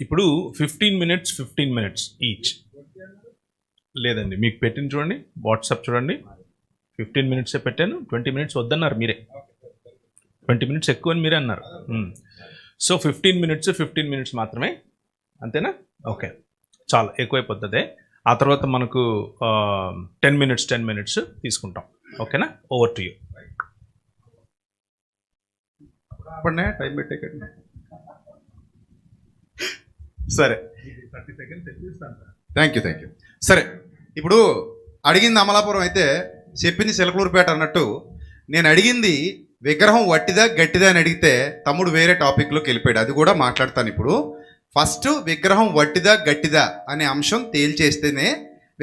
ఇప్పుడు 15 minutes each లేదండి, మీకు పెట్టిన చూడండి, వాట్సాప్ చూడండి, 15 minutes పెట్టాను. 20 minutes వద్దన్నారు మీరే, 20 minutes ఎక్కువ అని మీరే అన్నారు. సో 15 minutes మాత్రమే, అంతేనా? ఓకే, చాలా ఎక్కువైపోతుంది. ఆ తర్వాత మనకు 10 minutes తీసుకుంటాం. ఓకేనా? Over to you. టైం పెట్టేకండి. సరే, 30 seconds థ్యాంక్ యూ. సరే, ఇప్పుడు అడిగింది అమలాపురం అయితే చెప్పింది చిలకలూరుపేట అన్నట్టు, నేను అడిగింది విగ్రహం వట్టిదా గట్టిదా అని అడిగితే తమ్ముడు వేరే టాపిక్లోకి వెళ్ళిపోయాడు. అది కూడా మాట్లాడతాను ఇప్పుడు. ఫస్ట్ విగ్రహం వట్టిదా గట్టిదా అనే అంశం తేల్చేస్తేనే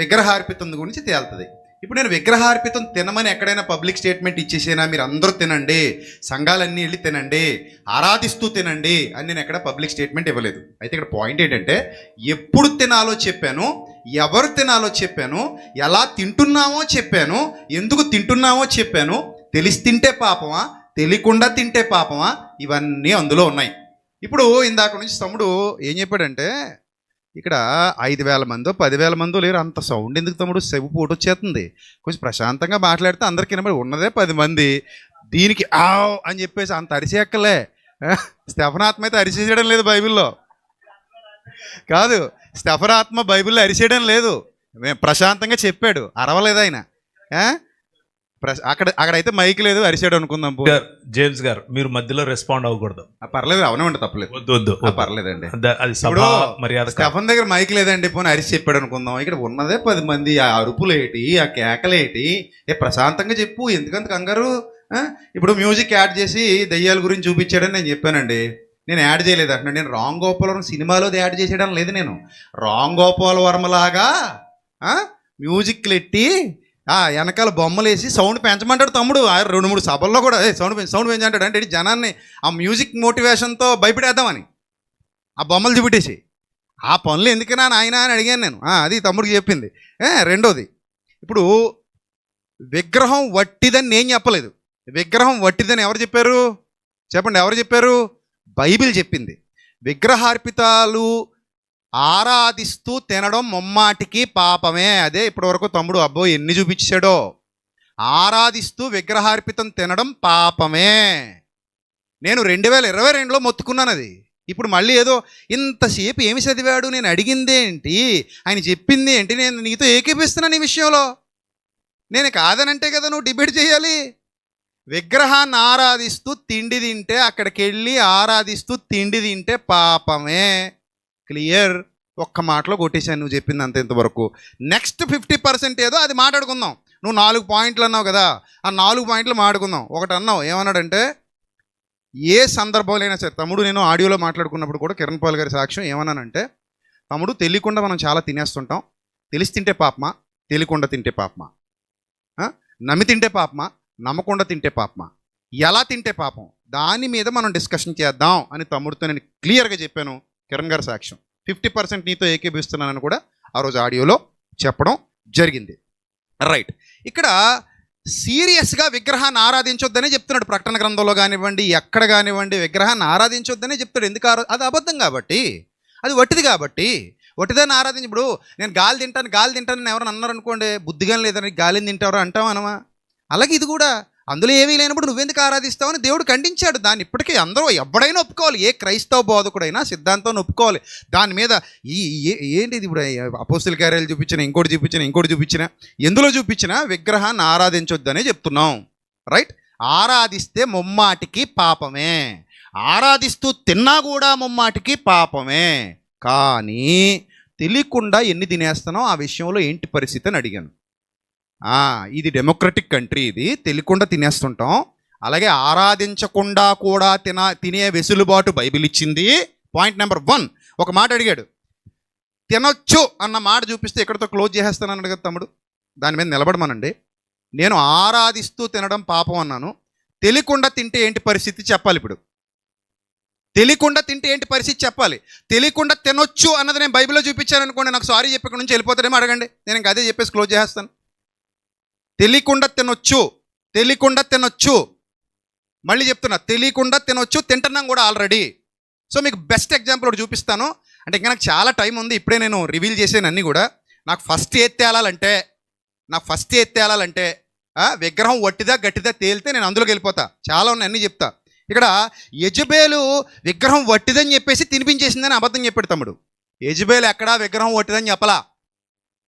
విగ్రహార్పితం గురించి తేలుతుంది. ఇప్పుడు నేను విగ్రహార్పితం తినమని ఎక్కడైనా పబ్లిక్ స్టేట్మెంట్ ఇచ్చేసేనా, మీరు అందరూ తినండి, సంఘాలన్నీ వెళ్ళి తినండి, ఆరాధిస్తూ తినండి అని నేను ఎక్కడ పబ్లిక్ స్టేట్మెంట్ ఇవ్వలేదు. అయితే ఇక్కడ పాయింట్ ఏంటంటే, ఎప్పుడు తినాలో చెప్పాను, ఎవరు తినాలో చెప్పాను, ఎలా తింటున్నామో చెప్పాను, ఎందుకు తింటున్నామో చెప్పాను, తెలిసి తింటే పాపమా, తెలియకుండా తింటే పాపమా, ఇవన్నీ అందులో ఉన్నాయి. ఇప్పుడు ఇందాక నుంచి తమ్ముడు ఏం చెప్పాడంటే, ఇక్కడ 5,000 మందో 10,000 మందో లేరు, అంత సౌండ్ ఎందుకు తమ్ముడు, సెవు పోటు వచ్చేస్తుంది, కొంచెం ప్రశాంతంగా మాట్లాడితే అందరికీ వినబడి, ఉన్నదే 10 మంది, దీనికి ఆవ్ అని చెప్పేసి అంత అరిసేక్కలే. స్టెఫనాత్మ అయితే అరిసేయడం లేదు బైబిల్లో, కాదు, స్టెఫనాత్మ బైబిల్లో అరిసేయడం లేదు, ప్రశాంతంగా చెప్పాడు, అరవలేదు ఆయన. అక్కడైతే మైక్ లేదు, అరిసాడు అనుకుందాం. జేమ్స్ గారు, మీరు మధ్యలో రెస్పాండ్ అవ్వకూడదు. పర్లేదు, అవనమండి, తప్పలేదు, వద్దు, పర్లేదండి. స్టెఫన్ దగ్గర మైక్ లేదండి, పోనీ అరిసి చెప్పాడు అనుకుందాం. ఇక్కడ ఉన్నదే 10 మంది, ఆ అరుపులేటి, ఆ కేకలేటి, ప్రశాంతంగా చెప్పు, ఎందుకంత కంగారు. ఇప్పుడు మ్యూజిక్ యాడ్ చేసి దయ్యాల గురించి చూపించాడని నేను చెప్పానండి, నేను యాడ్ చేయలేదు అంటున్నాను. నేను రామ్ గోపాలవరం సినిమాలో యాడ్ చేసేయడం లేదు, నేను రామ్ గోపాలవరం లాగా మ్యూజిక్లు ఎట్టి వెనకాల బొమ్మలు వేసి సౌండ్ పెంచమంటాడు తమ్ముడు. 2-3 సభల్లో కూడా సౌండ్ పెంచంటాడు. అంటే జనాన్ని ఆ మ్యూజిక్ మోటివేషన్తో భయపెడేద్దామని ఆ బొమ్మలు చూపెట్టేసి, ఆ పనులు ఎందుకనా నాయన అని అడిగాను నేను. అది తమ్ముడికి చెప్పింది. రెండోది, ఇప్పుడు విగ్రహం వట్టిదని నేను చెప్పలేదు. విగ్రహం వట్టిదని ఎవరు చెప్పారు చెప్పండి, ఎవరు చెప్పారు? బైబిల్ చెప్పింది. విగ్రహార్పితాలు ఆరాధిస్తూ తినడం ముమ్మాటికి పాపమే. అదే ఇప్పటివరకు తమ్ముడు అబ్బో ఎన్ని చూపించాడో. ఆరాధిస్తూ విగ్రహార్పితం తినడం పాపమే. నేను 2022లో మొత్తుకున్నాను అది. ఇప్పుడు మళ్ళీ ఏదో ఇంతసేపు ఏమి చదివాడు, నేను అడిగింది ఏంటి, ఆయన చెప్పింది ఏంటి, నేను నీతో ఏకీపిస్తున్నాను ఈ విషయంలో. నేను కాదనంటే కదా నువ్వు డిబేట్ చేయాలి. విగ్రహాన్ని ఆరాధిస్తూ తిండి తింటే, అక్కడికి వెళ్ళి ఆరాధిస్తూ తిండి తింటే పాపమే. క్లియర్, ఒక్క మాటలో కొట్టేశాను నువ్వు చెప్పింది అంత ఇంతవరకు. నెక్స్ట్ 50% ఏదో అది మాట్లాడుకుందాం. నువ్వు 4 పాయింట్లు అన్నావు కదా, ఆ 4 పాయింట్లు మాట్లాడుకుందాం. ఒకటి అన్నావు, ఏమన్నాడంటే, ఏ సందర్భంలో అయినా సరే, తమ్ముడు నేను ఆడియోలో మాట్లాడుకున్నప్పుడు కూడా కిరణ్ పాల్ గారి సాక్ష్యం ఏమన్నానంటే, తమ్ముడు తెలియకుండా మనం చాలా తినేస్తుంటాం, తెలిసి తింటే పాపమా, తెలియకుండా తింటే పాపమా, నమ్మి తింటే పాపమా, నమ్మకుండా తింటే పాపమా, ఎలా తింటే పాపం, దాని మీద మనం డిస్కషన్ చేద్దాం అని తమ్ముడితో నేను క్లియర్గా చెప్పాను. కిరణ్ గారి సాక్ష్యం 50% నీతో ఏకీభిస్తున్నానని కూడా ఆ రోజు ఆడియోలో చెప్పడం జరిగింది. రైట్, ఇక్కడ సీరియస్గా విగ్రహాన్ని ఆరాధించొద్దనే చెప్తున్నాడు. ప్రకటన గ్రంథంలో కానివ్వండి, ఎక్కడ కానివ్వండి, విగ్రహాన్ని ఆరాధించొద్దనే చెప్తాడు. ఎందుకు అది అబద్ధం కాబట్టి, అది వట్టిది కాబట్టి. వట్టిదాన్ని ఆరాధించి, ఇప్పుడు నేను గాలి తింటాను ఎవరైనా అన్నారు అనుకోండి, బుద్ధిగా లేదని గాలిని తింటారు అంటావా అనమా? అలాగే ఇది కూడా, అందులో ఏమీ లేనప్పుడు నువ్వెందుకు ఆరాధిస్తావని దేవుడు ఖండించాడు. దాన్ని ఇప్పటికీ అందరూ ఎవడైనా ఒప్పుకోవాలి, ఏ క్రైస్తవ బోధకుడైనా సిద్ధాంతాన్ని ఒప్పుకోవాలి. దాని మీద ఏంటిది, ఇప్పుడు అపోస్తుల కార్యాలు చూపించిన, ఇంకోటి చూపించిన ఎందులో చూపించినా విగ్రహాన్ని ఆరాధించొద్దనే చెప్తున్నాం. రైట్, ఆరాధిస్తే ముమ్మాటికి పాపమే, ఆరాధిస్తూ తిన్నా కూడా ముమ్మాటికి పాపమే. కానీ తెలియకుండా ఎన్ని తినేస్తున్నాం, ఆ విషయంలో ఏంటి పరిస్థితి అని అడిగాను. ఇది డెమోక్రటిక్ కంట్రీ, ఇది తెలియకుండా తినేస్తుంటాం. అలాగే ఆరాధించకుండా కూడా తినే వెసులుబాటు బైబిల్ ఇచ్చింది. పాయింట్ నెంబర్ 1, ఒక మాట అడిగాడు, తినొచ్చు అన్న మాట చూపిస్తే ఎక్కడితో క్లోజ్ చేసేస్తాను అన్నాడు కదా తమ్ముడు. దాని మీద నిలబడమనండి. నేను ఆరాధిస్తూ తినడం పాపం అన్నాను, తెలియకుండా తింటే ఏంటి పరిస్థితి చెప్పాలి. ఇప్పుడు తెలియకుండా తింటే ఏంటి పరిస్థితి చెప్పాలి. తెలియకుండా తినొచ్చు అన్నది నేను బైబిల్లో చూపించాను అనుకోండి, నాకు సారీ చెప్పి ఇక్కడ నుంచి వెళ్ళిపోతాడేమో అడగండి, నేను ఇంకా అదే చెప్పేసి క్లోజ్ చేస్తాను. తెలియకుండా తినొచ్చు, మళ్ళీ చెప్తున్నా, తెలియకుండా తినొచ్చు, తింటున్నాం కూడా ఆల్రెడీ. సో మీకు బెస్ట్ ఎగ్జాంపుల్ ఒకటి చూపిస్తాను. అంటే ఇంకా నాకు చాలా టైం ఉంది, ఇప్పుడే నేను రివీల్ చేసాను అన్నీ కూడా. నాకు ఫస్ట్ తేలాలంటే విగ్రహం వట్టిదా గట్టిదా తేలితే నేను అందులోకి వెళ్ళిపోతా. చాలా ఉన్నాయి, అన్నీ చెప్తా. ఇక్కడ యెజబేలు విగ్రహం వట్టిదని చెప్పేసి తినిపించేసిందని అబద్ధం చెప్పాడు తమ్ముడు. యెజబేలు ఎక్కడా విగ్రహం వట్టిదని చెప్పలా.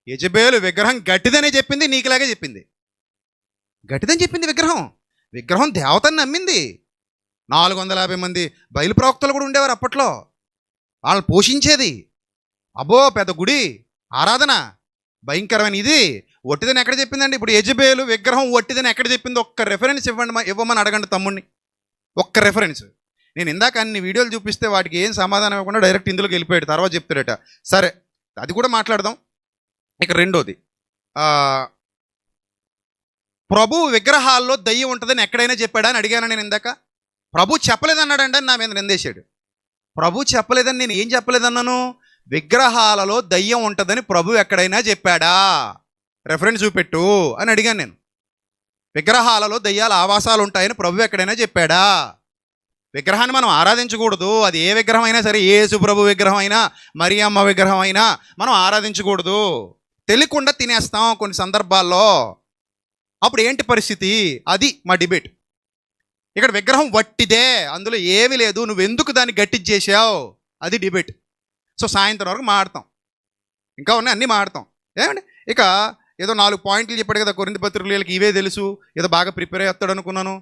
యెజబేలు విగ్రహం గట్టిదనే చెప్పింది, నీకులాగే చెప్పింది. గట్టిదని చెప్పింది విగ్రహం దేవతని నమ్మింది. 450 మంది బయలు ప్రవక్తలు కూడా ఉండేవారు అప్పట్లో, వాళ్ళని పోషించేది. అబ్బో పెద్ద గుడి, ఆరాధన భయంకరమైన ఇది. ఒట్టిదని ఎక్కడ చెప్పిందండి? ఇప్పుడు యెజబేలు విగ్రహం ఒట్టిదని ఎక్కడ చెప్పింది? ఒక్క రెఫరెన్స్ ఇవ్వమని అడగండి తమ్ముడిని, ఒక్క రెఫరెన్స్. నేను ఇందాక అన్ని వీడియోలు చూపిస్తే వాటికి ఏం సమాధానం ఇవ్వకుండా డైరెక్ట్ ఇందులోకి వెళ్ళిపోయాడు, తర్వాత చెప్తాడట. సరే, అది కూడా మాట్లాడదాం. ఇక రెండోది, ప్రభు విగ్రహాల్లో దయ్యం ఉంటుందని ఎక్కడైనా చెప్పాడా అని అడిగాను నేను ఇందాక. ప్రభు చెప్పలేదన్నాడండి అని నా మీద నిందేశాడు. ప్రభు చెప్పలేదని నేను ఏం చెప్పలేదన్నాను? విగ్రహాలలో దయ్యం ఉంటుందని ప్రభు ఎక్కడైనా చెప్పాడా? రెఫరెన్స్ చూపెట్టు అని అడిగాను నేను. విగ్రహాలలో దయ్యాల ఆవాసాలు ఉంటాయని ప్రభు ఎక్కడైనా చెప్పాడా? విగ్రహాన్ని మనం ఆరాధించకూడదు. అది ఏ విగ్రహం అయినా సరే, యేసు ప్రభు విగ్రహం అయినా మరియమ్మ విగ్రహం అయినా మనం ఆరాధించకూడదు. తెలియకుండా తినేస్తాం కొన్ని సందర్భాల్లో. అప్పుడు ఏంటి పరిస్థితి? అది మా డిబేట్. ఇక్కడ విగ్రహం వట్టిదే, అందులో ఏమీ లేదు, నువ్వు ఎందుకు దాన్ని గట్టిచ్చేసావు, అది డిబేట్. సో సాయంత్రం వరకు మాడతాం, ఇంకా ఉన్నాయి అన్నీ మాడతాం. ఏమండి, ఇక ఏదో 4 పాయింట్లు చెప్పాడు కదా కొరింథీ పత్రికలకి, ఇవే తెలుసు, ఏదో బాగా ప్రిపేర్ అయ్యేస్తాడు అనుకున్నాను.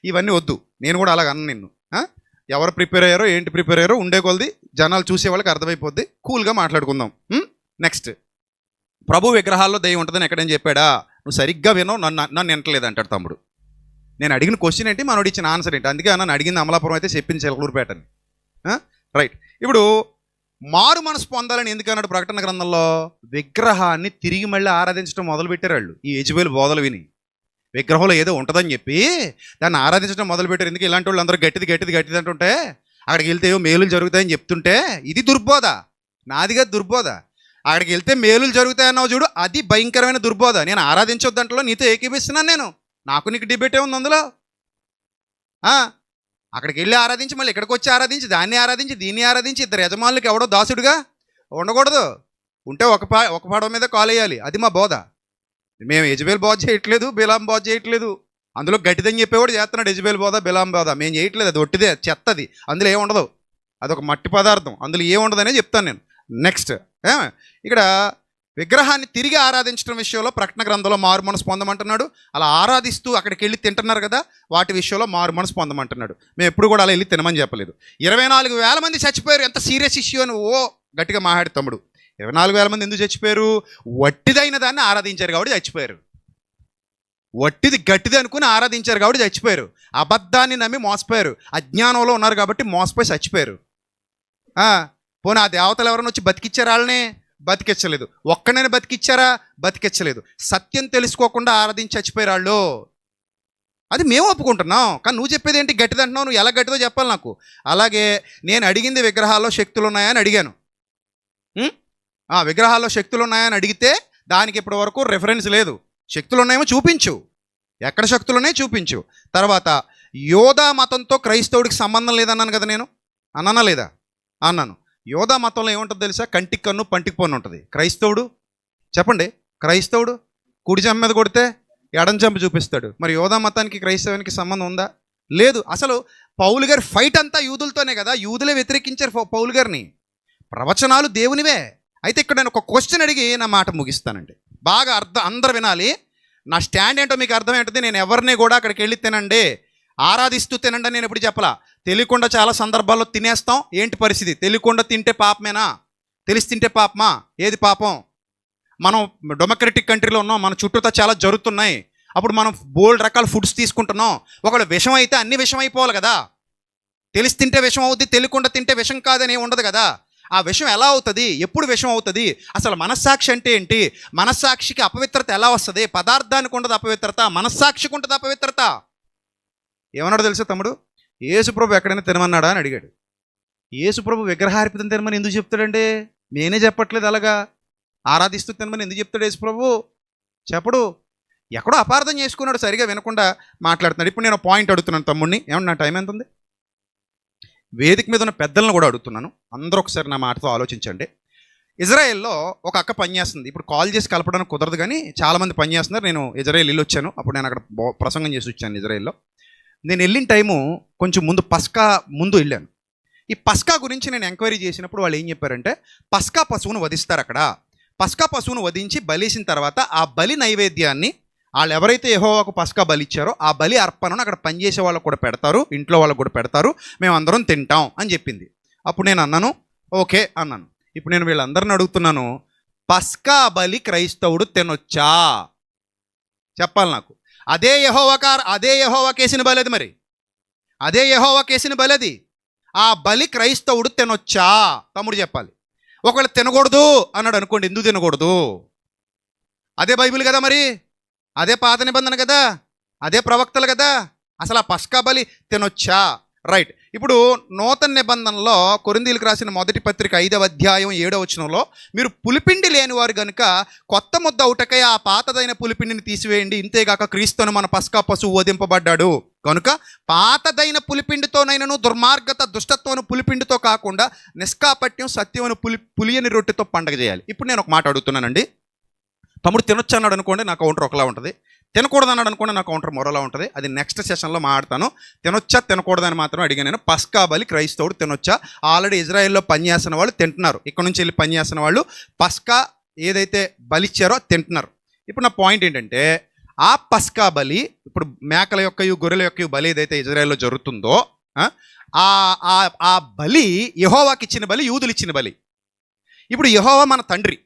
ఇవన్నీ వద్దు, నేను కూడా అలాగ అన్న నిన్ను. ఎవరు ప్రిపేర్ అయ్యారో ఏంటి ప్రిపేర్ అయ్యారో ఉండే కొలది జనాలు చూసే వాళ్ళకి అర్థమైపోద్ది. కూల్గా మాట్లాడుకుందాం. నెక్స్ట్, ప్రభు విగ్రహాల్లో దయ్యం ఉంటుందని ఎక్కడేం చెప్పాడా? నువ్వు సరిగ్గా వినవు, నన్ను వినట్లేదు అంటాడు తమ్ముడు. నేను అడిగిన క్వశ్చన్ ఏంటి, మనోడు ఇచ్చిన ఆన్సర్ ఏంటి? అందుకే నన్ను అడిగింది అమలాపురం అయితే చెప్పింది చిలకలూరుపేటని. రైట్. ఇప్పుడు మారు మనసు పొందాలని ఎందుకన్నాడు ప్రకటన గ్రంథంలో? విగ్రహాన్ని తిరిగి మళ్ళీ ఆరాధించడం మొదలుపెట్టారు వాళ్ళు. ఈ యెజబేలు బోధలు విని విగ్రహంలో ఏదో ఉంటుందని చెప్పి దాన్ని ఆరాధించడం మొదలుపెట్టారు. ఎందుకు ఇలాంటి వాళ్ళు అందరూ గట్టిది అంటుంటే అక్కడికి వెళ్తే ఏవో మేలులు జరుగుతాయని చెప్తుంటే, ఇది దుర్బోధ, నాదిగా దుర్బోధ. అక్కడికి వెళ్తే మేలులు జరుగుతాయన్నావు చూడు, అది భయంకరమైన దుర్బోధ. నేను ఆరాధించొద్దంటలో నీతో ఏకీపిస్తున్నాను నేను. నాకు నీకు డిబేటే ఉంది అందులో. అక్కడికి వెళ్ళి ఆరాధించి మళ్ళీ ఇక్కడికి వచ్చి ఆరాధించి, దాన్ని ఆరాధించి, దీన్ని ఆరాధించి, ఇద్దరు యజమానులకి ఎవడో దాసుడుగా ఉండకూడదు. ఉంటే ఒక పడవ మీద కాల్ వేయాలి. అది మా బోధ. మేము యెజబేల్ బోధ చేయట్లేదు, బిలాం బోధ చేయట్లేదు. అందులో గట్టిదని చెప్పేవాడు చేస్తున్నాడు యెజబేల్ బోధ, బిలాం బోధ. మేము చేయట్లేదు, అది ఒట్టిదే, చెత్తది, అందులో ఏముండదు, అదొక మట్టి పదార్థం, అందులో ఏముండదనే చెప్తాను నేను. నెక్స్ట్, ఇక్కడ విగ్రహాన్ని తిరిగి ఆరాధించడం విషయంలో ప్రకటన గ్రంథంలో మారు మనసు పొందమంటున్నాడు. అలా ఆరాధిస్తూ అక్కడికి వెళ్ళి తింటున్నారు కదా, వాటి విషయంలో మారు మనసు పొందమంటున్నాడు. మేము ఎప్పుడు కూడా అలా వెళ్ళి తినమని చెప్పలేదు. 24,000 మంది చచ్చిపోయారు, ఎంత సీరియస్ ఇష్యూ అని గట్టిగా మాట్లాడు తమ్ముడు. 24,000 మంది ఎందుకు చచ్చిపోయారు? వట్టిదైన దాన్ని ఆరాధించారు కాబట్టి చచ్చిపోయారు. వట్టిది గట్టిది అనుకుని ఆరాధించారు కాబట్టి చచ్చిపోయారు. అబద్ధాన్ని నమ్మి మోసపోయారు, అజ్ఞానంలో ఉన్నారు కాబట్టి మోసపోయి చచ్చిపోయారు. పోనీ ఆ దేవతలు ఎవరైనా వచ్చి బతికిచ్చారు? వాళ్ళని బతికించలేదు. ఒక్కడైనా బతికిచ్చారా? బతికించలేదు. సత్యం తెలుసుకోకుండా ఆరాధించి చచ్చిపోయారు వాళ్ళు. అది మేము ఒప్పుకుంటున్నాం, కానీ నువ్వు చెప్పేది ఏంటి గట్టిది అంటున్నావు? నువ్వు ఎలా గట్టిదో చెప్పాలి నాకు. అలాగే నేను అడిగింది విగ్రహాల్లో శక్తులు ఉన్నాయని అడిగాను. విగ్రహాల్లో శక్తులు ఉన్నాయని అడిగితే దానికి ఇప్పటి వరకు రెఫరెన్స్ లేదు. శక్తులు ఉన్నాయేమో చూపించు, ఎక్కడ శక్తులు ఉన్నాయో చూపించు. తర్వాత యోధా మతంతో క్రైస్తవుడికి సంబంధం లేదన్నాను కదా నేను, అన్నానా లేదా? అన్నాను. యోధా మతంలో ఏముంటుంది తెలుసా? కంటికి కన్ను పంటికి పన్ను ఉంటుంది. క్రైస్తవుడు చెప్పండి, క్రైస్తవుడు కుడి చెంప మీద కొడితే ఎడం చెంప చూపిస్తాడు. మరి యోధా మతానికి క్రైస్తవానికి సంబంధం ఉందా? లేదు. అసలు పౌలు గారి ఫైట్ అంతా యూదులతోనే కదా, యూదులే వ్యతిరేకించారు పౌలు గారిని. ప్రవచనాలు దేవునివే. అయితే ఇక్కడ నేను ఒక క్వశ్చన్ అడిగి నా మాట ముగిస్తానండి. బాగా అందరు వినాలి. నా స్టాండ్ ఏంటో మీకు అర్థమేంటుంది. నేను ఎవరిని కూడా అక్కడికి వెళ్ళి తినండి, ఆరాధిస్తూ తినండి నేను ఎప్పుడు చెప్పలా. తెలియకుండా చాలా సందర్భాల్లో తినేస్తాం. ఏంటి పరిస్థితి? తెలియకుండా తింటే పాపమేనా? తెలిసి తింటే పాపమా? ఏది పాపం? మనం డెమోక్రటిక్ కంట్రీలో ఉన్నాం, మన చుట్టూతో చాలా జరుగుతున్నాయి. అప్పుడు మనం బోల్డ్ రకాల ఫుడ్స్ తీసుకుంటున్నాం. ఒకవేళ విషం అయితే అన్ని విషం అయిపోవాలి కదా. తెలిసి తింటే విషం అవుతుంది, తెలియకుండా తింటే విషం కాదని ఉండదు కదా. ఆ విషం ఎలా అవుతుంది? ఎప్పుడు విషం అవుతుంది? అసలు మనస్సాక్షి అంటే ఏంటి? మనస్సాక్షికి అపవిత్రత ఎలా వస్తుంది? పదార్థానికి ఉండదు అపవిత్రత, మనస్సాక్షికి ఉంటుంది అపవిత్రత. ఏమన్నాడు తెలుసా తమ్ముడు? యేసుప్రభు ఎక్కడైనా తినమన్నాడా అని అడిగాడు. యేసుప్రభు విగ్రహార్పితం తినమని ఎందుకు చెప్తాడండి? నేనే చెప్పట్లేదు. అలాగా ఆరాధిస్తూ తినమని ఎందుకు చెప్తాడు యేసుప్రభు? చెప్పడు. ఎక్కడో అపార్థం చేసుకున్నాడు, సరిగా వినకుండా మాట్లాడుతున్నాడు. ఇప్పుడు నేను పాయింట్ అడుగుతున్నాను తమ్ముడిని. ఏమన్నా నా టైం ఎంత ఉంది? వేదిక మీద ఉన్న పెద్దలను కూడా అడుగుతున్నాను, అందరూ ఒకసారి నా మాటతో ఆలోచించండి. ఇజ్రాయెల్లో ఒక అక్క పనిచేస్తుంది. ఇప్పుడు కాల్ చేసి కలపడానికి కుదరదు, కానీ చాలామంది పనిచేస్తున్నారు. నేను ఇజ్రాయెల్ వెళ్ళి వచ్చాను, అప్పుడు నేను అక్కడ ప్రసంగం చేసి వచ్చాను ఇజ్రాయెల్లో. నేను వెళ్ళిన టైము కొంచెం ముందు, పస్కా ముందు వెళ్ళాను. ఈ పస్కా గురించి నేను ఎంక్వైరీ చేసినప్పుడు వాళ్ళు ఏం చెప్పారంటే, పస్కా పశువును వధిస్తారు అక్కడ. పస్కా పశువును వధించి బలిసిన తర్వాత ఆ బలి నైవేద్యాన్ని వాళ్ళు ఎవరైతే యెహోవాకు పస్కా బలి ఇచ్చారో ఆ బలి అర్పణను అక్కడ పనిచేసే వాళ్ళకు కూడా పెడతారు, ఇంట్లో వాళ్ళకు కూడా పెడతారు, మేము అందరం తింటాం అని చెప్పింది. అప్పుడు నేను అన్నాను ఓకే అన్నాను. ఇప్పుడు నేను వీళ్ళందరిని అడుగుతున్నాను, పస్కా బలి క్రైస్తవుడు తినొచ్చా? చెప్పాలి నాకు. అదే యెహోవా కేసిన బలి అది, మరి అదే యెహోవా కేసిన బలి అది. ఆ బలి క్రైస్తవుడు తినొచ్చా? తమ్ముడు చెప్పాలి. ఒకవేళ తినకూడదు అన్నాడు అనుకోండి, ఎందుకు తినకూడదు? అదే బైబిల్ కదా, మరి అదే పాత నిబంధన కదా, అదే ప్రవక్తలు కదా. అసలు ఆ పస్కా బలి తినొచ్చా? రైట్. ఇప్పుడు నూతన నిబంధనలో కొరింథీయులకు రాసిన మొదటి పత్రిక 5వ అధ్యాయం 7వ వచనంలో, మీరు పులిపిండి లేని వారు గనుక కొత్త ముద్ద అవుటకై ఆ పాతదైన పులిపిండిని తీసివేయండి, ఇంతేగాక క్రీస్తును మన పస్కా పశువు వధింపబడ్డాడు కనుక పాతదైన పులిపిండితోనైనను దుర్మార్గత దుష్టత్వను పులిపిండితో కాకుండా నిష్కాపట్యం సత్యమును పులియని రొట్టెతో పండగ చేయాలి. ఇప్పుడు నేను ఒక మాట అడుగుతున్నానండి. తమ్ముడు తినొచ్చు అన్నాడు అనుకోండి, నా కౌంటర్ ఒకలా ఉంటుంది. తినకూడదు అన్నాడు అనుకోండి, నా కౌంటర్ మరోలా ఉంటుంది. అది నెక్స్ట్ సెషన్లో మాట్లాడతాను. తినొచ్చా తినకూడదని మాత్రం అడిగాను నేను. పస్కా బలి క్రైస్తవుడు తినొచ్చా? ఆల్రెడీ ఇజ్రాయెల్లో పనిచేస్తున్న వాళ్ళు తింటున్నారు. ఇక్కడ నుంచి వెళ్ళి పనిచేస్తున్న వాళ్ళు పస్కా ఏదైతే బలిచ్చారో తింటున్నారు. ఇప్పుడు నా పాయింట్ ఏంటంటే, ఆ పస్కా బలి, ఇప్పుడు మేకల యొక్కయు గొర్రెల యొక్కయు బలి ఏదైతే ఇజ్రాయెల్లో జరుగుతుందో, ఆ బలి యెహోవాకి ఇచ్చిన బలి, యూదులు ఇచ్చిన బలి. ఇప్పుడు యెహోవా మన తండ్రి,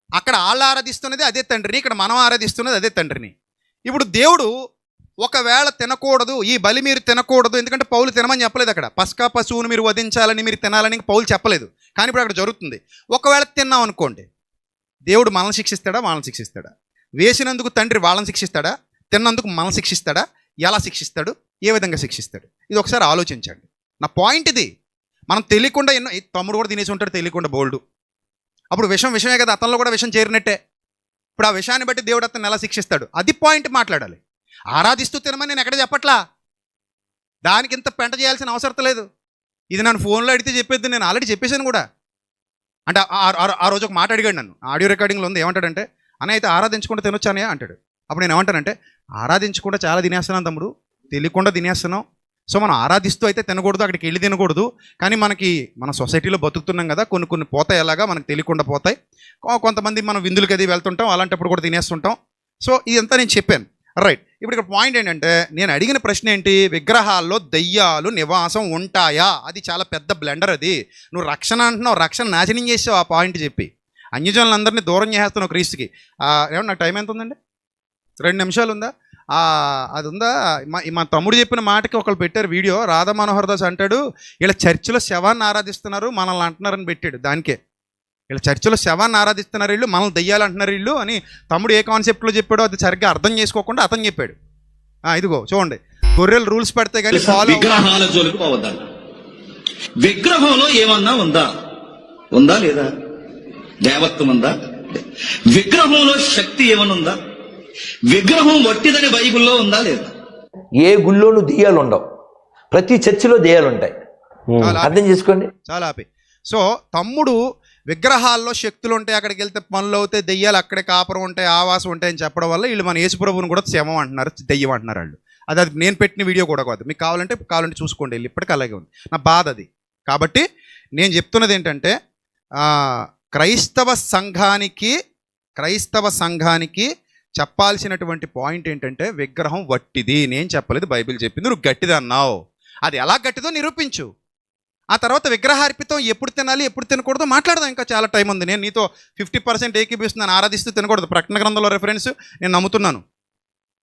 అక్కడ వాళ్ళు ఆరాధిస్తున్నది అదే తండ్రిని, ఇక్కడ మనం ఆరాధిస్తున్నది అదే తండ్రిని. ఇప్పుడు దేవుడు ఒకవేళ తినకూడదు, ఈ బలి మీరు తినకూడదు, ఎందుకంటే పౌలు తినమని చెప్పలేదు అక్కడ. పస్కా పశువును మీరు వధించాలని, మీరు తినాలని పౌలు చెప్పలేదు. కానీ ఇప్పుడు అక్కడ జరుగుతుంది. ఒకవేళ తిన్నాం అనుకోండి, దేవుడు మనల్ని శిక్షిస్తాడా? వాళ్ళని శిక్షిస్తాడా? వేసినందుకు తండ్రి వాళ్ళని శిక్షిస్తాడా? తిన్నందుకు మనల్ని శిక్షిస్తాడా? ఎలా శిక్షిస్తాడు? ఏ విధంగా శిక్షిస్తాడు? ఇది ఒకసారి ఆలోచించండి. నా పాయింట్ ఇది. మనం తెలియకుండా ఎన్నో, తమ్ముడు కూడా తినేసి ఉంటాడు తెలియకుండా బోల్డు. అప్పుడు విషమే కదా, అతనిలో కూడా విషం చేరినట్టే. ఇప్పుడు ఆ విషయాన్ని బట్టి దేవుడు అతన్ని ఎలా శిక్షిస్తాడు? అది పాయింట్ మాట్లాడాలి. ఆరాధిస్తూ తినమని నేను ఎక్కడ చెప్పట్లా, దానికి ఇంత పెంట చేయాల్సిన అవసరం లేదు. ఇది నన్ను ఫోన్లో అడిగితే చెప్పేది, నేను ఆల్రెడీ చెప్పేశాను కూడా. అంటే ఆ రోజు ఒక మాట అడిగాడు నన్ను, ఆడియో రికార్డింగ్లో ఉంది. ఏమంటాడంటే, అన్న అయితే ఆరాధించకుండా తినొచ్చానే అంటాడు. అప్పుడు నేను ఏమంటానంటే, ఆరాధించకుండా చాలా తినేస్తున్నాను తమ్ముడు, తెలియకుండా తినేస్తున్నాం. సో మనం ఆరాధిస్తూ అయితే తినకూడదు, అక్కడికి వెళ్ళి తినకూడదు. కానీ మన సొసైటీలో బతుకుతున్నాం కదా, కొన్ని పోతాయి, ఎలాగా మనకు తెలియకుండా పోతాయి. కొంతమంది మనం విందులకి అది వెళ్తుంటాం, అలాంటప్పుడు కూడా తినేస్తుంటాం. సో ఇదంతా నేను చెప్పాను. రైట్. ఇప్పుడు ఇక్కడ పాయింట్ ఏంటంటే, నేను అడిగిన ప్రశ్న ఏంటి? విగ్రహాల్లో దయ్యాలు నివాసం ఉంటాయా? అది చాలా పెద్ద బ్లెండర్. అది నువ్వు రక్షణ అంటున్నావు, రక్షణ నాశనం చేసావు ఆ పాయింట్ చెప్పి. అన్యజనులందరినీ దూరం చేస్తున్నావు క్రీస్తుకి. ఏమన్నా నాకు టైం ఎంత ఉందండి? 2 నిమిషాలు ఉందా? అది ఉందా? మా తమ్ముడు చెప్పిన మాటకి ఒకళ్ళు పెట్టారు వీడియో. రాధా మనోహర్ దాస్ అంటాడు, ఇలా చర్చిలో శవాన్ని ఆరాధిస్తున్నారు, మనల్ని అంటున్నారని పెట్టాడు. దానికే ఇలా చర్చిలో శవాన్ని ఆరాధిస్తున్నారు వీళ్ళు, మనల్ని దయ్యాలు అంటున్నారు వీళ్ళు అని తమ్ముడు ఏ కాన్సెప్ట్లో చెప్పాడో అది సరిగ్గా అర్థం చేసుకోకుండా అతను చెప్పాడు. ఇదిగో చూడండి, గొర్రెలు రూల్స్ పెడితే కానీ విగ్రహాల జోలికి పోవద్దంట. విగ్రహంలో ఏమన్నా ఉందా లేదా? దేవత్వం ఉందా? విగ్రహంలో శక్తి ఏమన్నా ఉందా? విగ్రహం వట్టిదని బైబిల్లో ఉందా లేదా? ఏ గుళ్ళోనూ దెయ్యాలు ఉండవు, ప్రతి చర్చిలో దెయ్యాలు ఉంటాయి. అర్థం చేసుకోండి. చాలా ఆపి. సో తమ్ముడు విగ్రహాల్లో శక్తులు ఉంటాయి, అక్కడికి వెళ్తే పనులు అవుతాయి, దెయ్యాలు అక్కడే కాపురం ఉంటాయి, ఆవాసం ఉంటాయని చెప్పడం వల్ల వీళ్ళు మన యేసుప్రభువుని కూడా శవం అంటున్నారు, దెయ్యం అంటున్నారు వాళ్ళు. అది నేను పెట్టిన వీడియో కూడా కాదు. మీకు కావాలంటే చూసుకోండి, వెళ్ళి ఇప్పటికీ అలాగే ఉంది. నా బాధ అది. కాబట్టి నేను చెప్తున్నది ఏంటంటే, క్రైస్తవ సంఘానికి చెప్పాల్సినటువంటి పాయింట్ ఏంటంటే, విగ్రహం వట్టిది. నేను చెప్పలేదు, బైబిల్ చెప్పింది. నువ్వు గట్టిది అన్నావు, అది ఎలా గట్టిదో నిరూపించు. ఆ తర్వాత విగ్రహార్పితం ఎప్పుడు తినాలి ఎప్పుడు తినకూడదు మాట్లాడదాం. ఇంకా చాలా టైం ఉంది. నేను నీతో 50% ఏకీపిస్తున్నాను. ఆరాధిస్తూ తినకూడదు, ప్రకటన గ్రంథంలో రెఫరెన్స్ నేను నమ్ముతున్నాను.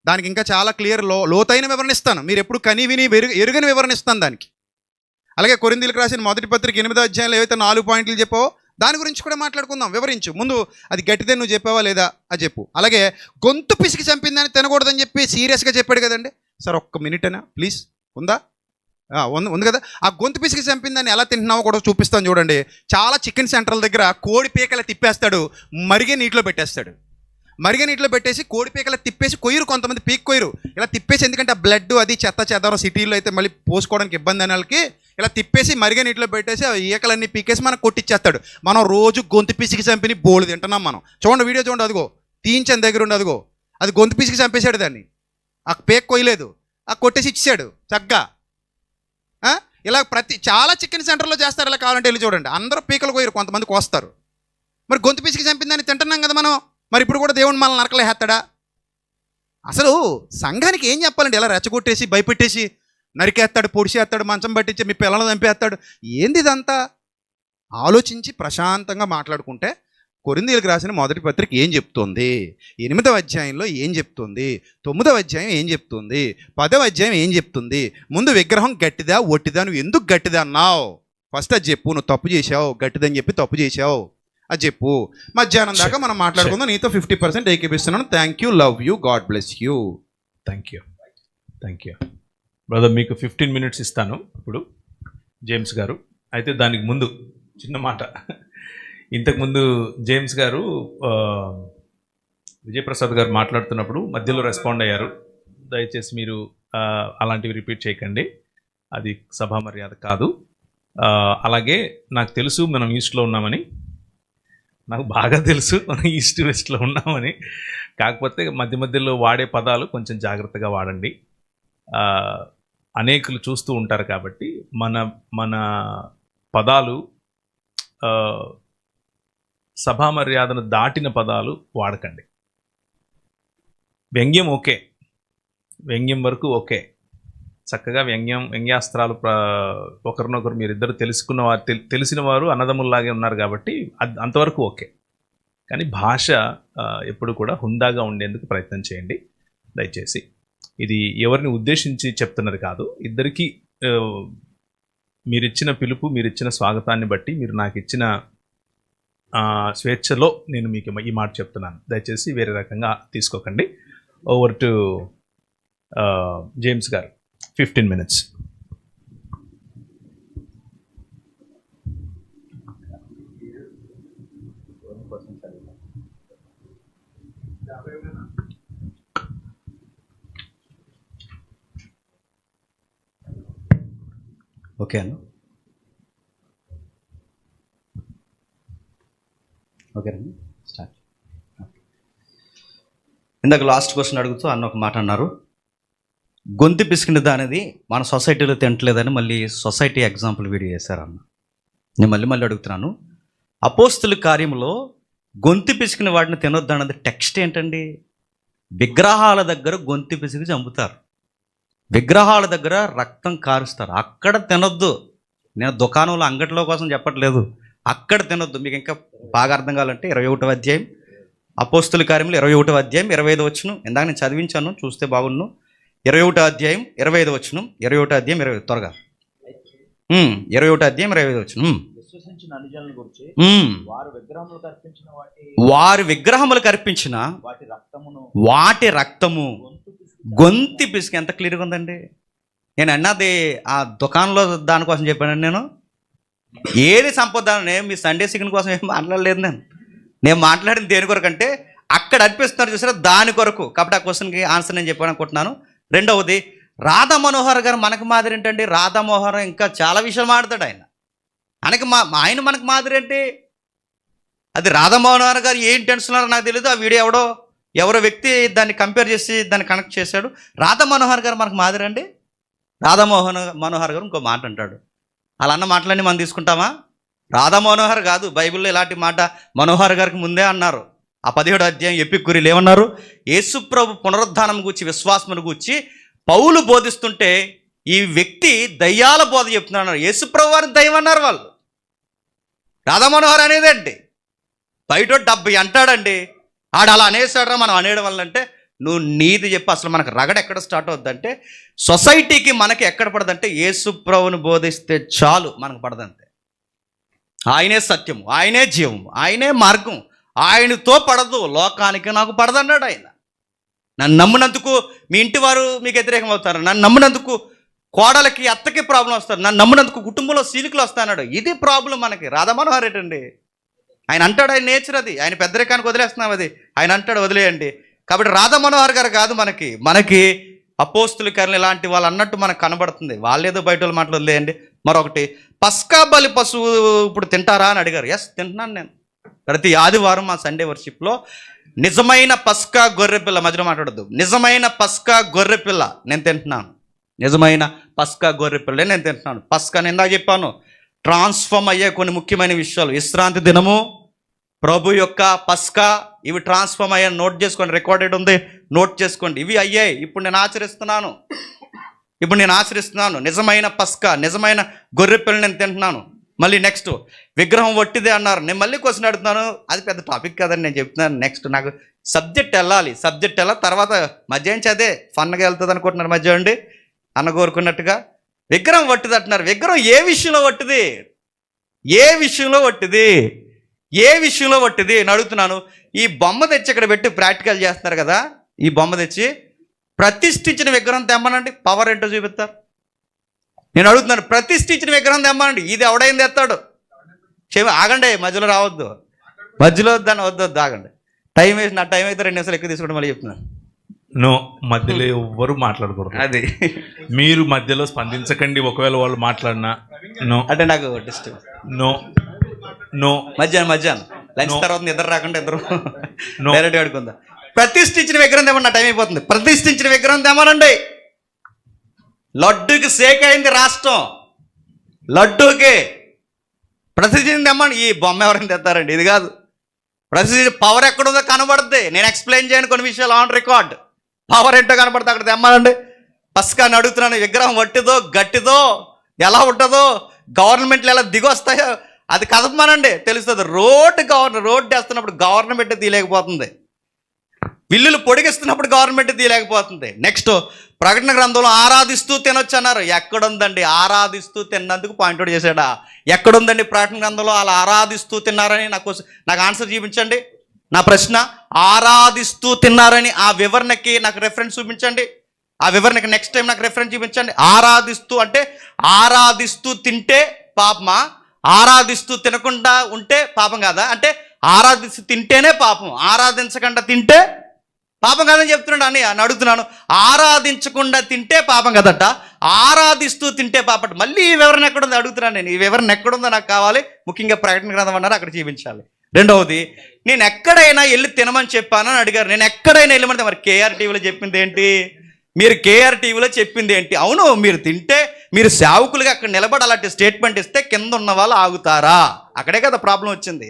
దానికి ఇంకా చాలా క్లియర్ లోతైన వివరణ ఇస్తాను. మీరు ఎప్పుడు కని విని ఎరుగని వివరణ ఇస్తాను దానికి. అలాగే కొరింథీయులకు రాసిన మొదటి పత్రిక 8వ అధ్యాయంలో ఏవైతే 4 పాయింట్లు చెప్పావో దాని గురించి కూడా మాట్లాడుకుందాం. వివరించు. ముందు అది గట్టిదే నువ్వు చెప్పావా లేదా అది చెప్పు. అలాగే గొంతు పిసికి చంపిందని తినకూడదని చెప్పి సీరియస్గా చెప్పాడు కదండి. సార్ ఒక్క మినిట్ అయినా ప్లీజ్. ఉందా? ఉంది కదా. ఆ గొంతు పిసికి చంపిందని ఎలా తింటున్నావో కూడా చూపిస్తాను చూడండి. చాలా చికెన్ సెంటర్ల దగ్గర కోడి పీకలు తిప్పేస్తాడు, మరిగే నీటిలో పెట్టేస్తాడు. మరిగే నీటిలో పెట్టేసి కోడి పీకలు తిప్పేసి కొయ్యరు, కొంతమంది పీక్ కొయ్యరు, ఇలా తిప్పేసి. ఎందుకంటే ఆ బ్లడ్ అది చెత్త చెదారం సిటీలో అయితే మళ్ళీ పోసుకోవడానికి ఇబ్బంది అనే వాళ్ళకి ఇలా తిప్పేసి మరిగే నీటిలో పెట్టేసి ఆ ఈకలన్నీ పీకేసి మనకు కొట్టిచ్చేస్తాడు. మనం రోజు గొంతు పిసికి చంపిని బోళ్ళు తింటున్నాం మనం. చూడండి వీడియో చూడండి, అదిగో తీయించని దగ్గర ఉండి, అదిగో అది గొంతు పిసికి చంపేశాడు దాన్ని. ఆ పేక్ కొయ్యలేదు, ఆ కొట్టేసి ఇచ్చాడు చక్కగా. ఇలా చాలా చికెన్ సెంటర్లో చేస్తారు. ఇలా కావాలంటే వెళ్ళి చూడండి, అందరూ పీకలు కొయ్యరు, కొంతమంది కోస్తారు. మరి గొంతు పిసికి చంపిందని తింటున్నాం కదా మనం. మరి ఇప్పుడు కూడా దేవుడు మనల్ని నరకలేస్తాడా? అసలు సంఘానికి ఏం చెప్పాలండి? ఇలా రెచ్చగొట్టేసి భయపెట్టేసి నరికేస్తాడు, పొడిచేస్తాడు, మంచం పట్టించి మీ పిల్లలను చంపేస్తాడు. ఏంది ఇదంతా? ఆలోచించి ప్రశాంతంగా మాట్లాడుకుంటే కొరింథీయులకు రాసిన మొదటి పత్రిక ఏం చెప్తుంది, 8వ అధ్యాయంలో ఏం చెప్తుంది, 9వ అధ్యాయం ఏం చెప్తుంది, 10వ అధ్యాయం ఏం చెప్తుంది. ముందు విగ్రహం గట్టిదా ఒట్టిదా, నువ్వు ఎందుకు గట్టిదా అన్నావు ఫస్ట్ అది చెప్పు. నువ్వు తప్పు చేసావు, గట్టిదని చెప్పి తప్పు చేసావు, అది చెప్పు. మధ్యాహ్నం దాకా మనం మాట్లాడుకుందాం. నీతో 50% ఏకీపిస్తున్నాను. Thank you, love you, God bless you. Thank you brother. మీకు 15 minutes ఇస్తాను ఇప్పుడు జేమ్స్ గారు. అయితే దానికి ముందు చిన్న మాట. ఇంతకుముందు జేమ్స్ గారు విజయప్రసాద్ గారు మాట్లాడుతున్నప్పుడు మధ్యలో రెస్పాండ్ అయ్యారు. దయచేసి మీరు అలాంటివి రిపీట్ చేయకండి, అది సభా మర్యాద కాదు. అలాగే నాకు తెలుసు మనం ఈస్ట్లో ఉన్నామని, నాకు బాగా తెలుసు మనం ఈస్ట్ వెస్ట్లో ఉన్నామని. కాకపోతే మధ్య మధ్యలో వాడే పదాలు కొంచెం జాగ్రత్తగా వాడండి. అనేకులు చూస్తూ ఉంటారు కాబట్టి మన పదాలు సభా మర్యాదను దాటిన పదాలు వాడకండి. వ్యంగ్యం ఓకే, వ్యంగ్యం వరకు ఓకే, చక్కగా వ్యంగ్యాస్త్రాలు ఒకరినొకరు మీరిద్దరు తెలిసిన వారు అన్నదమ్ముల్లాగే ఉన్నారు కాబట్టి అంతవరకు ఓకే. కానీ భాష ఎప్పుడు కూడా హుందాగా ఉండేందుకు ప్రయత్నం చేయండి దయచేసి. ఇది ఎవరిని ఉద్దేశించి చెప్తున్నది కాదు. ఇద్దరికీ మీరిచ్చిన పిలుపు, మీరిచ్చిన స్వాగతాన్ని బట్టి, మీరు నాకు ఇచ్చిన స్వేచ్ఛలో నేను మీకు ఈ మాట చెప్తున్నాను. దయచేసి వేరే రకంగా తీసుకోకండి. ఓవర్ టు జేమ్స్ గారు, 15 minutes. ఓకే అన్న, ఓకేనండి, స్టార్ట్. ఇందాక లాస్ట్ క్వశ్చన్ అడుగుతూ అన్న ఒక మాట అన్నారు, గొంతు పిసికినది అనేది మన సొసైటీలో తింటలేదని మళ్ళీ సొసైటీ ఎగ్జాంపుల్ వీడియో చేశారు అన్న. నేను మళ్ళీ అడుగుతున్నాను, అపోస్తుల కార్యంలో గొంతు పిసికిన వాటిని తినొద్దు అన్నది టెక్స్ట్ ఏంటండి? విగ్రహాల దగ్గర గొంతు పిసికి చంపుతారు, విగ్రహాల దగ్గర రక్తం కారుస్తారు, అక్కడ తినొద్దు. నేను దుకాణంలో అంగట్లో కోసం చెప్పట్లేదు, అక్కడ తినొద్దు. మీకు ఇంకా బాగా అర్థం కావాలంటే 21వ అధ్యాయం, అపోస్తుల కార్యంలో 21వ అధ్యాయం 25వ వచనం. ఇందాక నేను చదివించాను, చూస్తే బాగుండు. 21వ అధ్యాయం 25వ వచనం, 21వ అధ్యాయం 20 త్వరగా 21వ అధ్యాయం 25వ వచనం. వారు విగ్రహములు కర్పించిన వాటి రక్తము గొంతి పిసికి. ఎంత క్లియర్గా ఉందండి. నేను అన్నది ఆ దుకాణంలో దానికోసం చెప్పాను. నేను ఏది సంపదానే మీ సండే చికెన్ కోసం ఏం మాట్లాడలేదు. నేను మాట్లాడిన దేని కొరకు అంటే అక్కడ అర్పిస్తున్నారు చూసారా, దాని కొరకు. కాబట్టి ఆ క్వశ్చన్కి ఆన్సర్ నేను చెప్పాను అనుకుంటున్నాను. రెండవది, రాధా మనోహర్ గారు మనకు మాదిరి ఏంటండి? రాధా మనోహర్ ఇంకా చాలా విషయాలు మాట్లాడతాడు ఆయన. ఆయన మనకు మాదిరి ఏంటి? అది రాధా మనోహర్ గారు ఏం టెన్షన్ నాకు తెలియదు. ఆ వీడియో ఎవరో వ్యక్తి దాన్ని కంపేర్ చేసి దాన్ని కనెక్ట్ చేశాడు. రాధా మనోహర్ గారు మనకు మాదిరి అండి? రాధా మనోహర్ గారు ఇంకో మాట అంటాడు. అలా అన్న మాటలన్నీ మనం తీసుకుంటామా? రాధా మనోహర్ కాదు, బైబిల్లో ఇలాంటి మాట మనోహర్ గారికి ముందే అన్నారు. ఆ 17వ అధ్యాయం ఎపిక్యూరీలు ఏమన్నారు? యేసుప్రభు పునరుద్ధానం గూర్చి, విశ్వాసమును గూర్చి పౌలు బోధిస్తుంటే ఈ వ్యక్తి దయ్యాల బోధ చెప్తున్నాడు. యేసుప్రభు వారిని దయ్యం అన్నారు వాళ్ళు. రాధా మనోహర్ అనేదండి బయట 70 అంటాడండి. ఆడు అలా అనేసాడరా మనం అనేయడం వల్ల అంటే, నువ్వు నీది చెప్పి అసలు మనకు రగడ ఎక్కడ స్టార్ట్ అవుద్దంటే, సొసైటీకి మనకి ఎక్కడ పడదంటే యేసుప్రభుని బోధిస్తే చాలు మనకు పడదంతే. ఆయనే సత్యము, ఆయనే జీవము, ఆయనే మార్గం, ఆయనతో పడదు లోకానికి నాకు పడదన్నాడు ఆయన. నన్ను నమ్మినందుకు మీ ఇంటి వారు మీకు వ్యతిరేకం అవుతారు, నన్ను నమ్మినందుకు కోడలకి అత్తకి ప్రాబ్లం వస్తారు, నన్ను నమ్మినందుకు కుటుంబంలో సీలికలు వస్తాయన్నాడు. ఇది ప్రాబ్లం మనకి. రాధా మనోహర్ ఏంటండి? ఆయన అంటాడు, ఆయన నేచర్ అది, ఆయన పెద్దరికానికి వదిలేస్తున్నాం అది, ఆయన అంటాడు వదిలేయండి. కాబట్టి రాధా మనోహర్ గారు కాదు మనకి అపోస్తుల కార్యాలు ఇలాంటి వాళ్ళు అన్నట్టు మనకు కనబడుతుంది. వాళ్ళేదో బయట వాళ్ళు మాట్లాడలేండి. మరొకటి, పస్కా బలి పశువు ఇప్పుడు తింటారా అని అడిగారు. ఎస్, తింటున్నాను నేను. ప్రతి ఆదివారం మా సండే వర్షిప్లో నిజమైన పస్కా గొర్రెపిల్ల, మధ్యలో మాట్లాడద్దు, నిజమైన పస్కా గొర్రెపిల్ల నేను తింటున్నాను. నిజమైన పస్కా గొర్రెపిల్ల నేను తింటున్నాను. పస్కా నేను ఇందాక చెప్పాను, ట్రాన్స్ఫార్మ్ అయ్యే కొన్ని ముఖ్యమైన విషయాలు. విశ్రాంతి దినము, ప్రభు యొక్క పస్కా, ఇవి ట్రాన్స్ఫార్మ్ అయ్యాయి. నోట్ చేసుకోండి, రికార్డెడ్ ఉంది, నోట్ చేసుకోండి. ఇవి అయ్యాయి, ఇప్పుడు నేను ఆచరిస్తున్నాను. నిజమైన పస్కా, నిజమైన గొర్రెపిల్ల నేను తింటున్నాను. మళ్ళీ నెక్స్ట్, విగ్రహం వట్టిదే అన్నారు. నేను మళ్ళీ క్వశ్చన్ అడుగుతున్నాను, అది పెద్ద టాపిక్ కదండి, నేను చెప్తున్నాను. నెక్స్ట్ నాకు సబ్జెక్ట్ వెళ్ళాలి, తర్వాత మధ్యాహ్నం చదే ఫన్గా వెళ్తుంది అనుకుంటున్నారు. మధ్య అండి అన్న కోరుకున్నట్టుగా విగ్రహం వట్టిది అంటున్నారు. విగ్రహం ఏ విషయంలో వట్టిది? ఏ విషయంలో వట్టిది అని అడుగుతున్నాను. ఈ బొమ్మ తెచ్చి ఇక్కడ పెట్టి ప్రాక్టికల్ చేస్తున్నారు కదా, ఈ బొమ్మ తెచ్చి ప్రతిష్ఠించిన విగ్రహం తెమ్మనండి, పవర్ ఏంటో చూపిస్తారు. నేను అడుగుతున్నాను, ప్రతిష్ఠించిన విగ్రహం తెమ్మనండి. ఇది ఎవడైంది తెస్తాడు? ఆగండి, మధ్యలో రావద్దు, మధ్యలో దాన్ని వద్దు, ఆగండి. టైం వేసి నా టైం అయితే 2 నిమిషాలు ఎక్కువ తీసుకోవడం మళ్ళీ చెప్తున్నాను. నో, మధ్యలో ఎవ్వరు మాట్లాడకూడదు. అది మీరు మధ్యలో స్పందించకండి. ఒకవేళ వాళ్ళు మాట్లాడినా నో అంటే నాకు డిస్టర్బ్. నో మధ్యాహ్నం లంచ్ తర్వాత నిద్ర రాకుండా ఇద్దరు డైరెక్ట్ ఆడుకుందాం. ప్రతిష్ఠించిన విగ్రహం తెమ్మన్నా, టైం అయిపోతుంది. ప్రతిష్ఠించిన విగ్రహం తెమ్మనండి. లడ్డూకి సేక్ అయింది రాష్ట్రం, లడ్డూకి ప్రతిష్ఠించింది తెమ్మని. ఈ బొమ్మ ఎవరైనా తెస్తారండి? ఇది కాదు. ప్రతిష్ఠించిన పవర్ ఎక్కడుందో కనబడుద్ది. నేను ఎక్స్ప్లెయిన్ చేయను కొన్ని విషయాలు ఆన్ రికార్డ్. పవర్ ఏంటో కనబడుతుంది, అక్కడ తెమ్మనండి. పస్కాని అడుగుతున్నాను, విగ్రహం వట్టిదో గట్టిదో ఎలా ఉంటుందో, గవర్నమెంట్లు ఎలా దిగొస్తాయో అది కదపమానండి, తెలుస్తుంది. రోడ్డు వేస్తున్నప్పుడు గవర్నమెంట్ తీయలేకపోతుంది, బిల్లులు పొడిగిస్తున్నప్పుడు గవర్నమెంట్ తీయలేకపోతుంది. నెక్స్ట్, ప్రకటన గ్రంథంలో ఆరాధిస్తూ తినొచ్చు అన్నారు. ఎక్కడుందండి ఆరాధిస్తూ తిన్నందుకు పాయింట్అవుట్ చేశాడా? ఎక్కడుందండి ప్రకటన గ్రంథంలో అలా ఆరాధిస్తూ తిన్నారని? నాకు ఆన్సర్ చూపించండి. నా ప్రశ్న, ఆరాధిస్తూ తిన్నారని ఆ వివరణకి నాకు రెఫరెన్స్ చూపించండి. ఆ వివరణకి నెక్స్ట్ టైం నాకు రెఫరెన్స్ చూపించండి. ఆరాధిస్తూ అంటే ఆరాధిస్తూ తింటే పాపమా? ఆరాధిస్తూ తినకుండా ఉంటే పాపం కాదా? అంటే ఆరాధిస్తూ తింటేనే పాపం, ఆరాధించకుండా తింటే పాపం కాదని చెప్తున్నాడు అని అడుగుతున్నాను. ఆరాధించకుండా తింటే పాపం కదట, ఆరాధిస్తూ తింటే పాపట. మళ్ళీ ఈ వివరణ ఎక్కడుందో అడుగుతున్నాను నేను. ఈ వివరణ ఎక్కడుందో నాకు కావాలి. ముఖ్యంగా ప్రకటన గ్రంథం అన్నారు, అక్కడ చూపించాలి. రెండవది, నేను ఎక్కడైనా వెళ్ళి తినమని చెప్పాను అని అడిగారు. నేను ఎక్కడైనా వెళ్ళమంటే మరి కేఆర్ టీవీలో చెప్పింది ఏంటి? కేఆర్ టీవీలో చెప్పింది ఏంటి? అవును, మీరు తింటే మీరు సేవకులుగా అక్కడ నిలబడి అలాంటి స్టేట్మెంట్ ఇస్తే కింద ఉన్న వాళ్ళు ఆగుతారా? అక్కడే కదా ప్రాబ్లం వచ్చింది.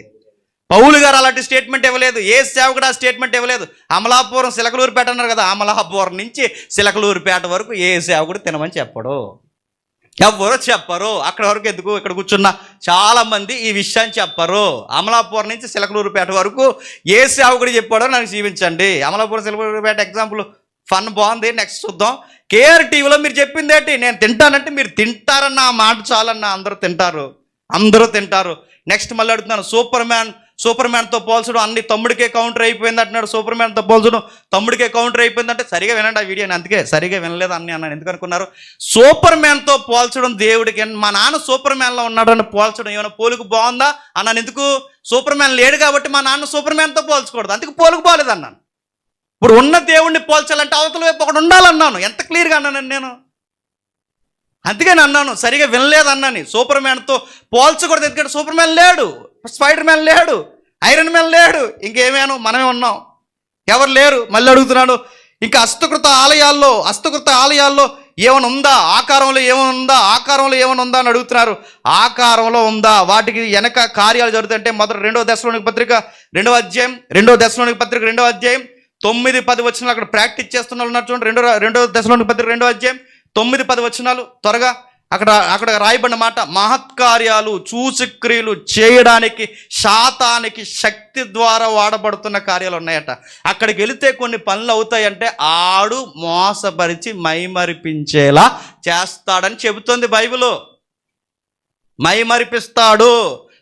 పౌలు గారు అలాంటి స్టేట్మెంట్ ఇవ్వలేదు, ఏ సేవకుడు ఆ స్టేట్మెంట్ ఇవ్వలేదు. అమలాపురం సిలకలూరుపేట అన్నారు కదా, అమలాపురం నుంచి సిలకలూరుపేట వరకు ఏ సేవకుడు తినమని చెప్పడు, ఎవ్వరూ చెప్పరు. అక్కడ వరకు ఎందుకు, ఇక్కడ కూర్చున్న చాలా మంది ఈ విషయాన్ని చెప్పరు. అమలాపురం నుంచి సిలకలూరుపేట వరకు ఏ సేవకుడు చెప్పాడో నాకు చూపించండి. అమలాపురం సిలకలూరుపేట ఎగ్జాంపుల్ ఫన్ బాగుంది, నెక్స్ట్ చూద్దాం. కేఆర్ టీవీలో మీరు చెప్పింది ఏంటి? నేను తింటానంటే మీరు తింటారన్న ఆ మాట చాలన్నా, అందరూ తింటారు. నెక్స్ట్ మళ్ళీ అడుగుతున్నాను, సూపర్ మ్యాన్తో పోల్చడం అన్ని తమ్ముడికే కౌంటర్ అయిపోయింది అంటున్నాడు. సూపర్ మ్యాన్తో పోల్చడం తమ్ముడికే కౌంటర్ అయిపోయిందంటే సరిగా వినండి ఆ వీడియోని. అందుకే సరిగా వినలేదు అన్నీ అన్నాను. ఎందుకు అనుకున్నారు? సూపర్ మ్యాన్తో పోల్చడం దేవుడికి, మా నాన్న సూపర్ మ్యాన్లో ఉన్నాడని పోల్చడం ఏమైనా పోలిక బాగుందా అన్నాను. ఎందుకు? సూపర్ మ్యాన్ లేడు కాబట్టి మా నాన్న సూపర్ మ్యాన్తో పోల్చకూడదు, అందుకు పోలిక బాగలేదు అన్నాను. ఇప్పుడు ఉన్న దేవుణ్ణి పోల్చాలంటే అవతల వైపు ఒకటి ఉండాలన్నాను. ఎంత క్లియర్గా అన్నానండి నేను. అందుకని అన్నాను, సరిగా వినలేదు అన్నాను. సూపర్ మ్యాన్తో పోల్చకూడదు, ఎందుకంటే సూపర్ మ్యాన్ లేడు, స్పైడర్ మ్యాన్ లేడు, ఐరన్ మ్యాన్ లేడు, ఇంకేమేను మనమే ఉన్నాం, ఎవరు లేరు. మళ్ళీ అడుగుతున్నాను, ఇంకా హస్తకృత ఆలయాల్లో ఏమైనా ఉందా? ఆకారంలో ఏమైనా ఉందా అని అడుగుతున్నారు. ఆకారంలో ఉందా? వాటికి వెనక కార్యాలు జరుగుతుంటే మొదటి 2వ దశలోనిక పత్రిక 2వ అధ్యాయం 9-10 వచనాలు అక్కడ ప్రాక్టీస్ చేస్తున్నారు ఉన్నారు చూడండి. 2వ దశలోనిక పత్రిక 2వ అధ్యాయం 9-10 వచనాలు త్వరగా అక్కడ రాయబడిన మాట, మహత్కార్యాలు సూచక్రియలు చేయడానికి శాతానికి శక్తి ద్వారా వాడబడుతున్న కార్యాలు ఉన్నాయట. అక్కడికి వెళితే కొన్ని పనులు అవుతాయంటే ఆడు మోసపరిచి మైమరిపించేలా చేస్తాడని చెబుతుంది బైబిల్.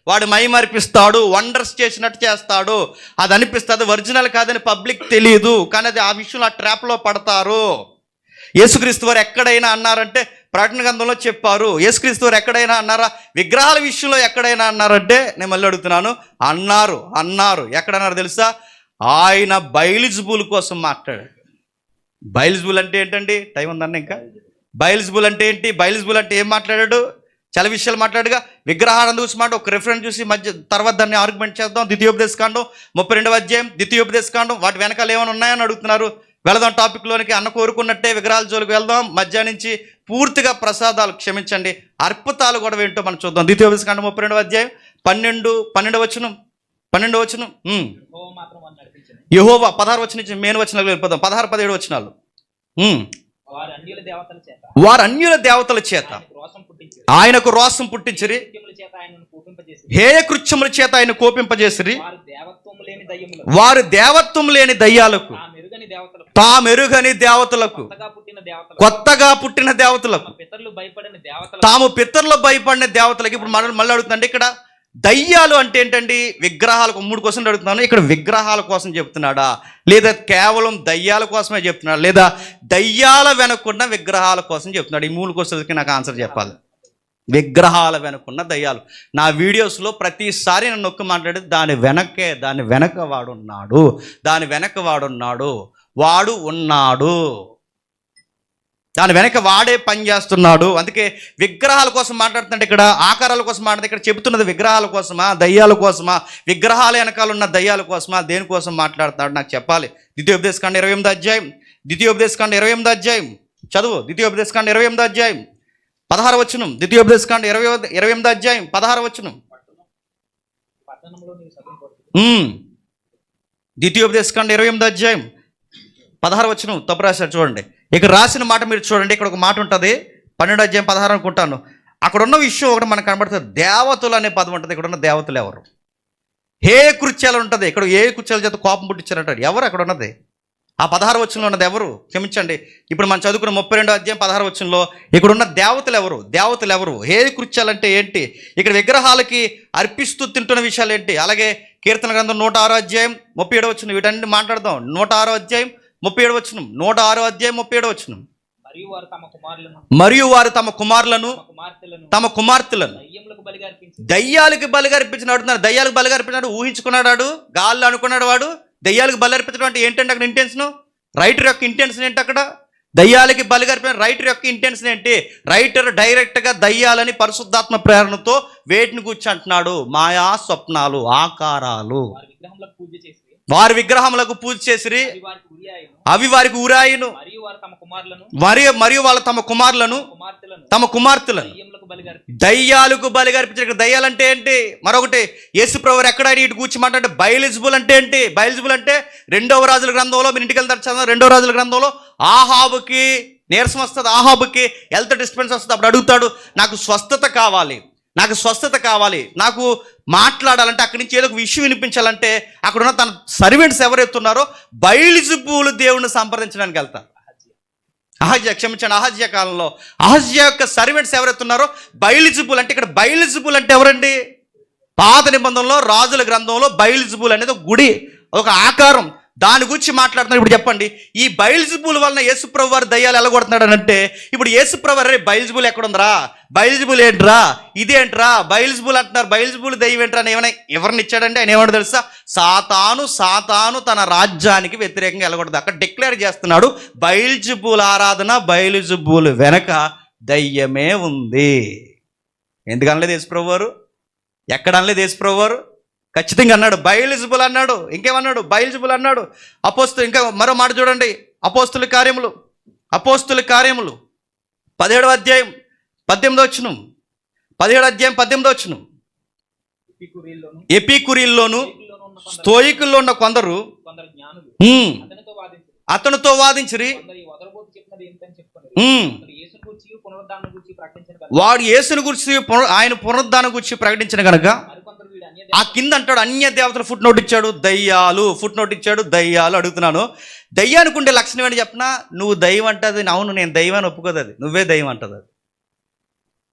వాడు మైమరిపిస్తాడు, వండర్స్ చేసినట్టు చేస్తాడు. అది అనిపిస్తుంది ఒరిజినల్ కాదని పబ్లిక్ తెలియదు, కానీ అది ఆ విషయంలో ఆ ట్రాప్లో పడతారు. యేసుక్రీస్తు వారు ఎక్కడైనా అన్నారంటే ప్రకటన గ్రంథంలో చెప్పారు. యేసుక్రీస్తు వారు ఎక్కడైనా అన్నారా? విగ్రహాల విషయంలో ఎక్కడైనా అన్నారంటే నేను మళ్ళీ అడుగుతున్నాను, అన్నారు. ఎక్కడన్నారు తెలుసా? ఆయన బయలుజుబుల్ కోసం మాట్లాడాడు. బయల్జబుల్ అంటే ఏంటండి? టైం ఉందన్న ఇంకా? బయల్జబుల్ అంటే ఏంటి? బయల్జబుల్ అంటే ఏం మాట్లాడాడు? చాలా విషయాలు మాట్లాడుగా. విగ్రహాలను చూసి మాట ఒక రిఫరెన్స్ చూసి మధ్య తర్వాత దాన్ని ఆర్గ్యుమెంట్ చేద్దాం. ద్వితీయోపదేశకాండం 32వ అధ్యాయం, ద్వితీయోపదేశకాండం, వాటి వెనకాల ఏమైనా ఉన్నాయని అడుగుతున్నారు. వెళదాం టాపిక్లోనికి. అన్న కోరుకున్నట్టే విగ్రహాల జోలికి వెళ్దాం. మధ్యాహ్నం నుంచి పూర్తిగా ప్రసాదాలు, క్షమించండి, అర్పితాలు కూడా ఏంటో మనం చూద్దాం. ద్వితీయోపదేశకాండం 32వ అధ్యాయం 12 వచనం. యెహోవా 16 వచనం నుంచి మెయిన్ వచనాలు వెళ్ళిపోదాం. 16, 17 వచనాలు. వారు అన్యుల దేవతల చేత ఆయనకు రోషం పుట్టించిరి, హేయ కృత్యముల చేత ఆయన కోపింపజేసిరి. వారు దేవత్వం లేని దయ్యాలకు, తామెరుగని దేవతలకు, కొత్తగా పుట్టిన దేవతలకు, తాము పితరులు భయపడిన దేవతలకు. ఇప్పుడు మళ్ళీ అడుగుతుందండి ఇక్కడ దయ్యాలు అంటే ఏంటండి? విగ్రహాలకు 3 క్వశ్చన్లు అడుగుతున్నాను. ఇక్కడ విగ్రహాల కోసం చెప్తున్నాడా, లేదా కేవలం దయ్యాల కోసమే చెప్తున్నాడా, లేదా దయ్యాల వెనక్కున్న విగ్రహాల కోసం చెప్తున్నాడు? ఈ 3 క్వశ్చన్లకి నాకు ఆన్సర్ చెప్పాలి. విగ్రహాల వెనకున్న దయ్యాలు. నా వీడియోస్లో ప్రతిసారి నన్ను నొక్కి మాట్లాడేది దాని వెనక వాడున్నాడు, దాని వెనక వాడున్నాడు, వాడు ఉన్నాడు, దాని వెనక వాడే పని చేస్తున్నాడు. అందుకే విగ్రహాల కోసం మాట్లాడుతుంటే ఇక్కడ ఆకారాల కోసం మాట్లాడితే ఇక్కడ చెబుతున్నది విగ్రహాల కోసమా, దయ్యాల కోసమా? విగ్రహాల వెనకాల ఉన్న దయ్యాల కోసమా, దేనికోసం మాట్లాడుతున్నాడు నాకు చెప్పాలి. ద్వితీయోపదేశకాండం 28వ అధ్యాయం, ద్వితీయోపదేశకాండం 28వ అధ్యాయం చదువు. ద్వితీయోపదేశకాండం 28వ అధ్యాయం 16 వచనం. ద్వితీయోపదేశకాండం 28వ అధ్యాయం 16 వచనం. ద్వితీయోపదేశకాండం 28వ అధ్యాయం 16 వచనం తప్పు రాశారు చూడండి. ఇక్కడ రాసిన మాట మీరు చూడండి. ఇక్కడ ఒక మాట ఉంటుంది, 12వ అధ్యాయం 16 అనుకుంటాను. అక్కడ ఉన్న విషయం ఒకటి మనకు కనబడుతుంది. దేవతలు అనే పదం ఉంటుంది. ఇక్కడ ఉన్న దేవతలు ఎవరు? హే కృత్యాలు ఉంటుంది. ఇక్కడ ఏ కృత్యాల చేత కోపం పుట్టించారంటాడు. ఎవరు అక్కడ ఉన్నది? ఆ 16 వచనంలో ఉన్నది ఎవరు? క్షమించండి, ఇప్పుడు మనం చదువుకున్న 32వ అధ్యాయం 16 వచనంలో ఇక్కడ ఉన్న దేవతలు ఎవరు? దేవతలు ఎవరు? హే కృత్యాలు అంటే ఏంటి? ఇక్కడ విగ్రహాలకి అర్పిస్తూ తింటున్న విషయాలు ఏంటి? అలాగే కీర్తన గ్రంథం 106వ అధ్యాయం 37వ వచనం, వీటన్ని మాట్లాడదాం. 106వ అధ్యాయం 37వ వచనం, 106వ అధ్యాయం 37వ వచనం. మరియు వారు తమ కుమారులను తమ కుమార్తెలను దయ్యాలకు బలిగా అర్పించిన అడుగుతున్నారు. దయ్యాలకు బలిగా అర్పించినాడు ఊహించుకున్నాడు, గాల్లో అనుకున్నాడు వాడు. దయ్యాలకు బలి అర్పించడం అంటే ఏంటంటే అక్కడ ఇంటెన్షన్, రైటర్ యొక్క ఇంటెన్షన్ ఏంటి? అక్కడ దయ్యాలకి బలిగా అర్పించిన రైటర్ యొక్క ఇంటెన్షన్ ఏంటి? రైటర్ డైరెక్ట్గా దయ్యాలని పరిశుద్ధాత్మ ప్రేరణతో వేటిని కూర్చి అంటున్నాడు? మాయా స్వప్నాలు, ఆకారాలు. వారి విగ్రహములకు పూజ చేసిరి, అవి వారికి ఊరాయిను. మరియు వాళ్ళ తమ కుమారులను తమ కుమార్తెలను దయ్యాలకు బలిగా అర్పించారు. దయ్యాలంటే ఏంటి? మరొకటి యేసుప్రభువు ఎక్కడ ఇటు కూర్చి మాట్లాడే బయల్జబుల్ అంటే ఏంటి? బయల్జబుల్ అంటే 2వ రాజుల గ్రంథంలో, మీరు ఇంటికి వెళ్తారు చదవండి, 2వ రాజుల గ్రంథంలో ఆహాబుకి నీరసం వస్తుంది, ఆహాబుకి హెల్త్ డిస్టర్బెన్స్ వస్తుంది. అప్పుడు అడుగుతాడు, నాకు స్వస్థత కావాలి, నాకు స్వస్థత కావాలి, నాకు మాట్లాడాలంటే అక్కడి నుంచి ఏదో ఒక విషయం వినిపించాలంటే అక్కడ ఉన్న తన సర్వెంట్స్ ఎవరైతున్నారో బయల్జబూలు దేవుణ్ణి సంప్రదించడానికి వెళ్తారు. అహజ్యా కాలంలో అహజ్యా యొక్క సర్వెంట్స్ ఎవరైతున్నారో బయల్జబూల్ అంటే, ఇక్కడ బయల్జబూల్ అంటే ఎవరండి? పాత నిబంధనలో రాజుల గ్రంథంలో బయల్జబూల్ అనేది ఒక గుడి, ఒక ఆకారం, దాని గురించి మాట్లాడుతున్నారు. ఇప్పుడు చెప్పండి, ఈ బయల్జబూల్ వలన యేసుప్రభు వారు దయ్యాలు ఎలాగొడుతున్నాడు అంటే, ఇప్పుడు యేసుప్రభు వారు బయల్జబూల్ ఎక్కడుందిరా, బయల్జబూల్ ఏంట్రా, ఇదేంట్రా, బయల్జబూల్ అంటున్నారు, బయల్జబూల్ దయ్యం ఏంట్రా అని ఏమైనా ఎవరిని ఇచ్చాడంటే ఆయన ఏమన్నా తెలుసా? సాతాను తన రాజ్యానికి వ్యతిరేకంగా ఎలాగొడదు అక్కడ డిక్లేర్ చేస్తున్నాడు. బయల్జబూల్ ఆరాధన, బయల్జబూల్ వెనక దయ్యమే ఉంది. ఎందుకనలేదు యేసుప్రభు వారు? ఎక్కడ అనలేదు యేసుప్రభు వారు? ఖచ్చితంగా అన్నాడు, బయల్జబూల్ అన్నాడు. ఇంకేమన్నాడు? బయల్జబూల్ అన్నాడు. ఇంకా మరో మాట చూడండి, అపోస్తుల కార్యములు 17వ అధ్యాయం 18వ వచనం, 17వ అధ్యాయం 18వ వచనం. ఎపికురీల్లోను స్తోయికుల్లో ఉన్న కొందరు అతనితో వాదించిరి. వాడు యేసుని గురించి ఆయన పునరుద్ధానం గురించి ప్రకటించిన కనుక ఆ కింద అంటాడు అన్య దేవతలు ఫుట్ నోట్ ఇచ్చాడు, దయ్యాలు. అడుగుతున్నాను, దయ్యానికి ఉండే లక్షణం ఏంటి చెప్పనా? నువ్వు దయ్యం అంటది, అవును నేను దయ్యాన్ని ఒప్పుకోదు, అది నువ్వే దయ్యం అంటది. అది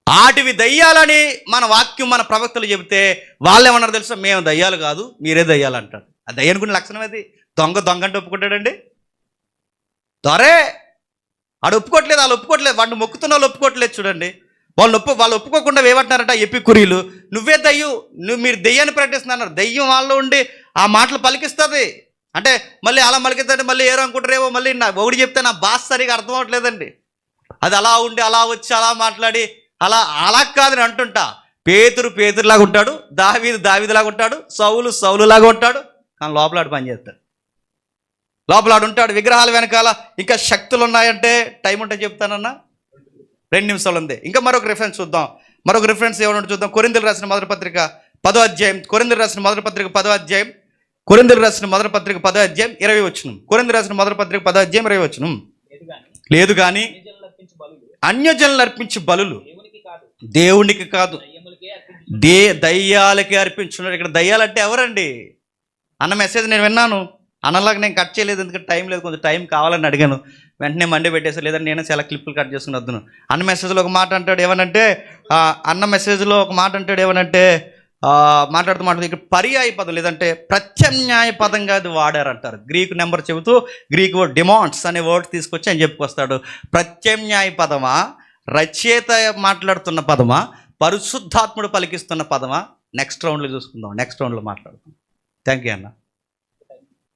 ఆటివి దయ్యాలని మన వాక్యం, మన ప్రవక్తలు చెబితే వాళ్ళు ఏమన్నారు తెలుసా? మేము దయ్యాలు కాదు, మీరే దయ్యాలు అంటారు. ఆ దయ్యానికి ఉండే లక్షణం అది. దొంగ అంటే ఒప్పుకుంటాడండి? దొరే వాడు ఒప్పుకోవట్లేదు, వాళ్ళు ఒప్పుకోవట్లేదు, వాడిని మొక్కుతున్న వాళ్ళు ఒప్పుకోవట్లేదు. చూడండి, వాళ్ళు ఒప్పుకోకుండా ఏమంటున్నారట? ఎపికురీలు, నువ్వే దయ్యం, మీరు దెయ్యాన్ని ప్రకటిస్తున్నారు. దయ్యం వాళ్ళలో ఉండి ఆ మాటలు పలికిస్తుంది. అంటే మళ్ళీ అలా మలికిద్దంటే మళ్ళీ ఏరో అనుకుంటారేమో, మళ్ళీ నా ఒకటి చెప్తే నా భాష సరిగా అర్థం అవ్వట్లేదండి. అది అలా ఉండి అలా వచ్చి అలా మాట్లాడి అలా కాదని అంటుంటా. పేతురులాగా ఉంటాడు, దావీదులాగా ఉంటాడు, సౌలులాగా ఉంటాడు, కానీ లోపల ఆడు పని చేస్తాడు. లోపల ఆడు ఉంటాడు. విగ్రహాల వెనకాల ఇంకా శక్తులు ఉన్నాయంటే టైం ఉంటే చెప్తానన్నా 2 నిమిషాలు ఉంది. ఇంకా మరొక రిఫరెన్స్ చూద్దాం. మరొక రిఫరెన్స్ ఏమన్నా చూద్దాం. కొరింథీయులకు రాసిన మొదటి పత్రిక 10వ అధ్యాయం. కొరింథీయులకు రాసిన మొదటి పత్రిక 10వ అధ్యాయం. కొరింథీయులకు రాసిన మొదటి పత్రిక 10వ అధ్యాయం 20 వచనం. కొరింథీయులకు రాసిన మొదటి పత్రిక 10వ అధ్యాయం 20 వచనం. లేదు కానీ అన్యజనులు అర్పించు బలులు దేవునికి కాదు, దయ్యాలకే అర్పించున్నాడు. ఇక్కడ దయ్యాలంటే ఎవరండి అన్న మెసేజ్ నేను విన్నాను. అన్నలాగా నేను కట్ చేయలేదు, ఎందుకంటే టైం లేదు, కొంచెం టైం కావాలని అడిగాను. వెంటనే మండే పెట్టేసారు, లేదంటే నేనే చాలా క్లిప్పులు కట్ చేసుకుని వద్దును. అన్న మెసేజ్లో ఒక మాట అంటాడు ఏమనంటే, మాట్లాడుతూ ఇక్కడ పర్యాయ పదం లేదంటే ప్రత్యామ్నాయ పదంగా అది వాడారంటారు. గ్రీకు నెంబర్ చెబుతూ గ్రీక్ వర్డ్ డిమాండ్స్ అనే వర్డ్ తీసుకొచ్చి ఆయన చెప్పుకొస్తాడు. ప్రత్యామ్నాయ పదమా, రచయిత మాట్లాడుతున్న పదమా, పరిశుద్ధాత్ముడు పలికిస్తున్న పదమా? నెక్స్ట్ రౌండ్లో చూసుకుందాం, నెక్స్ట్ రౌండ్లో మాట్లాడుకుందాం. థ్యాంక్ యూ అన్న.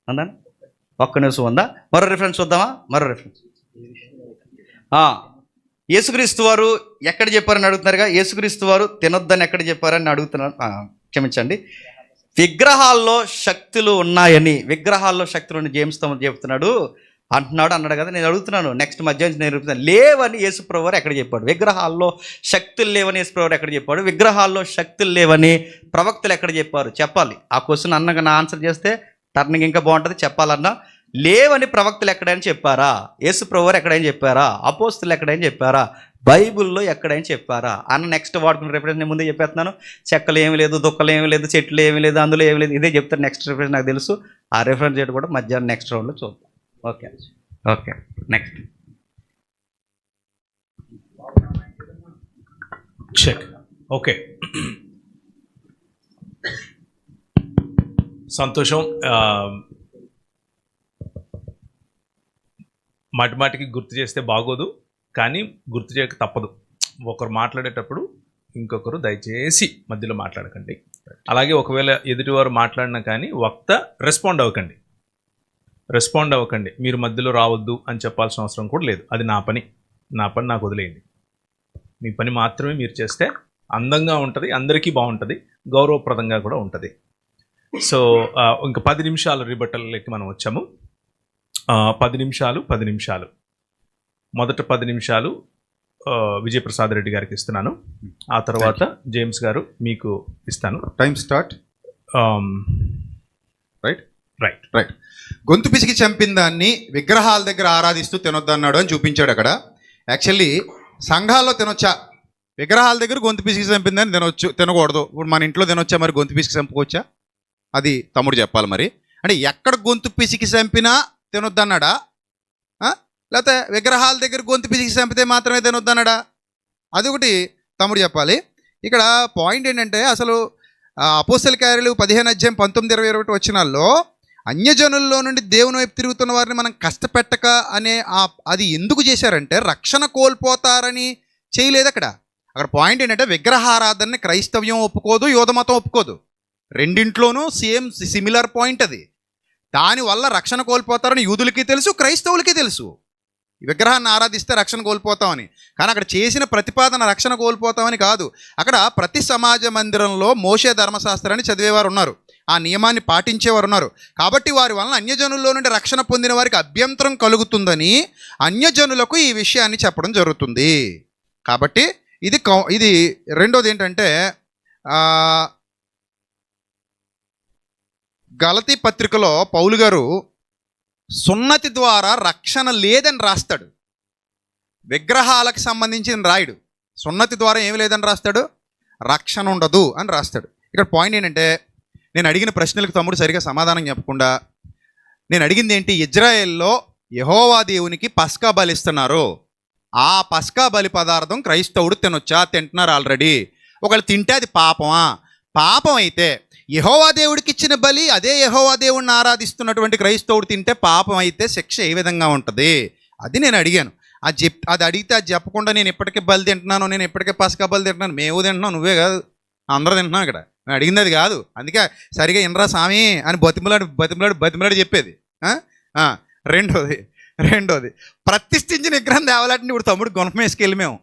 అందా ఒక్క నిమిషం ఉందా? మరో రిఫరెన్స్ చూద్దామా? మరో రిఫరెన్స్ యేసుక్రీస్తు వారు ఎక్కడ చెప్పారని అడుగుతున్నారుగా. యేసుక్రీస్తు వారు తినొద్దని ఎక్కడ చెప్పారని అడుగుతున్నాను, క్షమించండి. విగ్రహాల్లో శక్తులు ఉన్నాయని, విగ్రహాల్లో శక్తులు జేమ్స్ తో చెప్తున్నాడు అన్నాడు కదా. నేను అడుగుతున్నాను, నెక్స్ట్ మధ్యాహ్నం నేను అడుగుతున్నాను, లేవని యేసుప్రభు వారు ఎక్కడ చెప్పాడు? విగ్రహాల్లో శక్తులు లేవని యేసుప్రభు వారు ఎక్కడ చెప్పాడు? విగ్రహాల్లో శక్తులు లేవని ప్రవక్తలు ఎక్కడ చెప్పారు? చెప్పాలి. ఆ క్వశ్చన్ అన్నగా నా ఆన్సర్ చేస్తే టర్నింగ్ ఇంకా బాగుంటుంది. చెప్పాలన్నా లేవని ప్రవక్తలు ఎక్కడైనా చెప్పారా? యేసుప్రభు వారు ఎక్కడైనా చెప్పారా? అపోస్తులు ఎక్కడైనా చెప్పారా? బైబిల్లో ఎక్కడైనా చెప్పారా అన్న నెక్స్ట్ వాడుకున్న రిఫరెన్స్ నేను ముందే చెప్పేస్తున్నాను. చెక్కలు ఏమి లేదు, దుక్కలు ఏమి లేదు, చెట్లు ఏమి లేదు, అందులో ఏమి లేదు, ఇదే చెప్తాను. నెక్స్ట్ రిఫరెన్స్ నాకు తెలుసు. ఆ రిఫరెన్స్ రేట్ కూడా మధ్యాహ్నం నెక్స్ట్ రౌండ్లో చూద్దాం. Okay next check. ఓకే, సంతోషం. మాటికి గుర్తు చేస్తే బాగోదు, కానీ గుర్తు చేయక తప్పదు. ఒకరు మాట్లాడేటప్పుడు ఇంకొకరు దయచేసి మధ్యలో మాట్లాడకండి. అలాగే ఒకవేళ ఎదుటివారు మాట్లాడినా కానీ వక్త రెస్పాండ్ అవ్వకండి. మీరు మధ్యలో రావద్దు అని చెప్పాల్సిన అవసరం కూడా లేదు. అది నా పని నాకు వదిలేయండి. మీ పని మాత్రమే మీరు చేస్తే అందంగా ఉంటుంది, అందరికీ బాగుంటుంది, గౌరవప్రదంగా కూడా ఉంటుంది. సో ఇంకా 10 నిమిషాలు రిబట్టల్లోకి మనం వచ్చాము. 10 నిమిషాలు మొదట 10 నిమిషాలు విజయప్రసాద్ రెడ్డి గారికి ఇస్తున్నాను. ఆ తర్వాత జేమ్స్ గారు మీకు ఇస్తాను. Time start. రైట్. గొంతు పిసికి చంపిన దాన్ని విగ్రహాల దగ్గర ఆరాధిస్తూ తినొద్దన్నాడు అని చూపించాడు అక్కడ. యాక్చువల్లీ సంఘాల్లో తినొచ్చా? విగ్రహాల దగ్గర గొంతు పిసికి చంపిందని తినకూడదు. ఇప్పుడు మన ఇంట్లో తినొచ్చా? మరి గొంతు పిసికి చంపుకోవచ్చా? అది తమ్ముడు చెప్పాలి. మరి అంటే ఎక్కడ గొంతు పిసికి చంపినా తినొద్దన్నాడా? లేకపోతే విగ్రహాల దగ్గర గొంతు పిసికి చంపితే మాత్రమే తినొద్దన్నాడా? అది ఒకటి తమ్ముడు చెప్పాలి. ఇక్కడ పాయింట్ ఏంటంటే, అసలు అపోస్తల కార్యాలు 15 అధ్యాయం 19-21 వచనాల్లో అన్యజనుల్లో నుండి దేవుని వైపు తిరుగుతున్న వారిని మనం కష్టపెట్టక అనే అది ఎందుకు చేశారంటే రక్షణ కోల్పోతారని చేయలేదు. అక్కడ పాయింట్ ఏంటంటే విగ్రహారాధనని క్రైస్తవ్యం ఒప్పుకోదు, యోధమతం ఒప్పుకోదు. రెండింట్లోనూ సిమిలర్ పాయింట్ అది. దానివల్ల రక్షణ కోల్పోతారని యూదులకి తెలుసు, క్రైస్తవులకి తెలుసు. విగ్రహాన్ని ఆరాధిస్తే రక్షణ కోల్పోతామని. కానీ అక్కడ చేసిన ప్రతిపాదన రక్షణ కోల్పోతామని కాదు. అక్కడ ప్రతి సమాజ మందిరంలో మోషే ధర్మశాస్త్రాన్ని చదివేవారు ఉన్నారు, ఆ నియమాన్ని పాటించేవారు ఉన్నారు. కాబట్టి వారి వలన అన్యజనుల్లో నుండి రక్షణ పొందిన వారికి అభ్యంతరం కలుగుతుందని అన్యజనులకు ఈ విషయాన్ని చెప్పడం జరుగుతుంది. కాబట్టి ఇది రెండోది ఏంటంటే, గలతీ పత్రికలో పౌలు గారు సున్నతి ద్వారా రక్షణ లేదని రాస్తాడు. విగ్రహాలకు సంబంధించిన రాయుడు. సున్నతి ద్వారా ఏమి లేదని రాస్తాడు? రక్షణ ఉండదు అని రాస్తాడు. ఇక్కడ పాయింట్ ఏంటంటే, నేను అడిగిన ప్రశ్నలకు తమ్ముడు సరిగా సమాధానం చెప్పకుండా, నేను అడిగింది ఏంటి, ఇజ్రాయెల్లో యెహోవా దేవునికి పస్కా బలి ఇస్తున్నారు. ఆ పస్కా బలి పదార్థం క్రైస్తవుడు తినొచ్చా? తింటున్నారు ఆల్రెడీ. ఒకళ్ళు తింటే అది పాపమా? పాపం అయితే యెహోవా దేవుడికి ఇచ్చిన బలి అదే యెహోవా దేవుడిని ఆరాధిస్తున్నటువంటి క్రైస్తవుడు తింటే పాపం అయితే శిక్ష ఏ విధంగా ఉంటుంది? అది నేను అడిగాను. అది అడిగితే అది చెప్పకుండా నేను ఇప్పటికే బలి తింటున్నాను, నేను ఇప్పటికే పస్కా బలి తింటున్నాను, మేము తింటున్నాం, నువ్వే కాదు అందరూ తింటున్నాం ఇక్కడ, నేను అడిగింది అది కాదు. అందుకే సరిగా ఇనరా స్వామి అని బతిమలాడి చెప్పేది. రెండోది ప్రతిష్ఠించిన విగ్రహం తేవాలంటే ఇప్పుడు తమ్ముడు గుణపం వేసుకెళ్ళి మేము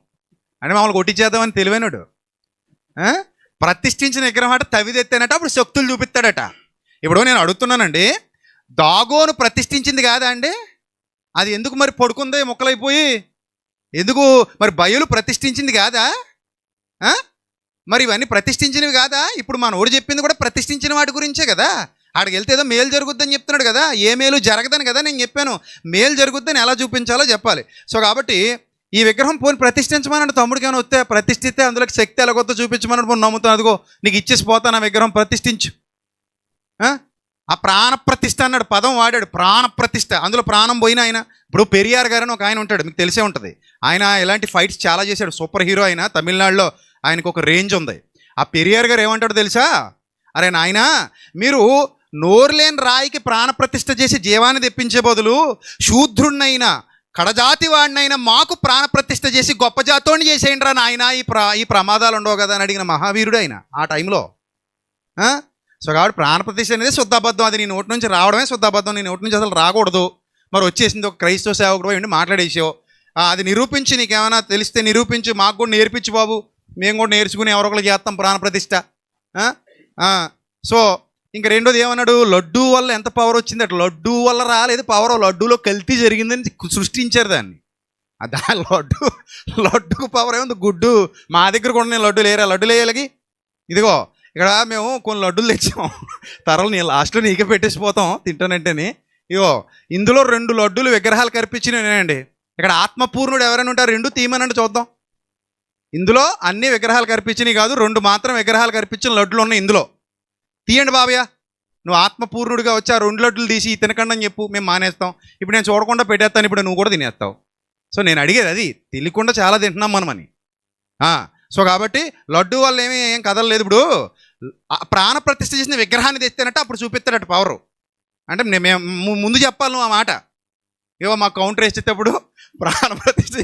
అంటే మమ్మల్ని కొట్టించేద్దామని తెలివైనడు. ప్రతిష్ఠించిన విగ్రహం అంటే తవిదెత్తానట అప్పుడు శక్తులు చూపిస్తాడట. ఇప్పుడు నేను అడుగుతున్నానండి, దాగోను ప్రతిష్ఠించింది కాదా అండి? అది ఎందుకు మరి పడుకుంది ముక్కలైపోయి? ఎందుకు మరి బయలు ప్రతిష్ఠించింది కాదా? మరి ఇవన్నీ ప్రతిష్ఠించినవి కాదా? ఇప్పుడు మన ఊరు చెప్పింది కూడా ప్రతిష్ఠించిన వాటి గురించే కదా. ఆడికి వెళ్తే ఏదో మేలు జరుగుద్దని చెప్తున్నాడు కదా, ఏ మేలు జరగదని కదా నేను చెప్పాను. మేలు జరుగుద్దని ఎలా చూపించాలో చెప్పాలి. సో కాబట్టి ఈ విగ్రహం పోని ప్రతిష్ఠించమన్నాడు. తమ్ముడికి ఏమైనా వస్తే ప్రతిష్ఠిస్తే అందులోకి శక్తి ఎలాగొద్దో చూపించమన్నాడు. పోనీ నమ్ముతాను, అదిగో నీకు ఇచ్చేసి పోతాను ఆ విగ్రహం ప్రతిష్ఠించు. ఆ ప్రాణప్రతిష్ఠ అన్నాడు, పదం వాడాడు, ప్రాణప్రతిష్ఠ. అందులో ప్రాణం పోయిన ఆయన. ఇప్పుడు పెరియార్ గారు అని ఒక ఆయన ఉంటాడు, మీకు తెలిసే ఉంటుంది. ఆయన ఇలాంటి ఫైట్స్ చాలా చేశాడు, సూపర్ హీరో. ఆయన తమిళనాడులో ఆయనకు ఒక రేంజ్ ఉంది. ఆ పెరియార్ గారు ఏమంటాడో తెలుసా? అరే నాయన, మీరు నోరు లేని రాయికి ప్రాణప్రతిష్ఠ చేసి జీవాన్ని తెప్పించే బదులు శూద్రుణ్ణైనా కడజాతి వాడినైనా మాకు ప్రాణప్రతిష్ఠ చేసి గొప్ప జాతోని చేసేయండి రా నాయన, ఈ ప్రమాదాలు ఉండవు కదా అని అడిగిన మహావీరుడు ఆయన ఆ టైంలో. సో కాబట్టి ప్రాణప్రతిష్ఠ అనేది శుద్ధాబద్ధం. అది నీ నోటి నుంచి రావడమే శుద్ధాబద్ధం. నీ నోటి నుంచి అసలు రాకూడదు. మరి వచ్చేసింది ఒక క్రైస్తవ సేవకుడు పోయి మాట్లాడేసావు. అది నిరూపించి, నీకేమైనా తెలిస్తే నిరూపించి, మాకు కూడా నేర్పించు బాబు, మేము కూడా నేర్చుకుని ఎవరొకరికి చేస్తాం ప్రాణప్రతిష్ఠ. సో ఇంక రెండోది ఏమన్నాడు, లడ్డూ వల్ల ఎంత పవర్ వచ్చిందట. లడ్డూ వల్ల రాలేదు పవర్, లడ్డూలో కల్తీ జరిగిందని సృష్టించారు దాన్ని. లడ్డుకు పవర్ ఏముంది, గుడ్డు. మా దగ్గర కూడా నేను లడ్డు లేరా, లడ్డు లేయాలకి ఇదిగో ఇక్కడ మేము కొన్ని లడ్డూలు తెచ్చాం. తరలు నీ లాస్ట్లో నీకే పెట్టేసిపోతాం తింటానంటేనే. ఇగో ఇందులో 2 లడ్డూలు విగ్రహాలు కనిపించినాయండి. ఇక్కడ ఆత్మపూర్ణుడు ఎవరైనా ఉంటారు, 2 తీయమనండి చూద్దాం. ఇందులో అన్ని విగ్రహాలు కనిపించినవి కాదు, 2 మాత్రం విగ్రహాలు కనిపించిన లడ్డులు ఉన్నాయి ఇందులో. తీయండి బాబయ్య, నువ్వు ఆత్మపూర్ణుడిగా వచ్చి ఆ 2 లడ్డులు తీసి తినకండి అని చెప్పు, మేము మానేస్తాం. ఇప్పుడు నేను చూడకుండా పెట్టేస్తాను, ఇప్పుడు నువ్వు కూడా తినేస్తావు. సో నేను అడిగేది అది, తెలియకుండా చాలా తింటున్నాం మనమని. సో కాబట్టి లడ్డు వల్ల ఏం కదలలేదు. ఇప్పుడు ప్రాణప్రతిష్ఠ చేసిన విగ్రహాన్ని తెస్తేనట్టు అప్పుడు చూపిస్తాడట పవరు. అంటే మేము ముందు చెప్పాలి నువ్వు ఆ మాట. ఏవో మాకు కౌంటర్ వేసేటప్పుడు ప్రాణప్రతిష్ఠ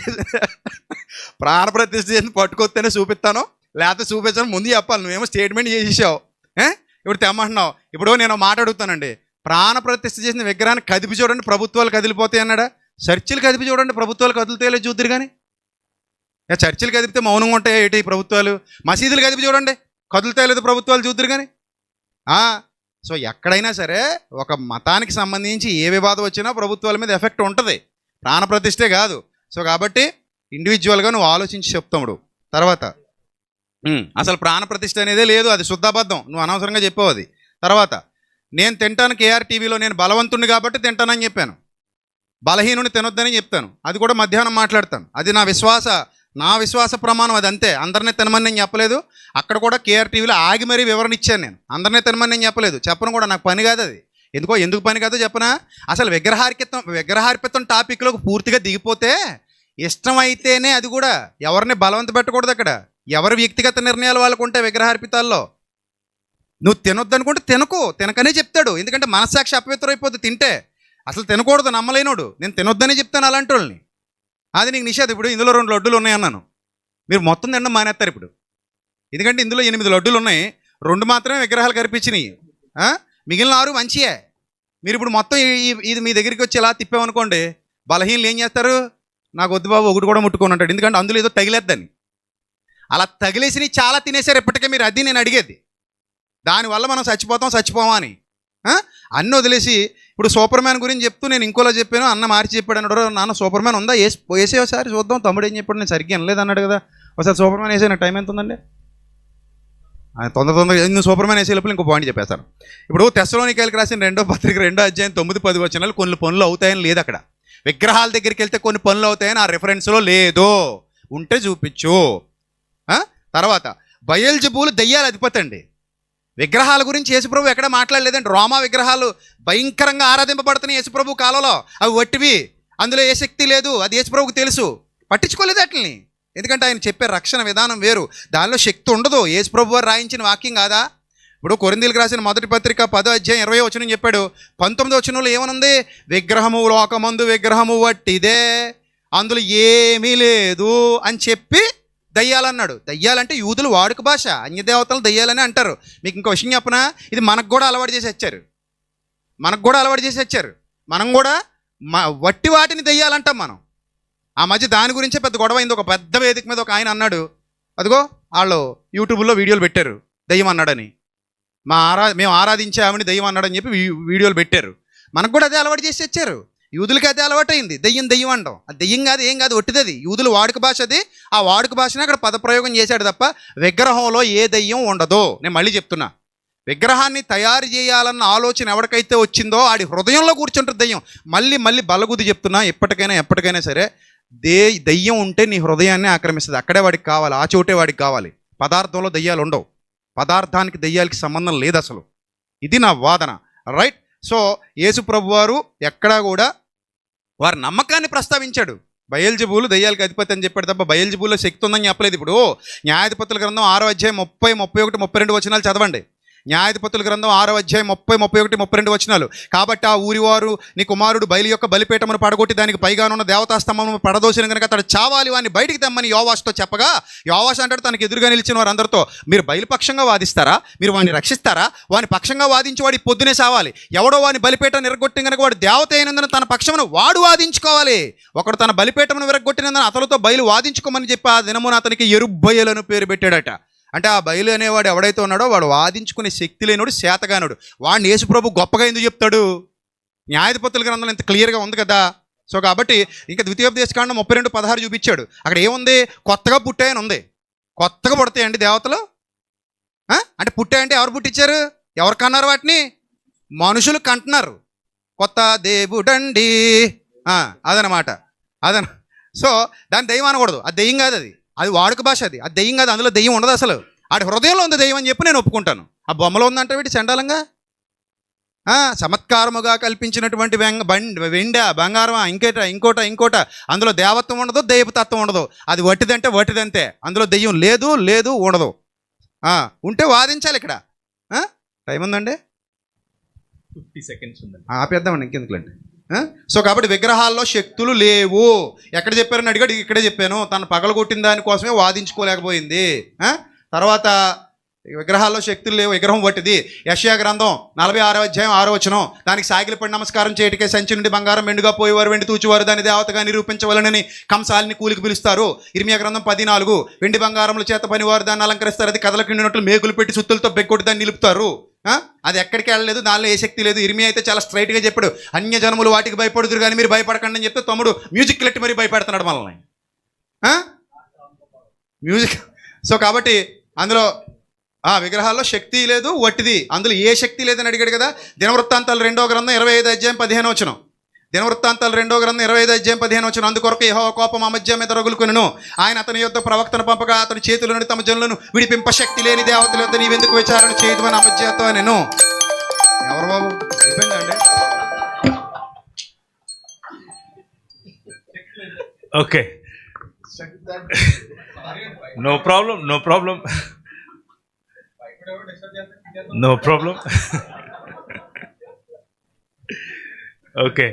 చేసి పట్టుకొస్తేనే చూపిస్తాను, లేకపోతే చూపించాను ముందు చెప్పాలి. నువ్వేమో స్టేట్మెంట్ చేసేసావు, ఇప్పుడు తెమ్మంటున్నావు. ఇప్పుడు నేను మాట అడుగుతానండి, ప్రాణప్రతిష్ఠ చేసిన విగ్రహాన్ని కదిపి చూడండి ప్రభుత్వాలు కదిలిపోతాయి అన్నాడా? చర్చిలు కదిపి చూడండి ప్రభుత్వాలు కదులుతాయో చూద్దరు. కానీ చర్చిలు కదిపితే మౌనంగా ఉంటాయా ఏంటి ప్రభుత్వాలు? మసీదులు కదిపి చూడండి కదులుతాయో లేదు ప్రభుత్వాలు చూద్దరు. కానీ సో ఎక్కడైనా సరే ఒక మతానికి సంబంధించి ఏ వివాదం వచ్చినా ప్రభుత్వాల మీద ఎఫెక్ట్ ఉంటుంది, ప్రాణప్రతిష్ఠే కాదు. సో కాబట్టి ఇండివిజువల్గా నువ్వు ఆలోచించి చెప్తాడు. తర్వాత అసలు ప్రాణప్రతిష్ఠ అనేదే లేదు, అది శుద్ధాబద్ధం, నువ్వు అనవసరంగా చెప్పావు అది. తర్వాత నేను తింటాను కేఆర్ టీవీలో, నేను బలవంతుణ్ణి కాబట్టి తింటానని చెప్పాను, బలహీనుని తినొద్దని చెప్తాను. అది కూడా మధ్యాహ్నం మాట్లాడతాను. అది నా విశ్వాస ప్రమాణం, అది అంతే. అందరినీ తినమని నేను చెప్పలేదు. అక్కడ కూడా కేఆర్ టీవీలో ఆగి మరీ వివరణ ఇచ్చాను. నేను అందరినీ తినమని నేను చెప్పలేదు, చెప్పను కూడా, నాకు పని కాదు అది. ఎందుకు పని కాదో చెప్పనా? అసలు విగ్రహార్పితం టాపిక్లోకి పూర్తిగా దిగిపోతే ఇష్టమైతేనే, అది కూడా ఎవరిని బలవంత పెట్టకూడదు. అక్కడ ఎవరి వ్యక్తిగత నిర్ణయాలు వాళ్ళకు ఉంటాయి విగ్రహార్పితాల్లో. నువ్వు తినొద్దనుకుంటే తినకనే చెప్తాడు, ఎందుకంటే మనస్సాక్షి అపవిత్రం అయిపోతుంది తింటే. అసలు తినకూడదు నమ్మలేనోడు, నేను తినొద్దనే చెప్తాను అలాంటి వాళ్ళని. అది నీకు నిషేధం. ఇప్పుడు ఇందులో 2 లడ్డూలు ఉన్నాయన్నాను, మీరు మొత్తం తినడం మానేస్తారు ఇప్పుడు. ఎందుకంటే ఇందులో 8 లడ్డూలు ఉన్నాయి, 2 మాత్రమే విగ్రహాలు కనిపించినాయి, మిగిలిన 6 మంచియే. మీరు ఇప్పుడు మొత్తం ఇది మీ దగ్గరికి వచ్చి ఎలా తిప్పామనుకోండి, బలహీనలు ఏం చేస్తారు, నాకు వద్దు బాబు ఒకటి కూడా ముట్టుకొని ఉంటాడు, ఎందుకంటే అందులో ఏదో తగిలేద్దని. అలా తగిలేసి చాలా తినేసారు ఇప్పటికే మీరు. అది నేను అడిగేది. దానివల్ల మనం చచ్చిపోమా అని అన్నీ వదిలేసి, ఇప్పుడు సూపర్ మ్యాన్ గురించి చెప్తూ నేను ఇంకోలా చెప్పాను, అన్న మార్చి చెప్పాడు అన్నాడు. నాన్న సూపర్ మ్యాన్ ఉందా, వేసే ఒకసారి చూద్దాం. తమ్ముడు ఏం చెప్పాడు, నేను సరిగ్గా వినలేదు అన్నాడు కదా. ఒకసారి సూపర్ మ్యాన్ వేసే, నాకు టైం ఎంత ఉందండి, తొందరగా నువ్వు సూపర్ మ్యాన్ వేసే లోపల ఇంకో పాయింట్ చెప్పేస్తాను. ఇప్పుడు తెస్సలోనికైలకు రాసిన 2వ పత్రిక 2వ అధ్యాయం 9-10 వచనాలు కొన్ని పనులు అవుతాయని లేదు అక్కడ. విగ్రహాల దగ్గరికి వెళ్తే కొన్ని పనులు అవుతాయని ఆ రెఫరెన్స్లో లేదు, ఉంటే చూపించు. తర్వాత బయల్జెబూలు దయ్యాల అధిపతి అండి. విగ్రహాల గురించి యేసుప్రభు ఎక్కడ మాట్లాడలేదండి. రోమా విగ్రహాలు భయంకరంగా ఆరాధింపబడుతున్నాయి యేసుప్రభు కాలంలో, అవి వట్టివి, అందులో ఏ శక్తి లేదు, అది యేసుప్రభుకు తెలుసు, పట్టించుకోలేదు వాటిని. ఎందుకంటే ఆయన చెప్పే రక్షణ విధానం వేరు, దానిలో శక్తి ఉండదు. యేసుప్రభు వారు రాయించిన వాక్యం కాదా. ఇప్పుడు కొరింథీయులకు రాసిన 1వ పత్రిక 10వ అధ్యాయం 20వ వచనం చెప్పాడు. 19వ వచనంలో ఏమనుంది, విగ్రహము లోకమందు విగ్రహము వట్టిదే, అందులో ఏమీ లేదు అని చెప్పి దయ్యాలన్నాడు. దయ్యాలంటే యూదులు వాడుక భాష, అన్యదేవతలు దయ్యాలని అంటారు. మీకు ఇంకో విషయం చెప్పనా, ఇది మనకు కూడా అలవాటు చేసి వచ్చారు. మనం కూడా వట్టి వాటిని దయ్యాలంటాం మనం. ఆ మధ్య దాని గురించే పెద్ద గొడవ అయింది. ఒక పెద్ద వేదిక మీద ఒక ఆయన అన్నాడు, అదిగో వాళ్ళు యూట్యూబ్లో వీడియోలు పెట్టారు దయ్యం అన్నాడని, మేము ఆరాధించే ఆమెని దయ్యం అన్నాడని చెప్పి వీడియోలు పెట్టారు. మనకు కూడా అదే అలవాటు చేసి వచ్చారు. యూదులకి అదే అలవాటు అయింది, దయ్యం అంటాం. అది దయ్యం కాదు, ఏం కాదు, ఒట్టిది. అది యూదుల వాడుక భాష. అది ఆ వాడుక భాషని అక్కడ పదప్రయోగం చేశాడు తప్ప విగ్రహంలో ఏ దయ్యం ఉండదు. నేను మళ్ళీ చెప్తున్నా, విగ్రహాన్ని తయారు చేయాలన్న ఆలోచన ఎవరికైతే వచ్చిందో ఆడి హృదయంలో కూర్చుంటుంది దయ్యం. మళ్ళీ బలగుద్ది చెప్తున్నా, ఎప్పటికైనా సరే దయ్యం ఉంటే నీ హృదయాన్ని ఆక్రమిస్తుంది. అక్కడే వాడికి కావాలి, ఆ చోటే వాడికి కావాలి. పదార్థంలో దయ్యాలు ఉండవు. పదార్థానికి దయ్యాలకి సంబంధం లేదు అసలు. ఇది నా వాదన, రైట్? సో యేసు ప్రభు వారు ఎక్కడా కూడా వారి నమ్మకాన్ని ప్రస్తావించాడు. బయల్జెబూలు దయ్యాలకు అధిపతి అని చెప్పాడు తప్ప బయల్జెబూల్లో శక్తి ఉందని చెప్పలేదు. ఇప్పుడు న్యాయాధిపతుల గ్రంథం 6వ అధ్యాయం 30, 31, 32 వచనాలు చదవండి. న్యాయాధిపతుల గ్రంథం 6వ అధ్యాయం 30, 31, 32 వచనాలు. కాబట్టి ఆ ఊరివారు నీ కుమారుడు బయలు యొక్క బలిపీఠమును పడగొట్టి దానికి పైగానున్న దేవతాస్తంభమును పడదోసిన కనుక అతడు చావాలి వాడిని బయటికి తెమ్మని యోవాషుతో చెప్పగా, యోవాషు అంటాడు తనకు ఎదురుగా నిలిచిన వారందరితో, మీరు బయలుపక్షంగా వాదిస్తారా? మీరు వాడిని రక్షిస్తారా? వాని పక్షంగా వాదించి వాడి పొద్దునే సావాలి. ఎవడో వాని బలిపీఠం విరగొట్టిన కనుక వాడు దేవత అయినందున తన పక్షమును వాడు వాదించుకోవాలి. ఒకడు తన బలిపీఠమును విరగొట్టినందున అతనితో బయలు వాదించుకోమని చెప్పి ఆ దినమున అతనికి ఎరుబ్బయలను పేరు పెట్టాడట. అంటే ఆ బయలు అనేవాడు ఎవడైతే ఉన్నాడో వాడు వాదించుకునే శక్తి లేనోడు, శాతగానుడు. వాడిని యేసుప్రభు గొప్పగా ఎందుకు చెప్తాడు? న్యాయాధిపతుల గ్రంథంలో ఇంత క్లియర్గా ఉంది కదా. సో కాబట్టి ఇంకా ద్వితీయోపదేశకాండం 32:16 చూపించాడు. అక్కడ ఏముంది? కొత్తగా పుట్టాయని ఉంది. కొత్తగా పుడతాయండి దేవతలు? అంటే పుట్టాయంటే ఎవరు పుట్టించారు? ఎవరు కన్నారు వాటిని? మనుషులు కంటున్నారు. కొత్త దేవుడండి అదనమాట. సో దాన్ని దెయ్యం అనకూడదు. అది దెయ్యం కాదు, అది వాడుక భాష. అది దెయ్యం కాదు, అందులో దెయ్యం ఉండదు అసలు. ఆడి హృదయంలో ఉంది దెయ్యం అని చెప్పి నేను ఒప్పుకుంటాను. ఆ బొమ్మలో ఉందంటే వీటి చండాలంగా చమత్కారముగా కల్పించినటువంటి వెండ బంగారం ఇంకోట అందులో దేవత్వం ఉండదు, దైవతత్వం ఉండదు. అది వట్టిదంటే వట్టిదంతే. అందులో దెయ్యం లేదు ఉండదు. ఉంటే వాదించాలి. ఇక్కడ టైం ఉందండి, 50 seconds ఉందండి. ఆపేద్దామండి, ఇంకెందుకులండి. సో కాబట్టి విగ్రహాల్లో శక్తులు లేవు. ఎక్కడ చెప్పారని అడిగాడు, ఇక్కడే చెప్పాను. తను పగలగొట్టిన దానికోసమే వాదించుకోలేకపోయింది. తర్వాత విగ్రహాల్లో శక్తులు లేవు, విగ్రహం వట్టిది. యెషయా గ్రంథం 46వ అధ్యాయం 6వ వచనం, దానికి సాగిలపడి నమస్కారం చేయటికే సంచి నుండి బంగారం మెండుగా పోయేవారు వెండి తూచువారు దాని దేవతగా నిరూపించవలనని కంసాలిని కూలికి పిలుస్తారు. ఇర్మియా గ్రంథం 14, వెండి బంగారముల చేత పనివారు దాన్ని అలంకరిస్తారు. అది కథలకు నిండినట్లు మేకులు పెట్టి సుత్తులతో బెగ్గొట్టి దాన్ని నిలుపుతారు. అది ఎక్కడికి వెళ్ళలేదు, దానిలో ఏ శక్తి లేదు. ఇర్మియా అయితే చాలా స్ట్రైట్గా చెప్పాడు, అన్య జనములు వాటికి భయపడుదురు కానీ మీరు భయపడకండి అని చెప్తే తమ్ముడు మ్యూజిక్ లెట్టి మరీ భయపెడుతున్నాడు మనల్ని. మ్యూజిక్. సో కాబట్టి అందులో విగ్రహాల్లో శక్తి లేదు, వట్టిది. అందులో ఏ శక్తి లేదని అడిగాడు కదా. దినవృత్తాంతాలు 2వ గ్రంథం 25వ అధ్యాయం 15వ వచనం. దినవృత్తాంతాలు 2వ గ్రంథం 25వ అధ్యాయం 15వ వచనం. అందుకొరకు యెహోవా కోపం ఆ మధ్య మీద రగులుకొనెను. ఆయన అతని యొద్ద ప్రవక్తను పంపగా అతని చేతుల నుండి తమ జనులను విడిపింప శక్తి లేని దేవతల యొద్ద నీవెందుకు విచారణ చేయదు అని ఆ మధ్యతో నేను. ఎవరు బాబు అయిపోయిందండి. Okay, no problem. ఓకే,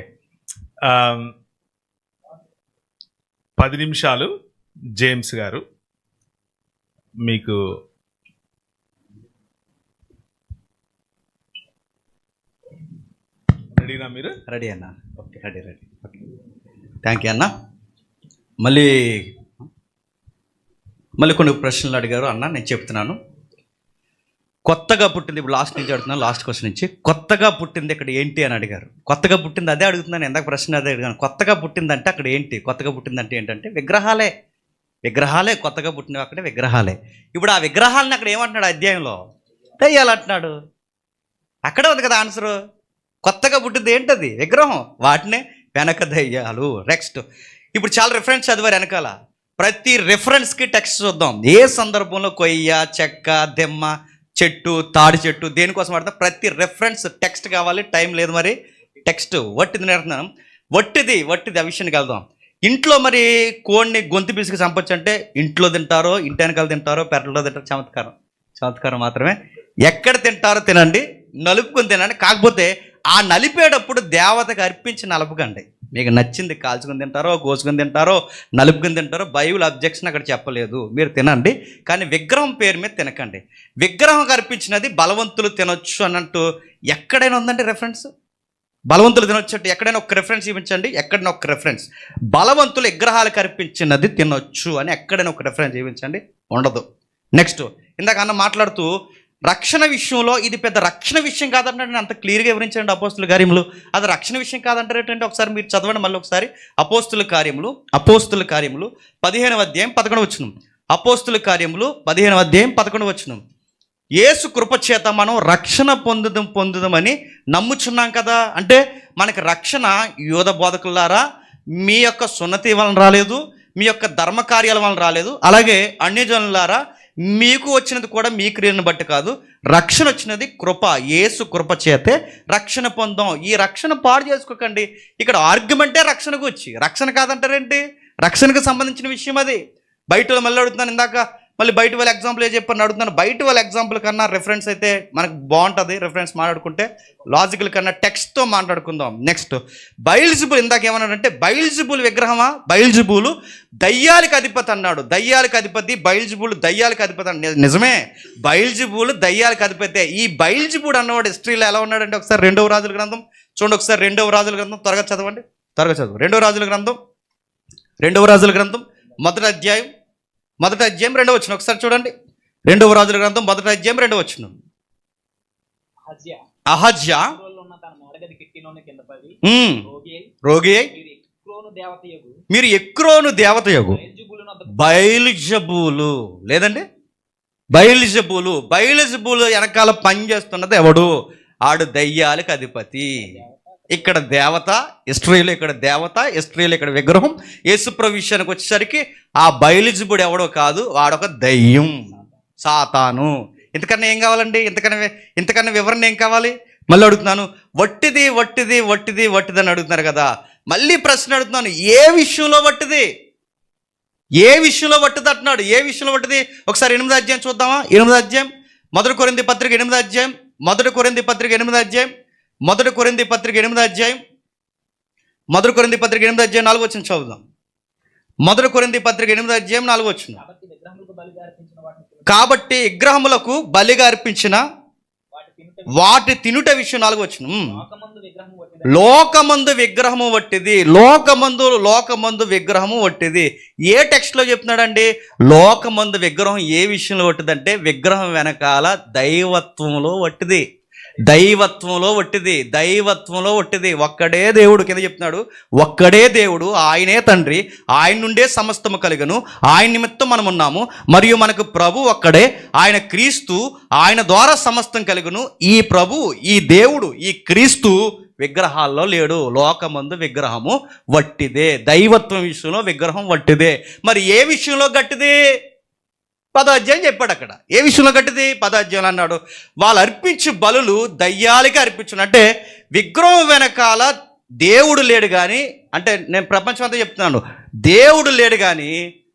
10 నిమిషాలు జేమ్స్ గారు మీకు రెడీనా? మీరు రెడీ అన్న? Okay, ready. Okay, thank you అన్న. మళ్ళీ కొన్ని ప్రశ్నలు అడిగారు అన్న, నేను చెప్తున్నాను. కొత్తగా పుట్టింది, ఇప్పుడు లాస్ట్ నుంచి అడుగుతున్నాను, లాస్ట్ క్వశ్చన్ నుంచి. కొత్తగా పుట్టింది ఇక్కడ ఏంటి అని అడిగారు. కొత్తగా పుట్టింది అదే అడుగుతున్నాను, ఎందాక ప్రశ్న అదే అడిగాను. కొత్తగా పుట్టిందంటే అక్కడ ఏంటి? కొత్తగా పుట్టిందంటే ఏంటంటే విగ్రహాలే కొత్తగా పుట్టినవి, అక్కడే విగ్రహాలే. ఇప్పుడు ఆ విగ్రహాలని అక్కడ ఏమంటున్నాడు అధ్యాయంలో? దయ్యాలంటున్నాడు. అక్కడే ఉంది కదా ఆన్సరు. కొత్తగా పుట్టింది ఏంటది? విగ్రహం. వాటినే వెనక దయ్యాలు. నెక్స్ట్, ఇప్పుడు చాలా రిఫరెన్స్ చదివారు వెనకాల. ప్రతి రిఫరెన్స్కి టెక్స్ట్ చూద్దాం. ఏ సందర్భంలో కొయ్య, చెక్క, దెమ్మ, చెట్టు, తాడి చెట్టు దేనికోసం వాడతాం? ప్రతి రెఫరెన్స్ టెక్స్ట్ కావాలి. టైం లేదు, మరి టెక్స్ట్. వట్టిది నేర్తున్నాం. వట్టిది ఆ విషయానికి వెళ్దాం. ఇంట్లో మరి కోడిని గొంతు పిసికి చంపొచ్చు అంటే ఇంట్లో తింటారో, ఇంటి వెనకాల తింటారో, పెరట్లో తింటారో, చమత్కారం మాత్రమే. ఎక్కడ తింటారో తినండి, నలుపుకొని తినండి. కాకపోతే ఆ నలిపేటప్పుడు దేవతకు అర్పించి నలపకండి. మీకు నచ్చింది కాల్చుకుని తింటారో, కోసుకుని తింటారో, నలుపుకుని తింటారో, బైబిల్ అబ్జెక్షన్ అక్కడ చెప్పలేదు. మీరు తినండి, కానీ విగ్రహం పేరు మీద తినకండి. విగ్రహం కల్పించినది బలవంతులు తినొచ్చు అన్నట్టు ఎక్కడైనా ఉందండి రెఫరెన్స్? బలవంతులు తినొచ్చు ఎక్కడైనా ఒక రెఫరెన్స్ చూపించండి. ఎక్కడైనా ఒక రెఫరెన్స్ బలవంతులు విగ్రహాలు కల్పించినది తినొచ్చు అని ఎక్కడైనా ఒక రెఫరెన్స్ చూపించండి. ఉండదు. నెక్స్ట్, ఇందాక అన్న మాట్లాడుతూ రక్షణ విషయంలో ఇది పెద్ద రక్షణ విషయం కాదంటే అంత క్లియర్గా వివరించండి అపోస్తుల కార్యములు. అది రక్షణ విషయం కాదంటారు ఏంటంటే ఒకసారి మీరు చదవండి మళ్ళీ ఒకసారి. అపోస్తుల కార్యములు 15వ అధ్యాయం 11వ వచనం. అపోస్తుల కార్యములు 15వ అధ్యాయం 11వ వచనం. యేసు కృపచేత మనం రక్షణ పొందుదామని నమ్ముచున్నాం కదా. అంటే మనకి రక్షణ యూద బోధకులారా మీ యొక్క సున్నతి వలన రాలేదు, మీ యొక్క ధర్మకార్యాల వలన రాలేదు. అలాగే అన్యజనులారా మీకు వచ్చినది కూడా మీ క్రియలను బట్టి కాదు. రక్షణ వచ్చినది కృప, యేసు కృప చేతే రక్షణ పొందాం. ఈ రక్షణ పాడు చేసుకోకండి. ఇక్కడ ఆర్గ్యుమెంటే రక్షణకు వచ్చి రక్షణ కాదంటారేంటి? రక్షణకు సంబంధించిన విషయం అది. బయట మళ్ళీ అడుగుతున్నాను, ఇందాక మళ్ళీ బయట వాళ్ళ ఎగ్జాంపుల్ ఏ చెప్పని అడుగుతున్నాను. బయట వాళ్ళ ఎగ్జాంపుల్ కన్నా రెఫరెన్స్ అయితే మనకు బాగుంటుంది. రెఫరెన్స్ మాట్లాడుకుంటే లాజికల్ కన్నా టెక్స్ట్తో మాట్లాడుకుందాం. నెక్స్ట్, బయల్జెబూల్. ఇందాక ఏమన్నాడంటే బయల్జెబూల్ విగ్రహమా? బయల్జెబూలు దయ్యాలకు అధిపతి అన్నాడు. దయ్యాలకు అధిపతి బయల్జెబూల్, దయ్యాలకు అధిపతి అన్నాడు. నిజమే, బయల్జెబూల్ దయ్యాలకు అధిపతి. ఈ బయల్జెబూల్ అన్నవాడు హిస్టరీలో ఎలా ఉన్నాడంటే ఒకసారి 2వ రాజుల గ్రంథం చూడండి. ఒకసారి 2వ రాజుల గ్రంథం త్వరగా చదవండి, త్వరగా చదువు. 2వ రాజుల గ్రంథం 1వ అధ్యాయం 2వ వచనం ఒకసారి చూడండి. 2వ రాజుల గ్రంథం 1వ అధ్యాయం 2వ వచనం. అహజ్యా రోగి మీరు ఎక్రోను దేవతయగు బయల్జెబూలు. లేదండి, బయల్జెబూలు వెనకాల పనిచేస్తున్నది ఎవడు? ఆడు దయ్యాలకు అధిపతి. ఇక్కడ దేవత ఇస్రాయేలు, ఇక్కడ దేవత ఇస్రాయేలు, ఇక్కడ విగ్రహం. యేసుప్రభు విషయానికి వచ్చేసరికి ఆ బయల్జెబూల్ ఎవడో కాదు, వాడొక దయ్యం, సాతాను. ఇంతకన్నా ఏం కావాలండి? ఇంతకన్నా వివరణ ఏం కావాలి? మళ్ళీ అడుగుతున్నాను, వట్టిది అని అడుగుతున్నారు కదా. మళ్ళీ ప్రశ్న అడుగుతున్నాను, ఏ విషయంలో వట్టిది అంటున్నాడు? ఏ విషయంలో వట్టిది? ఒకసారి 8వ అధ్యాయం చూద్దామా? 8వ అధ్యాయం 1 కొరింథీ పత్రిక 8వ అధ్యాయం 1 కొరింథీ పత్రిక 8వ అధ్యాయం 1 కొరింథీ పత్రిక 8వ అధ్యాయం 4వ వచనం చదువుదాం. 1 కొరింథీ పత్రిక 8వ అధ్యాయం 4వ వచనం. కాబట్టి విగ్రహములకు బలిగా అర్పించిన వాటి తినుట విషయం 4వ వచనం. లోకమందు విగ్రహము వట్టిది. లోకమందు విగ్రహము వట్టిది. ఏ టెక్స్ట్లో చెప్తున్నాడండి? లోకమందు విగ్రహం ఏ విషయంలో వట్టిదంటే విగ్రహం వెనకాల దైవత్వంలో వట్టిది. ఒక్కడే దేవుడు. కింద చెప్తున్నాడు, ఒక్కడే దేవుడు, ఆయనే తండ్రి, ఆయన నుండే సమస్తము కలిగను, ఆయన నిమిత్తం మనం ఉన్నాము, మరియు మనకు ప్రభు ఒక్కడే, ఆయన క్రీస్తు, ఆయన ద్వారా సమస్తం కలిగను. ఈ ప్రభు, ఈ దేవుడు, ఈ క్రీస్తు విగ్రహాల్లో లేడు. లోకమందు విగ్రహము వట్టిదే. దైవత్వం విషయంలో విగ్రహం వట్టిదే. మరి ఏ విషయంలో గట్టిది? 10వ అధ్యాయం చెప్పాడు. అక్కడ ఏ విషయంలో గట్టిది? 10వ అధ్యాయంలో అన్నాడు, వాళ్ళు అర్పించే బలులు దయ్యాలకి అర్పించును. అంటే విగ్రహం వెనకాల దేవుడు లేడు కానీ, అంటే నేను ప్రపంచం అంతా చెప్తున్నాను, దేవుడు లేడు కానీ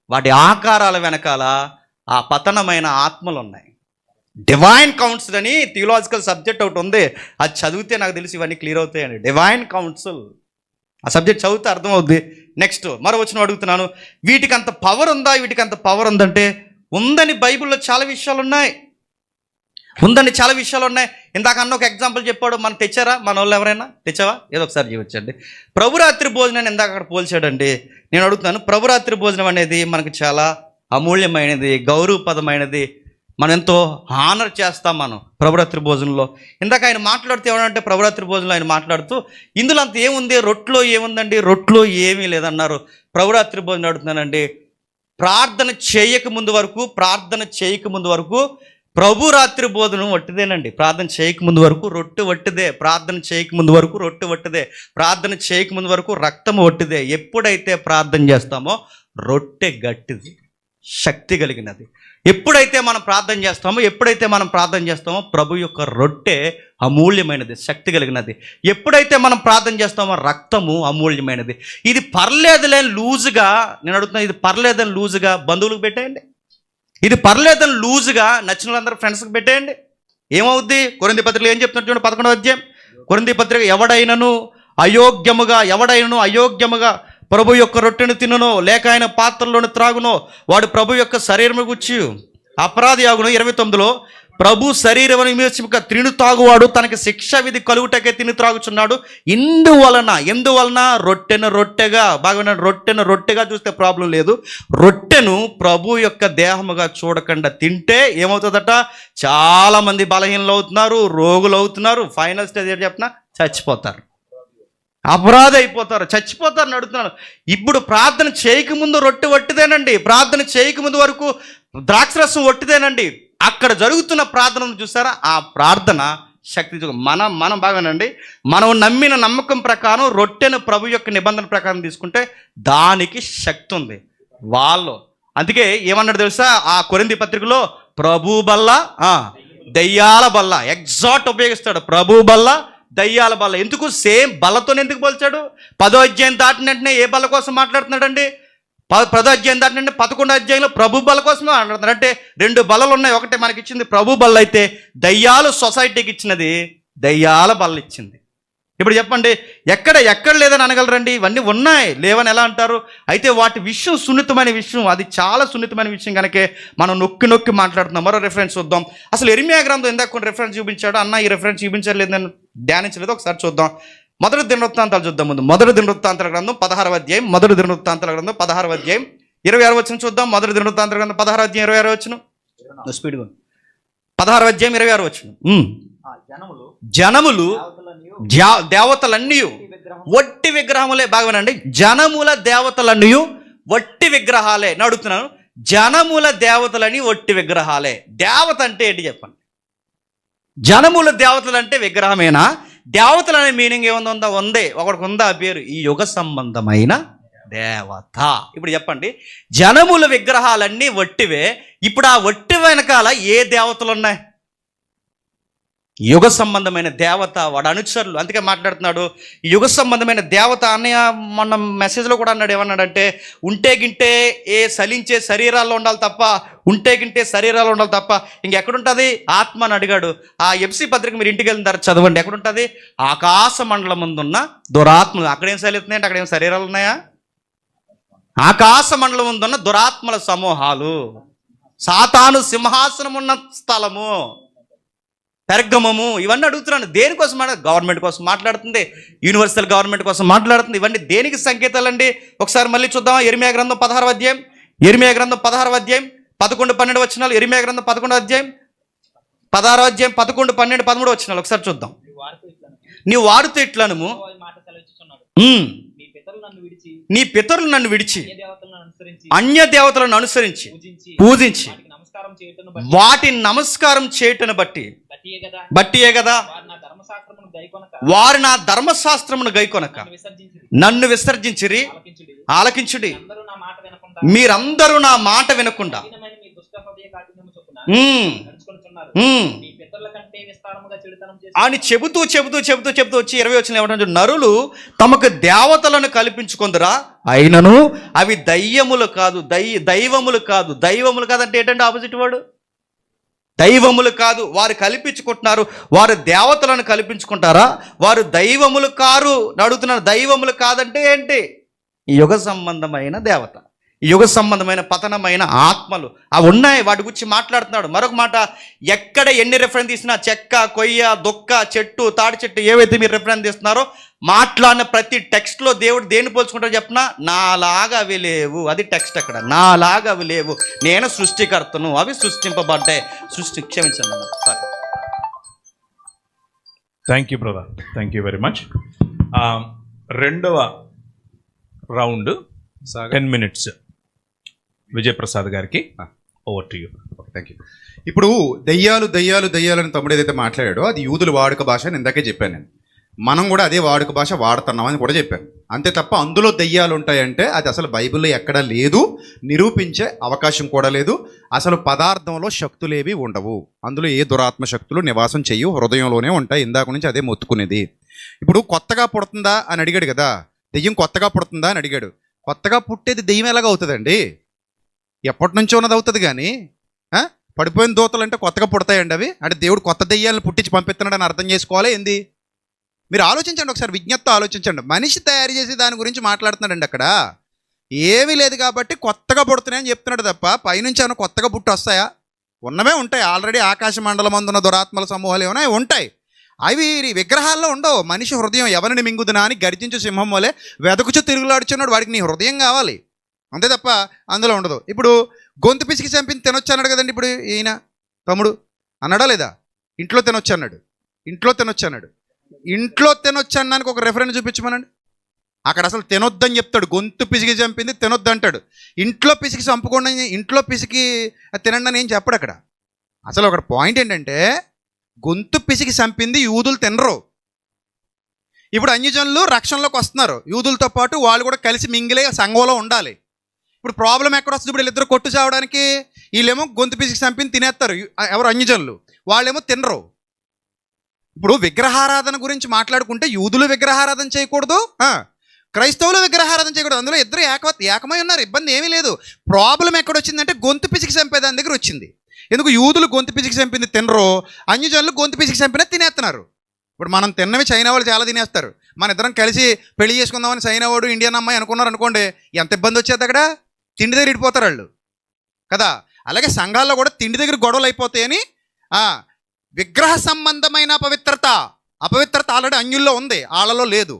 వాటి ఆకారాల వెనకాల ఆ పతనమైన ఆత్మలు ఉన్నాయి. డివైన్ కౌన్సిల్ అని థియలాజికల్ సబ్జెక్ట్ ఒకటి ఉంది. అది చదివితే నాకు తెలిసి ఇవన్నీ క్లియర్ అవుతాయండి. డివైన్ కౌన్సిల్, ఆ సబ్జెక్ట్ చదివితే అర్థమవుద్ది. నెక్స్ట్ మరో వచనం అడుగుతున్నాను, వీటికి అంత పవర్ ఉందంటే ఉందని బైబిల్లో చాలా విషయాలు ఉన్నాయి. ఇందాక అన్న ఒక ఎగ్జాంపుల్ చెప్పాడు. మనం తెచ్చారా? మన వాళ్ళు ఎవరైనా తెచ్చావా? ఏదో ఒకసారి చూపించండి. ప్రభురాత్రి భోజనాన్ని ఇందాక అక్కడ పోల్చాడండి. నేను అడుగుతున్నాను, ప్రభురాత్రి భోజనం అనేది మనకు చాలా అమూల్యమైనది, గౌరవపదమైనది. మనం ఎంతో హానర్ చేస్తాం మనం ప్రభురాత్రి భోజనంలో. ఇందాక ఆయన మాట్లాడుతూ ఏమంటే ప్రభురాత్రి భోజనంలో ఆయన మాట్లాడుతూ ఇందులో అంత ఏముంది? రొట్టెలో ఏముందండి? రొట్టెలో ఏమీ లేదన్నారు. ప్రభురాత్రి భోజనం అడుగుతున్నానండి, ప్రార్థన చేయక ముందు వరకు ప్రభు రాత్రి భోజనం వట్టిదేనండి. ప్రార్థన చేయక ముందు వరకు రొట్టె వట్టిదే. ప్రార్థన చేయక ముందు వరకు రొట్టె వట్టిదే. ప్రార్థన చేయక ముందు వరకు రక్తం వట్టిదే. ఎప్పుడైతే ప్రార్థన చేస్తామో రొట్టె గట్టిది, శక్తి కలిగినది. ఎప్పుడైతే మనం ప్రార్థన చేస్తామో ప్రభు యొక్క రొట్టె అమూల్యమైనది, శక్తి కలిగినది. ఎప్పుడైతే మనం ప్రార్థన చేస్తామో రక్తము అమూల్యమైనది. ఇది పర్లేదులేని లూజుగా, నేను అడుగుతున్నాను, ఇది పర్లేదని లూజుగా బంధువులకు పెట్టేయండి. ఇది పర్లేదని లూజుగా నచ్చిన వాళ్ళందరూ ఫ్రెండ్స్కి పెట్టేయండి. ఏమవుద్ది? కొరింథీ పత్రిక ఏం చెప్తున్నారు చూడండి, 11వ అధ్యాయం కొరింథీ పత్రిక, ఎవడైనను అయోగ్యముగా ఎవడైనను అయోగ్యముగా ప్రభు యొక్క రొట్టెను తినునో లేక ఆయన పాత్రలోని త్రాగునో వాడు ప్రభు యొక్క శరీరము గుచ్చి అపరాధి ఆగును. 29లో ప్రభు శరీరము నిమిత్తముగా తిను తాగువాడు తనకి శిక్ష విధి కలుగుటకే తిని త్రాగుచున్నాడు. ఎందువలన రొట్టెను రొట్టెగా బాగా రొట్టెను రొట్టెగా చూస్తే ప్రాబ్లం లేదు. రొట్టెను ప్రభు యొక్క దేహముగా చూడకుండా తింటే ఏమవుతుందట, చాలా మంది బలహీనలు అవుతున్నారు, రోగులు అవుతున్నారు, ఫైనల్ స్టేజ్ ఏంటి చెప్పిన చచ్చిపోతారు, అపరాధి అయిపోతారు, చచ్చిపోతారు అని అడుగుతున్నాను. ఇప్పుడు ప్రార్థన చేయకముందు రొట్టె వట్టిదేనండి, ప్రార్థన చేయకముందు వరకు ద్రాక్షరసం వట్టిదేనండి. అక్కడ జరుగుతున్న ప్రార్థనను చూసారా, ఆ ప్రార్థన శక్తి మనం బాగానండి. మనం నమ్మిన నమ్మకం ప్రకారం రొట్టెను ప్రభు యొక్క నిబంధన ప్రకారం తీసుకుంటే దానికి శక్తి ఉంది వాళ్ళు. అందుకే ఏమన్నాడు తెలుసా, ఆ కొరింథీ పత్రికలో ప్రభు బల్ల దయ్యాల బల్ల ఎగ్జాక్ట్ ఉపయోగిస్తాడు. ప్రభు బల్ల దయ్యాల బల్ల. ఎందుకు సేమ్ బల్లతో ఎందుకు పోల్చాడు? 10వ అధ్యాయం దాటిన వెంటనే ఏ బల్ల కోసం మాట్లాడుతున్నాడండి? 10వ అధ్యాయం దాటిన వెంటనే 11వ అధ్యాయంలో ప్రభు బల్ల కోసమే మాట్లాడుతున్నాడు. అంటే 2 బల్లలు ఉన్నాయి. ఒకటి మనకి ఇచ్చింది ప్రభు బల్ల, అయితే దయ్యాలు సొసైటీకి ఇచ్చినది దయ్యాల బల్ల ఇచ్చింది. ఇప్పుడు చెప్పండి, ఎక్కడ లేదని అనగలరండి? ఇవన్నీ ఉన్నాయి, లేవని ఎలా అంటారు? అయితే వాటి విషయం సున్నితమైన విషయం, అది చాలా సున్నితమైన విషయం కనుకే మనం నొక్కి మాట్లాడుతున్నాం. మరో రెఫరెన్స్ చూద్దాం. అసలు ఇర్మియా గ్రంథం ఇందాక కొన్ని రెఫరెన్స్ చూపించాడు అన్న, ఈ రెఫరెన్స్ చూపించలేదు నేను ధ్యానించలేదు, ఒకసారి చూద్దాం. మొదటి దినవృత్తాంతాలు చూద్దాం. ముందు మొదటి దినవృత్తాంతాల గ్రంథం 16వ అధ్యాయం, మొదటి దినవృత్తాంతాల గ్రంథం 16వ అధ్యాయం 26వ వచనం చూద్దాం. మొదటి దినవృత్తాంతాల గ్రంథం 16వ అధ్యాయం 26వ వచనం, స్పీడ్గా 16వ అధ్యాయం 26వ వచనం. జనములు దేవతలన్నీ వట్టి విగ్రహములే. బాగానండి, జనముల దేవతలన్నీ వట్టి విగ్రహాలే. నేను అడుగుతున్నాను, జనముల దేవతలని వట్టి విగ్రహాలే. దేవత అంటే ఏంటి చెప్పండి? జనముల దేవతలు అంటే విగ్రహమేనా? దేవతలు అనే మీనింగ్ ఏముందో ఉందే, ఒకడికి ఉందా ఆ పేరు, ఈ యుగ సంబంధమైన దేవత. ఇప్పుడు చెప్పండి, జనముల విగ్రహాలన్నీ వట్టివే. ఇప్పుడు ఆ వట్టి వెనకాల ఏ దేవతలు ఉన్నాయి? యుగ సంబంధమైన దేవత, వాడు అనుచరులు. అందుకే మాట్లాడుతున్నాడు యుగ సంబంధమైన దేవత. అన్నయ్య మొన్న మెసేజ్లో కూడా అన్నాడు, ఏమన్నాడంటే ఉంటే గింటే సలించే శరీరాల్లో ఉండాలి తప్ప, ఉంటే గింటే శరీరాల్లో ఉండాలి తప్ప ఇంకెక్కడుంటుంది ఆత్మ అని అడిగాడు. ఆ ఎఫ్సి పత్రిక మీరు ఇంటికి వెళ్ళిన తర్వాత చదవండి, ఎక్కడుంటుంది? ఆకాశ మండలం ముందున్న దురాత్మలు. అక్కడేం శరీరాలున్నాయంటే అక్కడేం శరీరాలు ఉన్నాయా? ఆకాశ మండలం ముందున్న దురాత్మల సమూహాలు, సాతాను సింహాసనం ఉన్న స్థలము, పెర్గమము. ఇవన్నీ అడుగుతున్నాను దేనికోసం? గవర్నమెంట్ కోసం మాట్లాడుతుంది, యూనివర్సల్ గవర్నమెంట్ కోసం మాట్లాడుతుంది. ఇవన్నీ దేనికి సంకేతాలండి? ఒకసారి మళ్ళీ చూద్దాం. ఇర్మియా గ్రంథం 16వ అధ్యాయం, ఇర్మియా గ్రంథం 16వ అధ్యాయం 11-12 వచనాలు. ఇర్మియా గ్రంథం 11వ అధ్యాయం 16వ అధ్యాయం 11, 12, 13 వచనాలు ఒకసారి చూద్దాం. నీవు వారితో ఇట్లను, నీ పితరులు నన్ను విడిచి అన్య దేవతలను అనుసరించి పూజించి వాటిని నమస్కారం చేయటను బట్టియే కదా వారు నా ధర్మశాస్త్రమును గైకొనక నన్ను విసర్జించిరి. ఆలకించుడి, మీరందరూ నా మాట వినకుండా అని చెబుతూ వచ్చి 20 వచ్చిన ఏమంటారు, నరులు తమకు దేవతలను కల్పించుకుందరా, అయినను అవి దయ్యములు కాదు, దైవములు కాదు. దైవములు కాదంటే ఏంటంటే ఆపోజిట్ వాడు, దైవములు కాదు. వారు కల్పించుకుంటున్నారు, వారు దేవతలను కల్పించుకుంటారా, వారు దైవములు కారు. అడుగుతున్నారు, దైవములు కాదంటే ఏంటి? ఈ యుగ సంబంధమైన దేవత, ఈ యుగ సంబంధమైన పతనమైన ఆత్మలు అవి ఉన్నాయి, వాటి గురించి మాట్లాడుతున్నాడు. మరొక మాట, ఎక్కడ ఎన్ని రెఫరెన్స్ తీసినా చెక్క, కొయ్య, దొక్క, చెట్టు, తాడి చెట్టు ఏవైతే మీరు రెఫరెన్స్ తీస్తున్నారో మాట్లాడిన ప్రతి టెక్స్ట్లో దేవుడు దేన్ని పోల్చుకుంటారో చెప్పినా, నాలాగా అవి లేవు. అది టెక్స్ట్ అక్కడ, నాలాగా అవి లేవు, నేను సృష్టికర్తను, అవి సృష్టింపబడ్డాయి. క్షమించండి sorry. Thank you brother, thank you very much. రెండవ రౌండ్ 10 minutes విజయప్రసాద్ గారికి, over to you. Thank you. ఇప్పుడు దయ్యాలు అని తమ్ముడు ఏదైతే మాట్లాడాడో అది యూదుల వాడుక భాష అని ఇందాకే చెప్పాను నేను. మనం కూడా అదే వాడుక భాష వాడుతున్నామని కూడా చెప్పాను. అంతే తప్ప అందులో దయ్యాలు ఉంటాయంటే అది అసలు బైబిల్లో ఎక్కడా లేదు, నిరూపించే అవకాశం కూడా లేదు. అసలు పదార్థంలో శక్తులేవి ఉండవు, అందులో ఏ దురాత్మ శక్తులు నివాసం చెయ్యు, హృదయంలోనే ఉంటాయి. ఇందాక నుంచి అదే మొత్తుకునేది. ఇప్పుడు కొత్తగా పుడుతుందా అని అడిగాడు కదా, దెయ్యం కొత్తగా పుడుతుందా అని అడిగాడు. కొత్తగా పుట్టేది దెయ్యం ఎలాగ అవుతుందండి? ఎప్పటి నుంచో ఉన్నది అవుతుంది. కానీ పడిపోయిన దూతలు అంటే కొత్తగా పుడతాయండి అవి? అంటే దేవుడు కొత్త దెయ్యాలను పుట్టించి పంపిస్తున్నాడని అర్థం చేసుకోవాలి ఏంది? మీరు ఆలోచించండి ఒకసారి, విజ్ఞప్తితో ఆలోచించండి. మనిషి తయారు చేసి దాని గురించి మాట్లాడుతున్నాడండి అక్కడ. ఏమీ లేదు కాబట్టి కొత్తగా పుడుతున్నాయని చెప్తున్నాడు తప్ప పైనుంచి ఏమైనా కొత్తగా పుట్టి వస్తాయా? ఉన్నవే ఉంటాయి. ఆల్రెడీ ఆకాశ మండలం అందున్న దురాత్మల సమూహాలు ఏమైనా ఉంటాయి. అవి విగ్రహాల్లో ఉండవు. మనిషి హృదయం ఎవరిని మింగుదునా అని గర్జించు సింహం వలె వెదకుచు తిరుగులాడుచున్నాడు. వాడికి నీ హృదయం కావాలి, అంతే తప్ప అందులో ఉండదు. ఇప్పుడు గొంతు పిసికి చంపింది తినొచ్చు అన్నాడు కదండి. ఇప్పుడు ఈయన తమ్ముడు అన్నాడా లేదా? ఇంట్లో తినొచ్చు అన్నాడు. ఇంట్లో తినొచ్చు అన్నాడు. ఇంట్లో తినొచ్చు అన్నానికి ఒక రెఫరెన్స్ చూపించమనండి. అక్కడ అసలు తినొద్దని చెప్తాడు. గొంతు పిసికి చంపింది తినొద్దు అంటాడు. ఇంట్లో పిసికి చంపుకుండా ఇంట్లో పిసికి తినండి అని ఏం చెప్పడు అక్కడ. అసలు ఒక పాయింట్ ఏంటంటే గొంతు పిసికి చంపింది యూదులు తినరు. ఇప్పుడు అన్యజనులు రక్షణలోకి వస్తున్నారు. యూదులతో పాటు వాళ్ళు కూడా కలిసి మింగిలే సంఘంలో ఉండాలి. ఇప్పుడు ప్రాబ్లం ఎక్కడ వస్తుంది? ఇప్పుడు వీళ్ళిద్దరు కొట్టు చావడానికి వీళ్ళేమో గొంతు పిసికి చంపింది తినేస్తారు. ఎవరు? అన్యజనులు. వాళ్ళేమో తినరు. ఇప్పుడు విగ్రహారాధన గురించి మాట్లాడుకుంటే యూదులు విగ్రహారాధన చేయకూడదు, క్రైస్తవులు విగ్రహారాధన చేయకూడదు. అందులో ఇద్దరు ఏకమై ఉన్నారు. ఇబ్బంది ఏమీ లేదు. ప్రాబ్లం ఎక్కడ వచ్చిందంటే గొంతు పిసికి చంపేదాని దగ్గర వచ్చింది. ఎందుకు? యూదులు గొంతు పిసికి చంపింది తినరు, అన్యజనులు గొంతు పిసికి చంపినా తినేస్తున్నారు. ఇప్పుడు మనం తిన్నవి చైనా వాళ్ళు చాలా తినేస్తారు. మన ఇద్దరం కలిసి పెళ్లి చేసుకుందామని చైనా వాడు ఇండియన్ అమ్మాయి అనుకున్నారు అనుకోండి, ఎంత ఇబ్బంది వచ్చేది అక్కడ. తిండి దగ్గర ఇడిపోతారు వాళ్ళు కదా. అలాగే సంఘాల్లో కూడా తిండి దగ్గర గొడవలు అయిపోతాయని విగ్రహ సంబంధమైన అపవిత్రత ఆల్రెడీ అన్యుల్లో ఉంది, వాళ్ళలో లేదు.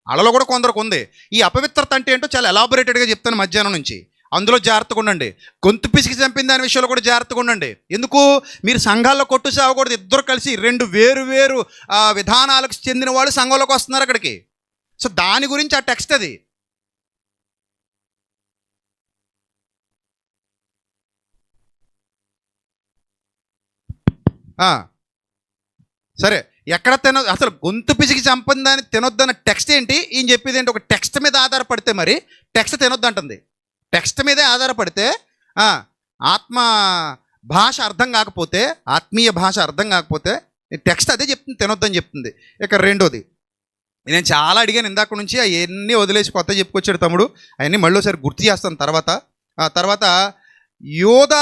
వాళ్ళలో కూడా కొందరికి ఉంది. ఈ అపవిత్రత అంటే ఏంటో చాలా ఎలాబొరేటెడ్గా చెప్తాను మధ్యాహ్నం నుంచి. అందులో జాగ్రత్తగా ఉండండి. గొంతు పిసికి చంపిన దాని విషయంలో కూడా జాగ్రత్తగా ఉండండి. ఎందుకు? మీరు సంఘాల్లో కొట్టు సాగకూడదు. ఇద్దరు కలిసి రెండు వేరు విధానాలకు చెందిన వాళ్ళు సంఘంలోకి వస్తున్నారు అక్కడికి. సో దాని గురించి ఆ టెక్స్ట్ అది. సరే, ఎక్కడ అసలు గొంతు పిసికి చంపని తినొద్దన్న టెక్స్ట్ ఏంటి? ఈయన చెప్పేది ఏంటి? ఒక టెక్స్ట్ మీద ఆధారపడితే మరి టెక్స్ట్ తినొద్దు అంటుంది. టెక్స్ట్ మీదే ఆధారపడితే ఆత్మ భాష అర్థం కాకపోతే, ఆత్మీయ భాష అర్థం కాకపోతే టెక్స్ట్ అదే చెప్తుంది, తినొద్దని చెప్తుంది. ఇక రెండోది, నేను చాలా అడిగాను ఇందాక నుంచి, అవన్నీ వదిలేసి కొత్త చెప్పుకొచ్చాడు తమ్ముడు. అవన్నీ మళ్ళీ ఒకసారి గుర్తు చేస్తాను తర్వాత యోధ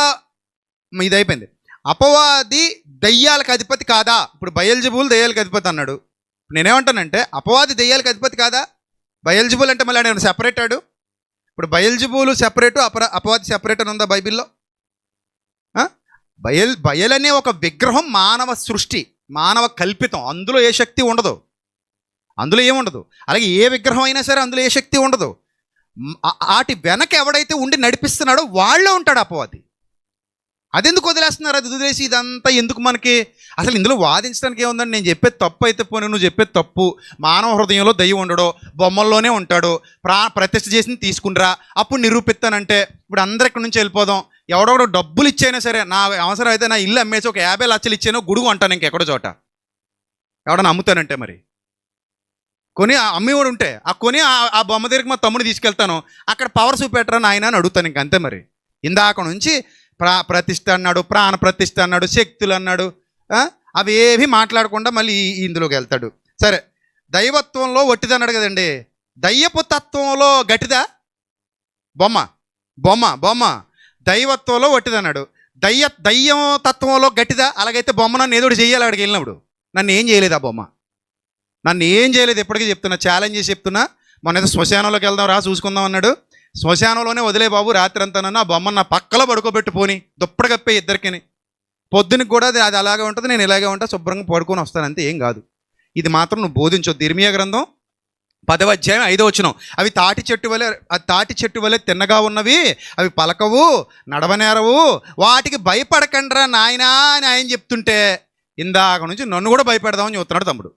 ఇది అయిపోయింది. అపవాది దయ్యాలకు అధిపతి కాదా? ఇప్పుడు బయల్జెబూల్ దయ్యాలకు అధిపతి అన్నాడు. నేనేమంటానంటే అపవాది దయ్యాలకు అధిపతి కాదా? బయల్జెబూల్ అంటే మళ్ళీ ఆయన సెపరేట్ ఆడు. ఇప్పుడు బయల్జెబూలు సెపరేటు, అపవాది సెపరేట్ అని ఉందా బైబిల్లో? బయల్ అనే ఒక విగ్రహం మానవ సృష్టి, మానవ కల్పితం. అందులో ఏ శక్తి ఉండదు, అందులో ఏముండదు. అలాగే ఏ విగ్రహం అయినా సరే అందులో ఏ శక్తి ఉండదు. వాటి వెనక ఎవడైతే ఉండి నడిపిస్తున్నాడో వాళ్ళే ఉంటాడు అపవాది. అదెందుకు వదిలేస్తున్నారు? అది వదిలేసి ఇదంతా ఎందుకు మనకి? అసలు ఇందులో వాదించడానికి ఏముందండి? నేను చెప్పేది తప్పు అయితే పోనీ, నువ్వు చెప్పేది తప్పు. మానవ హృదయంలో దయ్యం ఉండడో, బొమ్మల్లోనే ఉంటాడు. ప్రతిష్ఠ చేసింది తీసుకునిరా, అప్పుడు నిరూపిస్తానంటే ఇప్పుడు అందరు ఇక్కడి నుంచి వెళ్ళిపోదాం. ఎవడొకడు డబ్బులు ఇచ్చైనా సరే, నా అవసరం అయితే నా ఇల్లు అమ్మేసి ఒక 50 లక్షలు ఇచ్చానో గుడుగు అంటాను ఇంకెక్కడో చోట. ఎవడన్నా అమ్ముతానంటే మరి కొని అమ్మేవాడు ఉంటే కొని ఆ బొమ్మ దగ్గరికి మా తమ్ముడు తీసుకెళ్తాను, అక్కడ పవర్ చూపెట్టరా నాయన అని అడుగుతాను. ఇంకంతే. మరి ఇందాక నుంచి ప్రతిష్ఠ అన్నాడు, ప్రాణ ప్రతిష్ఠ అన్నాడు, శక్తులు అన్నాడు, అవి ఏవి మాట్లాడకుండా మళ్ళీ ఇందులోకి వెళ్తాడు. సరే, దైవత్వంలో ఒట్టిది అన్నాడు కదండి. దయ్యపు తత్వంలో గట్టిదా? బొమ్మ దైవత్వంలో ఒట్టిది అన్నాడు. దయ్యం తత్వంలో గట్టిదా? అలాగైతే బొమ్మ నన్ను ఏదో చెయ్యాలి. అక్కడికి వెళ్ళినప్పుడు నన్ను ఏం చేయలేదు, ఆ బొమ్మ నన్ను ఏం చేయలేదు. ఎప్పటికీ చెప్తున్నా, ఛాలెంజ్ చేసి చెప్తున్నా. మొన్న ఏదో శ్మశానంలోకి వెళ్దాం రా చూసుకుందాం అన్నాడు. శ్మశానంలోనే వదిలే బాబు, రాత్రి అంతా నన్ను ఆ బొమ్మ నా పక్కలో పడుకోబెట్టి పోని, దుప్పటి కప్పే ఇద్దరికిని. పొద్దునకి కూడా అది అలాగే ఉంటుంది, నేను ఇలాగే ఉంటా, శుభ్రంగా పడుకొని వస్తాను, అంతే, ఏం కాదు. ఇది మాత్రం నువ్వు బోధించొద్దు. ఇర్మియా గ్రంథం 10వ అధ్యాయం 5వ వచనం. అవి తాటి చెట్టు వలె తిన్నగా ఉన్నవి, అవి పలకవు, నడవనేరవు, వాటికి భయపడకండ్రా నాయనా అని ఆయన చెప్తుంటే ఇందాక నుంచి నన్ను కూడా భయపెడదామని చెప్తున్నాడు తమ్ముడు.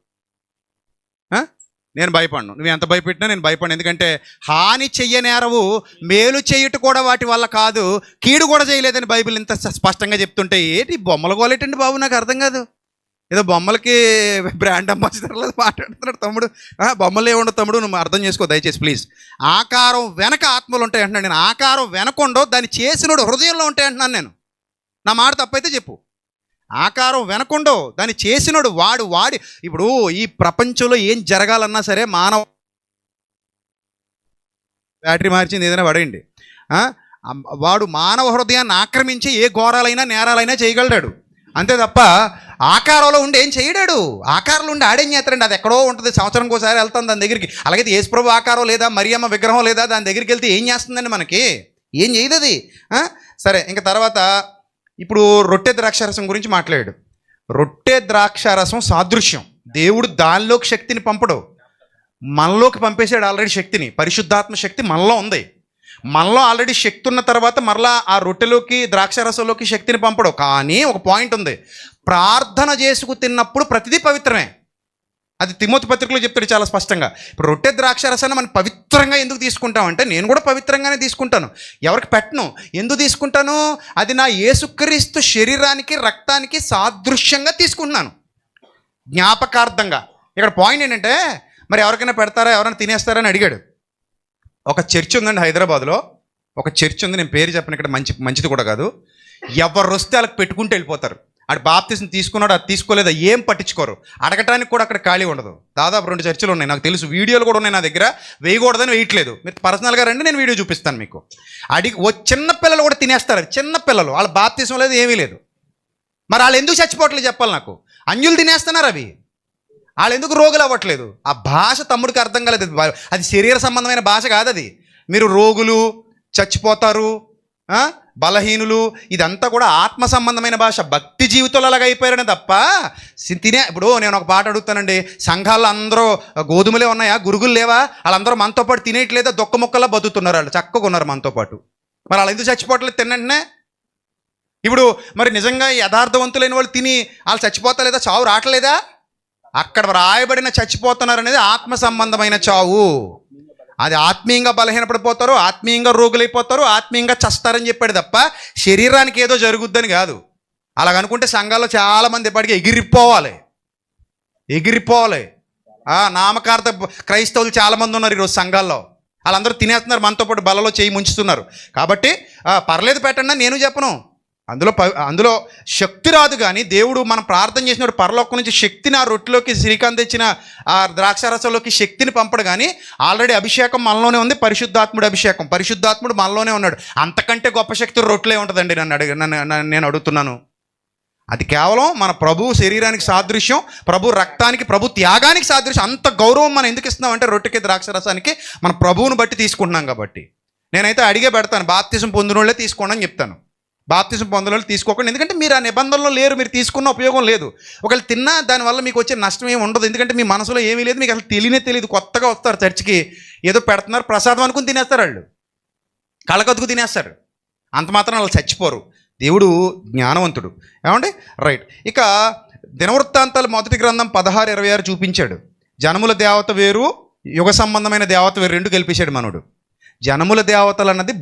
నేను భయపడను. నువ్వు ఎంత భయపెట్టినా నేను భయపడను. ఎందుకంటే హాని చెయ్యనేరవు, మేలు చేయుట కూడా వాటి వల్ల కాదు, కీడు కూడా చేయలేదని బైబిల్ ఇంత స్పష్టంగా చెప్తుంటే ఏంటి బొమ్మలు కోలేటండి బాబు? నాకు అర్థం కాదు. ఏదో బొమ్మలకి బ్రాండ్ అంబాసిడర్లో మాట్లాడుతున్నాడు తమ్ముడు. బొమ్మలు ఏముండవు తమ్ముడు, నువ్వు అర్థం చేసుకో దయచేసి ప్లీజ్. ఆకారం వెనక ఆత్మలు ఉంటాయి అంటున్నాను నేను. ఆకారం వెనకుండో దాన్ని చేసినోడు హృదయంలో ఉంటాయి అంటున్నాను నేను. నా మాట తప్పైతే చెప్పు. ఆకారం వెనకుండో దాన్ని చేసినోడు వాడి ఇప్పుడు ఈ ప్రపంచంలో ఏం జరగాలన్నా సరే మానవ బ్యాటరీ మార్చింది ఏదైనా పడేయండి, వాడు మానవ హృదయాన్ని ఆక్రమించి ఏ ఘోరాలైనా నేరాలైనా చేయగలడాడు. అంతే తప్ప ఆకారంలో ఉండి ఏం చేయడాడు. ఆకారంలో ఉండి ఆడేం చేస్తాడండి? అది ఎక్కడో ఉంటుంది, సంవత్సరానికి ఒకసారి వెళ్తాం దాని దగ్గరికి. అలాగే యేసుప్రభు ఆకారం లేదా, మరియమ్మ విగ్రహం లేదా, దాని దగ్గరికి వెళ్తే ఏం చేస్తుందండి? మనకి ఏం చేయదు అది. సరే, ఇంకా తర్వాత ఇప్పుడు రొట్టె ద్రాక్షారసం గురించి మాట్లాడాడు. రొట్టె ద్రాక్షారసం సాదృశ్యం. దేవుడు దానిలోకి శక్తిని పంపడు, మనలోకి పంపేశాడు ఆల్రెడీ శక్తిని. పరిశుద్ధాత్మ శక్తి మనలో ఉంది. మనలో ఆల్రెడీ శక్తి ఉన్న తర్వాత మరలా ఆ రొట్టెలోకి ద్రాక్షారసంలోకి శక్తిని పంపడు. కానీ ఒక పాయింట్ ఉంది, ప్రార్థన చేసుకు తిన్నప్పుడు ప్రతిదీ పవిత్రమే. అది తిమోతి పత్రికలో చెప్తాడు చాలా స్పష్టంగా. ఇప్పుడు రొట్టె ద్రాక్షారసాన్ని మనం పవిత్రంగా ఎందుకు తీసుకుంటామంటే, నేను కూడా పవిత్రంగానే తీసుకుంటాను, ఎవరికి పెట్టను. ఎందుకు తీసుకుంటాను? అది నా యేసుక్రీస్తు శరీరానికి రక్తానికి సాదృశ్యంగా తీసుకుంటున్నాను, జ్ఞాపకార్థంగా. ఇక్కడ పాయింట్ ఏంటంటే, మరి ఎవరికైనా పెడతారా, ఎవరైనా తినేస్తారా అని అడిగాడు. ఒక చర్చ్ ఉందండి హైదరాబాద్లో, ఒక చర్చ్ ఉంది, నేను పేరు చెప్పను ఇక్కడ, మంచిది కూడా కాదు. ఎవరు వస్తే వాళ్ళకి పెట్టుకుంటూ వెళ్ళిపోతారు. ఆడు బాప్తిసం తీసుకున్నాడు, అది తీసుకోలేదా ఏం పట్టించుకోరు, అడగటానికి కూడా అక్కడ ఖాళీ ఉండదు. దాదాపు 2 చర్చిలు ఉన్నాయి నాకు తెలుసు, వీడియోలు కూడా ఉన్నాయి నా దగ్గర. వేయకూడదని వేయట్లేదు, మీరు పర్సనల్గా రండి, నేను వీడియో చూపిస్తాను మీకు. చిన్న పిల్లలు కూడా తినేస్తారు, చిన్న పిల్లలు, వాళ్ళ బాప్తిసం లేదు, ఏమీ లేదు. మరి వాళ్ళు ఎందుకు చచ్చిపోవట్లేదు చెప్పాలి నాకు? అన్యులు తినేస్తున్నారు అవి, వాళ్ళు ఎందుకు రోగులు అవ్వట్లేదు? ఆ భాష తమ్ముడికి అర్థం కాలేదు. అది శరీర సంబంధమైన భాష కాదు అది. మీరు రోగులు, చచ్చిపోతారు, బలహీనులు, ఇదంతా కూడా ఆత్మ సంబంధమైన భాష. భక్తి జీవితంలో అలాగ అయిపోయారనే తప్ప ఇప్పుడు నేను ఒక పాట అడుగుతానండి, సంఘాల్లో అందరూ గోధుమలే ఉన్నాయా, గురుగులు లేవా? వాళ్ళందరూ మనతో పాటు తినేయట్లేదా? దొక్క ముక్కలా బతుకుతున్నారు, వాళ్ళు చక్కగా ఉన్నారు మనతో పాటు. మరి వాళ్ళు ఎందుకు చచ్చిపోవట్లేదు తిన్నంటనే? ఇప్పుడు మరి నిజంగా యథార్థవంతులైన వాళ్ళు తిని వాళ్ళు చచ్చిపోతలేదా, చావు రావట్లేదా? అక్కడ రాయబడిన చచ్చిపోతున్నారు అనేది ఆత్మ సంబంధమైన చావు. అది ఆత్మీయంగా బలహీనపడిపోతారు, ఆత్మీయంగా రోగులైపోతారు, ఆత్మీయంగా చస్తారని చెప్పాడు తప్ప శరీరానికి ఏదో జరుగుద్దని కాదు. అలాగనుకుంటే సంఘాల్లో చాలామంది ఎప్పటికీ ఎగిరిపోవాలి. నామకార్థ క్రైస్తవులు చాలామంది ఉన్నారు ఈరోజు సంఘాల్లో, వాళ్ళందరూ తినేస్తున్నారు, మనతో పాటు బలలో చేయి ముంచుతున్నారు. కాబట్టి పర్లేదు పెట్టండి నేను చెప్పను, అందులో శక్తి రాదు. కానీ దేవుడు మనం ప్రార్థన చేసినప్పుడు పరలోకం నుంచి శక్తిని, ఆ రొట్టెలోకి శ్రీకాంత్ తెచ్చిన ఆ ద్రాక్షారసంలోకి శక్తిని పంపడు. కానీ ఆల్రెడీ అభిషేకం మనలోనే ఉంది, పరిశుద్ధాత్ముడు అభిషేకం, పరిశుద్ధాత్ముడు మనలోనే ఉన్నాడు. అంతకంటే గొప్ప శక్తి రొట్టెలే ఉంటుందండి నేను అడుగుతున్నాను. అది కేవలం మన ప్రభు శరీరానికి సాదృశ్యం, ప్రభు రక్తానికి, ప్రభు త్యాగానికి సాదృశ్యం. అంత గౌరవం మనం ఎందుకు ఇస్తున్నాం అంటే, రొట్టెకి ద్రాక్షారసానికి మన ప్రభువుని బట్టి తీసుకుంటున్నాం కాబట్టి. నేనైతే అడిగే పెడతాను, బాప్తిసం పొందిన వాళ్ళే తీసుకోండి అని చెప్తాను. బాప్తిసం పొందిన వాళ్ళు తీసుకోకండి, ఎందుకంటే మీరు ఆ నిబంధనలో లేరు, మీరు తీసుకున్న ఉపయోగం లేదు. ఒకవేళ తిన్నా దానివల్ల మీకు వచ్చే నష్టం ఏమి ఉండదు, ఎందుకంటే మీ మనసులో ఏమీ లేదు, మీకు అసలు తెలియదు. కొత్తగా వస్తారు చర్చికి, ఏదో పెడుతున్నారు ప్రసాదం అనుకుని తినేస్తారు, వాళ్ళు కళ్ళకద్దుకు తినేస్తారు. అంత మాత్రం వాళ్ళు చచ్చిపోరు. దేవుడు జ్ఞానవంతుడు. ఏమండి? రైట్. ఇక దినవృత్తాంతాలు 1 గ్రంథం 16:26 చూపించాడు. జనముల దేవత వేరు, యుగ సంబంధమైన దేవత వేరు, 2 కల్పించాడు మనోడు. జనముల దేవతలు అన్నది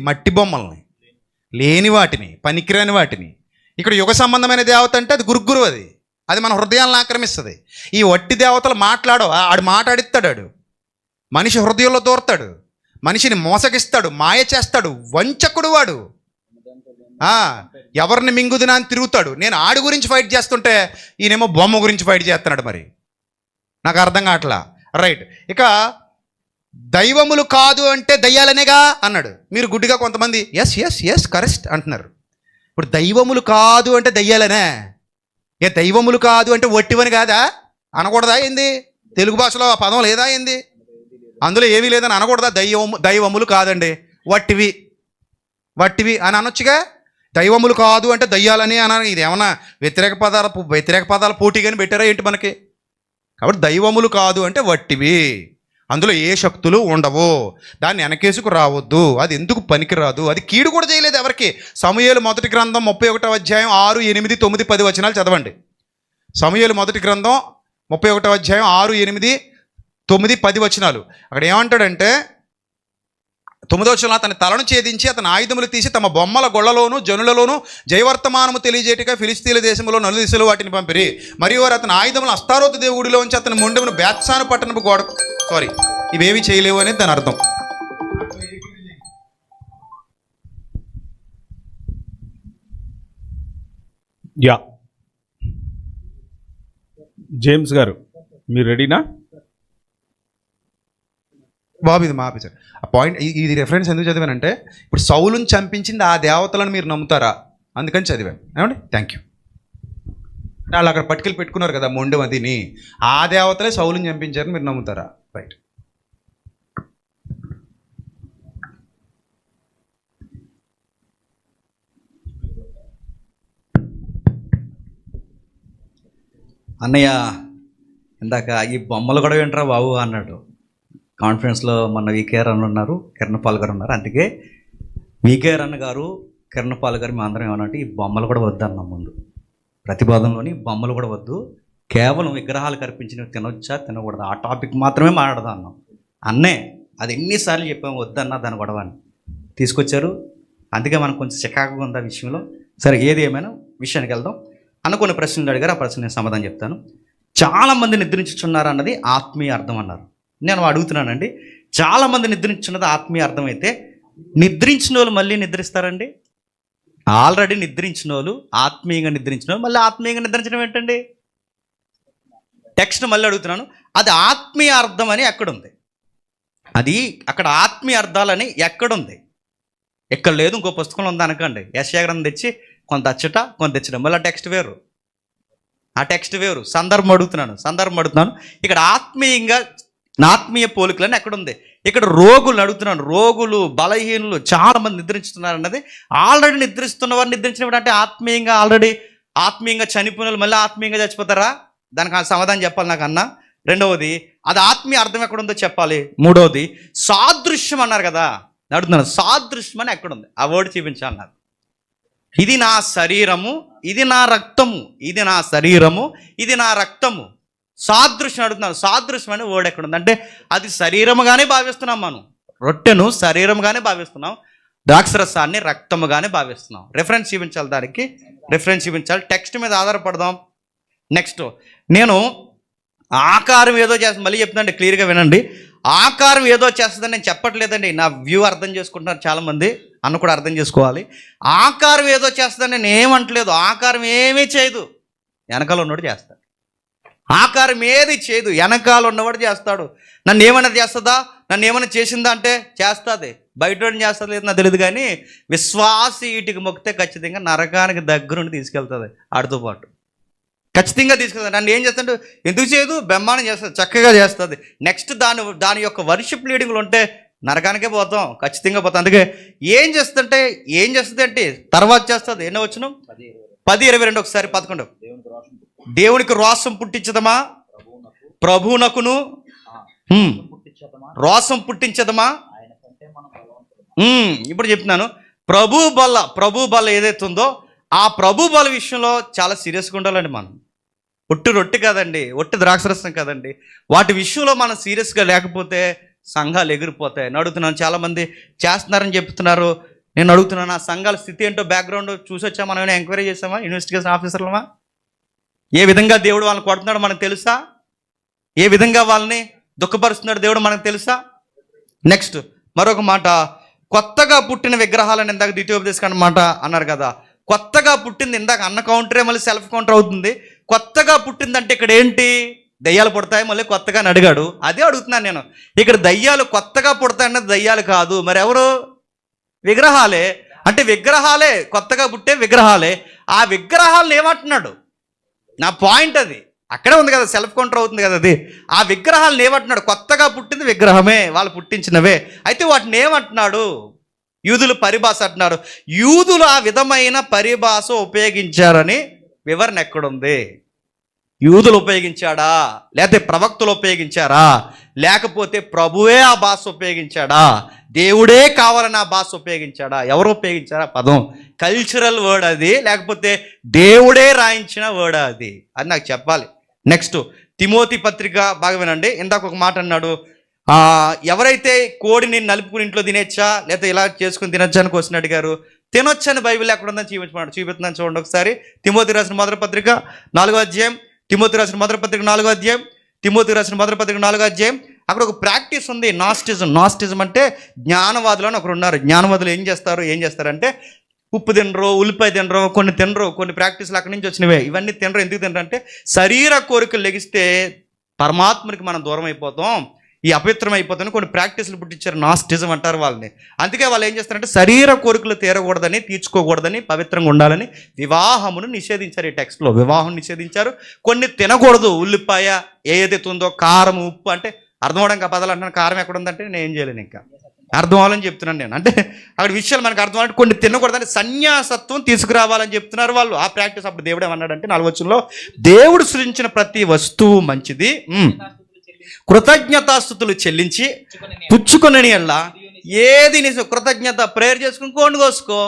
మట్టి బొమ్మల్ని, లేని వాటిని, పనికిరాని వాటిని. ఇక్కడ యుగ సంబంధమైన దేవత అంటే అది గురుగురు, అది మన హృదయాలను ఆక్రమిస్తుంది. ఈ వట్టి దేవతలు ఆడు మాట్లాడిస్తాడు, మనిషి హృదయంలో దూరతాడు, మనిషిని మోసగిస్తాడు, మాయ చేస్తాడు, వంచకుడు వాడు. ఎవరిని మింగుదినా అని తిరుగుతాడు. నేను ఆడి గురించి ఫైట్ చేస్తుంటే ఈయనేమో బొమ్మ గురించి ఫైట్ చేస్తున్నాడు. మరి నాకు అర్థం కావట్లా. రైట్. ఇక దైవములు కాదు అంటే దయ్యాలనేగా అన్నాడు. మీరు గుడ్డిగా కొంతమంది ఎస్ కరెక్ట్ అంటున్నారు. ఇప్పుడు దైవములు కాదు అంటే దయ్యాలనే? దైవములు కాదు అంటే వట్టివని కాదా? అనకూడదా ఏంది? తెలుగు భాషలో ఆ పదం లేదా ఏంది? అందులో ఏమీ లేదని అనకూడదా? దైవములు కాదండి, వట్టివి అని అనొచ్చుగా. దైవములు కాదు అంటే దయ్యాలని అన్నారు. ఇది ఏమన్నా వ్యతిరేక పదాల పోటీగాని పెట్టారా ఏంటి మనకి? కాబట్టి దైవములు కాదు అంటే వట్టివి, అందులో ఏ శక్తులు ఉండవు, దాన్ని వెనకేసుకు రావద్దు, అది ఎందుకు పనికిరాదు, అది కీడు కూడా చేయలేదు ఎవరికి. సమూయేలు 1 గ్రంథం 31వ అధ్యాయం 6, 8, 9, 10 వచనాలు చదవండి. సమూయేలు 1 గ్రంథం 31వ అధ్యాయం 6, 8, 9, 10 వచనాలు. అక్కడ ఏమంటాడంటే, 9వ వచనంలో అతని తలను ఛేదించి అతని ఆయుధములు తీసి తమ బొమ్మల గొళ్ళలోను జనులలోను జయవర్తమానము తెలియజేటిగా ఫిలిస్తీన్ల దేశంలో నలుదిశలో వాటిని పంపిరి. మరియు వారు అతని ఆయుధములు అస్తారోతు దేవుడిలో ఉంచి అతని మొండెమును బేత్సాను పట్టణపు ఇవేవి చేయలేవు అనేది దాని అర్థం. జేమ్స్ గారు మీరు రెడీనా? బాబు ఇది మాపించారు. ఆ పాయింట్, ఇది రెఫరెన్స్ ఎందుకు చదివానంటే, ఇప్పుడు సౌలుని చంపించింది ఆ దేవతలను మీరు నమ్ముతారా? అందుకని చదివాను. ఏమండి? Thank you. వాళ్ళు అక్కడ పట్టుకెళ్ళి పెట్టుకున్నారు కదా మొండెమతిని, ఆ దేవతలే సౌలుని చంపించారని మీరు నమ్ముతారా? రైట్. అన్నయ్య ఇందాక ఈ బొమ్మలు కూడా వింటారా బాబు అన్నాడు. కాన్ఫరెన్స్లో మొన్న వికేఆర్ అన్న ఉన్నారు, కిరణపాల్ గారు ఉన్నారు. అందుకే వికేఆర్ అన్న గారు, కిరణపాల్ గారు మేము అందరం ఏమన్నట్టు ఈ బొమ్మలు కూడా వద్దు అన్నాం ముందు. ప్రతిపాదనలోని బొమ్మలు కూడా వద్దు, కేవలం విగ్రహాలు కల్పించినవి తినొచ్చా తినకూడదు ఆ టాపిక్ మాత్రమే మాట్లాడదాం అన్నాం. అన్నే అది ఎన్నిసార్లు చెప్పాము వద్దన్నా దాని గొడవని తీసుకొచ్చారు. అందుకే మనకు కొంచెం చికాకుగా ఉంది ఆ విషయంలో. సరే, ఏది ఏమైనా విషయానికి వెళ్దాం. అన్న కొన్ని ప్రశ్నలు అడిగారు, ఆ ప్రశ్న నేను సమాధానం చెప్తాను. చాలామంది నిద్రించుచున్నారు అన్నది ఆత్మీయ అర్థం అన్నారు. నేను అడుగుతున్నానండి, చాలామంది నిద్రించున్నది ఆత్మీయ అర్థం అయితే నిద్రించిన వాళ్ళు మళ్ళీ నిద్రిస్తారండి? ఆల్రెడీ నిద్రించిన వాళ్ళు, ఆత్మీయంగా నిద్రించిన వాళ్ళు మళ్ళీ ఆత్మీయంగా నిద్రించడం ఏంటండి? టెక్స్ట్ మళ్ళీ అడుగుతున్నాను, అది ఆత్మీయ అర్థం అని ఎక్కడుంది? అది అక్కడ ఆత్మీయ అర్థాలని ఎక్కడుంది? ఎక్కడ లేదు. ఇంకో పుస్తకంలో ఉంది అనకండి. యెషయా గ్రంథం తెచ్చి కొంత అచ్చట కొంత తెచ్చడం, మళ్ళీ ఆ టెక్స్ట్ వేరు, ఆ టెక్స్ట్ వేరు. సందర్భం అడుగుతున్నాను. ఇక్కడ ఆత్మీయ పోలికలని ఎక్కడుంది? ఇక్కడ రోగులు అడుగుతున్నాను. రోగులు, బలహీనులు చాలామంది నిద్రించుతున్నారు అన్నది ఆల్రెడీ నిద్రిస్తున్న వారు నిద్రించినప్పుడు అంటే ఆత్మీయంగా చనిపోయిన మళ్ళీ ఆత్మీయంగా చచ్చిపోతారా? దానికి సమాధానం చెప్పాలి నాకు అన్న. రెండవది, అది ఆత్మీయ అర్థం ఎక్కడుందో చెప్పాలి. మూడవది, సాదృశ్యం అన్నారు కదా, అడుగుతున్నాను, సాదృశ్యం అని ఎక్కడుంది? ఆ వర్డ్ చూపించాలన్నారు. ఇది నా శరీరము, ఇది నా రక్తము, ఇది నా శరీరము, ఇది నా రక్తము. సాదృశ్యం అడుగుతున్నాను, సాదృశ్యం అనే వర్డ్ ఎక్కడుంది? అంటే అది శరీరముగానే భావిస్తున్నాం, మనం రొట్టెను శరీరముగానే భావిస్తున్నాం, ద్రాక్షరసాన్ని రక్తముగానే భావిస్తున్నాం. రెఫరెన్స్ చూపించాలి, దానికి రెఫరెన్స్ చూపించాలి. టెక్స్ట్ మీద ఆధారపడదాం. నెక్స్ట్, నేను ఆకారం ఏదో చేస్తాను, మళ్ళీ చెప్తానండి, క్లియర్గా వినండి. ఆకారం ఏదో చేస్తుందని నేను చెప్పట్లేదండి, నా వ్యూ అర్థం చేసుకుంటున్నారు చాలామంది, అన్న కూడా అర్థం చేసుకోవాలి. ఆకారం ఏదో చేస్తుందని నేను ఏమంటలేదు. ఆకారం ఏమీ చేయదు, వెనకాల ఉన్నవాడు చేస్తాడు. ఆకారం ఏది చేయదు, వెనకాల ఉన్నవాడు చేస్తాడు. నన్ను ఏమైనా చేస్తుందా? నన్ను ఏమైనా చేసిందా అంటే చేస్తుంది. బయట చేస్తుంది లేదు నాకు తెలియదు, కానీ విశ్వాసి వీటికి మొక్కితే ఖచ్చితంగా నరకానికి దగ్గరుండి తీసుకెళ్తుంది, ఆడితో పాటు ఖచ్చితంగా తీసుకెళ్తాను. నన్ను ఏం చేస్తాడు? ఎందుకు చేయదు? బ్రహ్మాండం చేస్తుంది, చక్కగా చేస్తుంది. నెక్స్ట్ దాని యొక్క వర్షిప్ లీడింగ్లు ఉంటే నరకానికే పోతాం, ఖచ్చితంగా పోతాం. అందుకే ఏం చేస్తుంది అంటే తర్వాత చేస్తుంది. ఎన్నో వచ్చిన 10:22 ఒకసారి 11. దేవునికి రోషం పుట్టించదమా? ప్రభువునకును రోషం పుట్టించదమా? ఇప్పుడు చెప్తున్నాను, ప్రభు బల ఏదైతే ఉందో ఆ ప్రభు బల విషయంలో చాలా సీరియస్గా ఉండాలండి. మనం ఒట్టి రొట్టె కాదండి, ఒట్టి ద్రాక్షరసం కాదండి, వాటి విషయంలో మనం సీరియస్గా లేకపోతే సంఘాలు ఎగిరిపోతాయి. నేను అడుగుతున్నాను, చాలామంది చేస్తున్నారని చెప్తున్నారు. నేను అడుగుతున్నాను, ఆ సంఘాల స్థితి ఏంటో బ్యాక్గ్రౌండ్ చూసి వచ్చా? మనం ఏమైనా ఎంక్వైరీ చేసామా? ఇన్వెస్టిగేషన్ ఆఫీసర్లమా? ఏ విధంగా దేవుడు వాళ్ళని కొడుతున్నాడు మనకు తెలుసా? ఏ విధంగా వాళ్ళని దుఃఖపరుస్తున్నాడు దేవుడు మనకు తెలుసా? నెక్స్ట్ మరొక మాట, కొత్తగా పుట్టిన విగ్రహాలను ఇందాక ద్వితీయోపదేశకాండ మాట అన్నారు కదా, కొత్తగా పుట్టింది. ఇందాక అన్న కౌంటరే మళ్ళీ సెల్ఫ్ కౌంటర్ అవుతుంది. కొత్తగా పుట్టిందంటే ఇక్కడ ఏంటి? దయ్యాలు పుడతాయి మళ్ళీ కొత్తగా అని అడిగాడు, అదే అడుగుతున్నాను నేను. ఇక్కడ దయ్యాలు కొత్తగా పుడతాయన్నది దయ్యాలు కాదు, మరి ఎవరు? విగ్రహాలే. అంటే విగ్రహాలే, కొత్తగా పుట్టే విగ్రహాలే. ఆ విగ్రహాలను ఏమంటున్నాడు? నా పాయింట్ అది అక్కడే ఉంది కదా, సెల్ఫ్ కౌంటర్ అవుతుంది కదా అది. ఆ విగ్రహాలను ఏమంటున్నాడు? కొత్తగా పుట్టింది విగ్రహమే, వాళ్ళు పుట్టించినవే. అయితే వాటిని ఏమంటున్నాడు? యూదులు పరిభాష అంటున్నారు. యూదులు ఆ విధమైన పరిభాష ఉపయోగించారని వివరణ ఎక్కడుంది? యూదులు ఉపయోగించాడా, లేకపోతే ప్రవక్తలు ఉపయోగించారా, లేకపోతే ప్రభువే ఆ భాష ఉపయోగించాడా, దేవుడే కావాలని ఆ భాష ఉపయోగించాడా? ఎవరు ఉపయోగించారా పదం? కల్చరల్ వర్డ్ అది, లేకపోతే దేవుడే రాయించిన వర్డ్ అది నాకు చెప్పాలి. నెక్స్ట్ తిమోతి పత్రిక బాగా వినండి. ఇందాక ఒక మాట అన్నాడు, ఎవరైతే కోడిని నలుపుకుని ఇంట్లో తినేచ్చా లేకపోతే ఇలా చేసుకుని తినొచ్చా అని క్వశ్చన్ అడిగారు. తినొచ్చని బైబిల్ ఎక్కడుందని చూపిస్తున్నాను చూడండి ఒకసారి. తిమోతి రాసిన మొదటి పత్రిక 4వ అధ్యాయం, తిమోతి రాసిన మొదటి పత్రిక 4వ అధ్యాయం, తిమోతి రాసిన మొదటి పత్రిక 4వ అధ్యాయం. అక్కడ ఒక ప్రాక్టీస్ ఉంది, నాస్టిజం అంటే జ్ఞానవాదులు అని ఒకరు ఉన్నారు. జ్ఞానవాదులు ఏం చేస్తారంటే ఉప్పు తినరు, ఉల్లిపాయ తినరు, కొన్ని ప్రాక్టీస్లు అక్కడి నుంచి వచ్చినవే. ఇవన్నీ తినరు. ఎందుకు తినరు అంటే శరీర కోరికలు లెగిస్తే పరమాత్మకి మనం దూరం అయిపోతాం. ఈ అపవిత్రం అయిపోతాను కొన్ని ప్రాక్టీసులు పుట్టించారు, నాస్టిజం అంటారు వాళ్ళని. అందుకే వాళ్ళు ఏం చేస్తారంటే శరీర కోరికలు తీరకూడదని, తీర్చుకోకూడదని, పవిత్రంగా ఉండాలని వివాహమును నిషేధించారు. ఈ టెక్స్ట్లో వివాహం నిషేధించారు. కొన్ని తినకూడదు, ఉల్లిపాయ ఏదైతే ఉందో, కారం, ఉప్పు, అంటే అర్థం అవడానికి ఆ పదాలు అంటున్నాను. కారం ఎక్కడ ఉందంటే నేను ఏం చేయలేను, ఇంకా అర్థం అవ్వాలని చెప్తున్నాను నేను. అంటే అక్కడ విషయాలు మనకు అర్థం అవ్వాలంటే కొన్ని తినకూడదని సన్యాసత్వం తీసుకురావాలని చెప్తున్నారు వాళ్ళు. ఆ ప్రాక్టీస్ అప్పుడు దేవుడు ఏమన్నాడంటే 4వ వచనంలో, దేవుడు సృజించిన ప్రతి వస్తువు మంచిది, కృతజ్ఞతాస్తుతులు చెల్లించి పుచ్చుకొనని ఎల్లా ఏది నిజం. కృతజ్ఞత ప్రేయర్ చేసుకుని కోండు కోసుకో,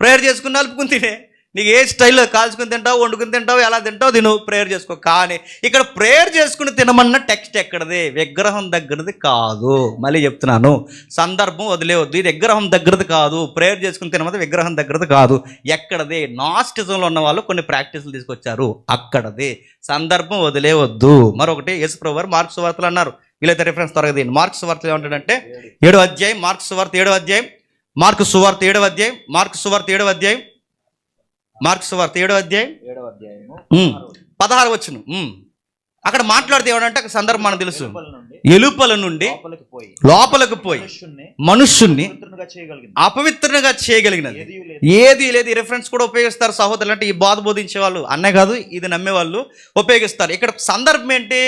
ప్రేయర్ చేసుకుని నలుపుకుని తినే, నీకు ఏ స్టైల్లో కాల్చుకుని తింటావు, వండుకుని తింటావు, ఎలా తింటావు తిను, ప్రేయర్ చేసుకో. కానీ ఇక్కడ ప్రేయర్ చేసుకుని తినమన్న టెక్స్ట్ ఎక్కడది? విగ్రహం దగ్గరది కాదు. మళ్ళీ చెప్తున్నాను, సందర్భం వదిలేవద్దు. ఇది విగ్రహం దగ్గరది కాదు. ప్రేయర్ చేసుకుని తినమది విగ్రహం దగ్గరది కాదు. ఎక్కడది? నాస్టిజంలో ఉన్న వాళ్ళు కొన్ని ప్రాక్టీసులు తీసుకొచ్చారు, అక్కడది. సందర్భం వదిలేవద్దు. మరొకటి యేసుప్రభువు వారు మార్కు సువార్తలు అన్నారు. వీళ్ళైతే రిఫరెన్స్ త్వరగా దీన్ని. మార్కు సువార్తలు ఏమంటాడంటే 7వ అధ్యాయం, మార్కు సువార్త 7వ అధ్యాయం, మార్కు సువార్త 7వ అధ్యాయం, మార్కు సువార్త 7వ అధ్యాయం, మార్కు సువార్త 7వ అధ్యాయం 16వ వచనం. అక్కడ మాట్లాడితే ఏమంటే అక్కడ సందర్భం మనకు తెలుసు. ఎలుపల నుండి లోపలికి పోయి మనుష్యుణ్ణి అపవిత్రంగా చేయగలిగినది ఏది లేదు. ఈ రెఫరెన్స్ కూడా ఉపయోగిస్తారు సహోదరులు. అంటే ఈ బోధ బోధించే వాళ్ళు అన్నే కాదు, ఇది నమ్మే వాళ్ళు ఉపయోగిస్తారు. ఇక్కడ సందర్భం ఏంటి?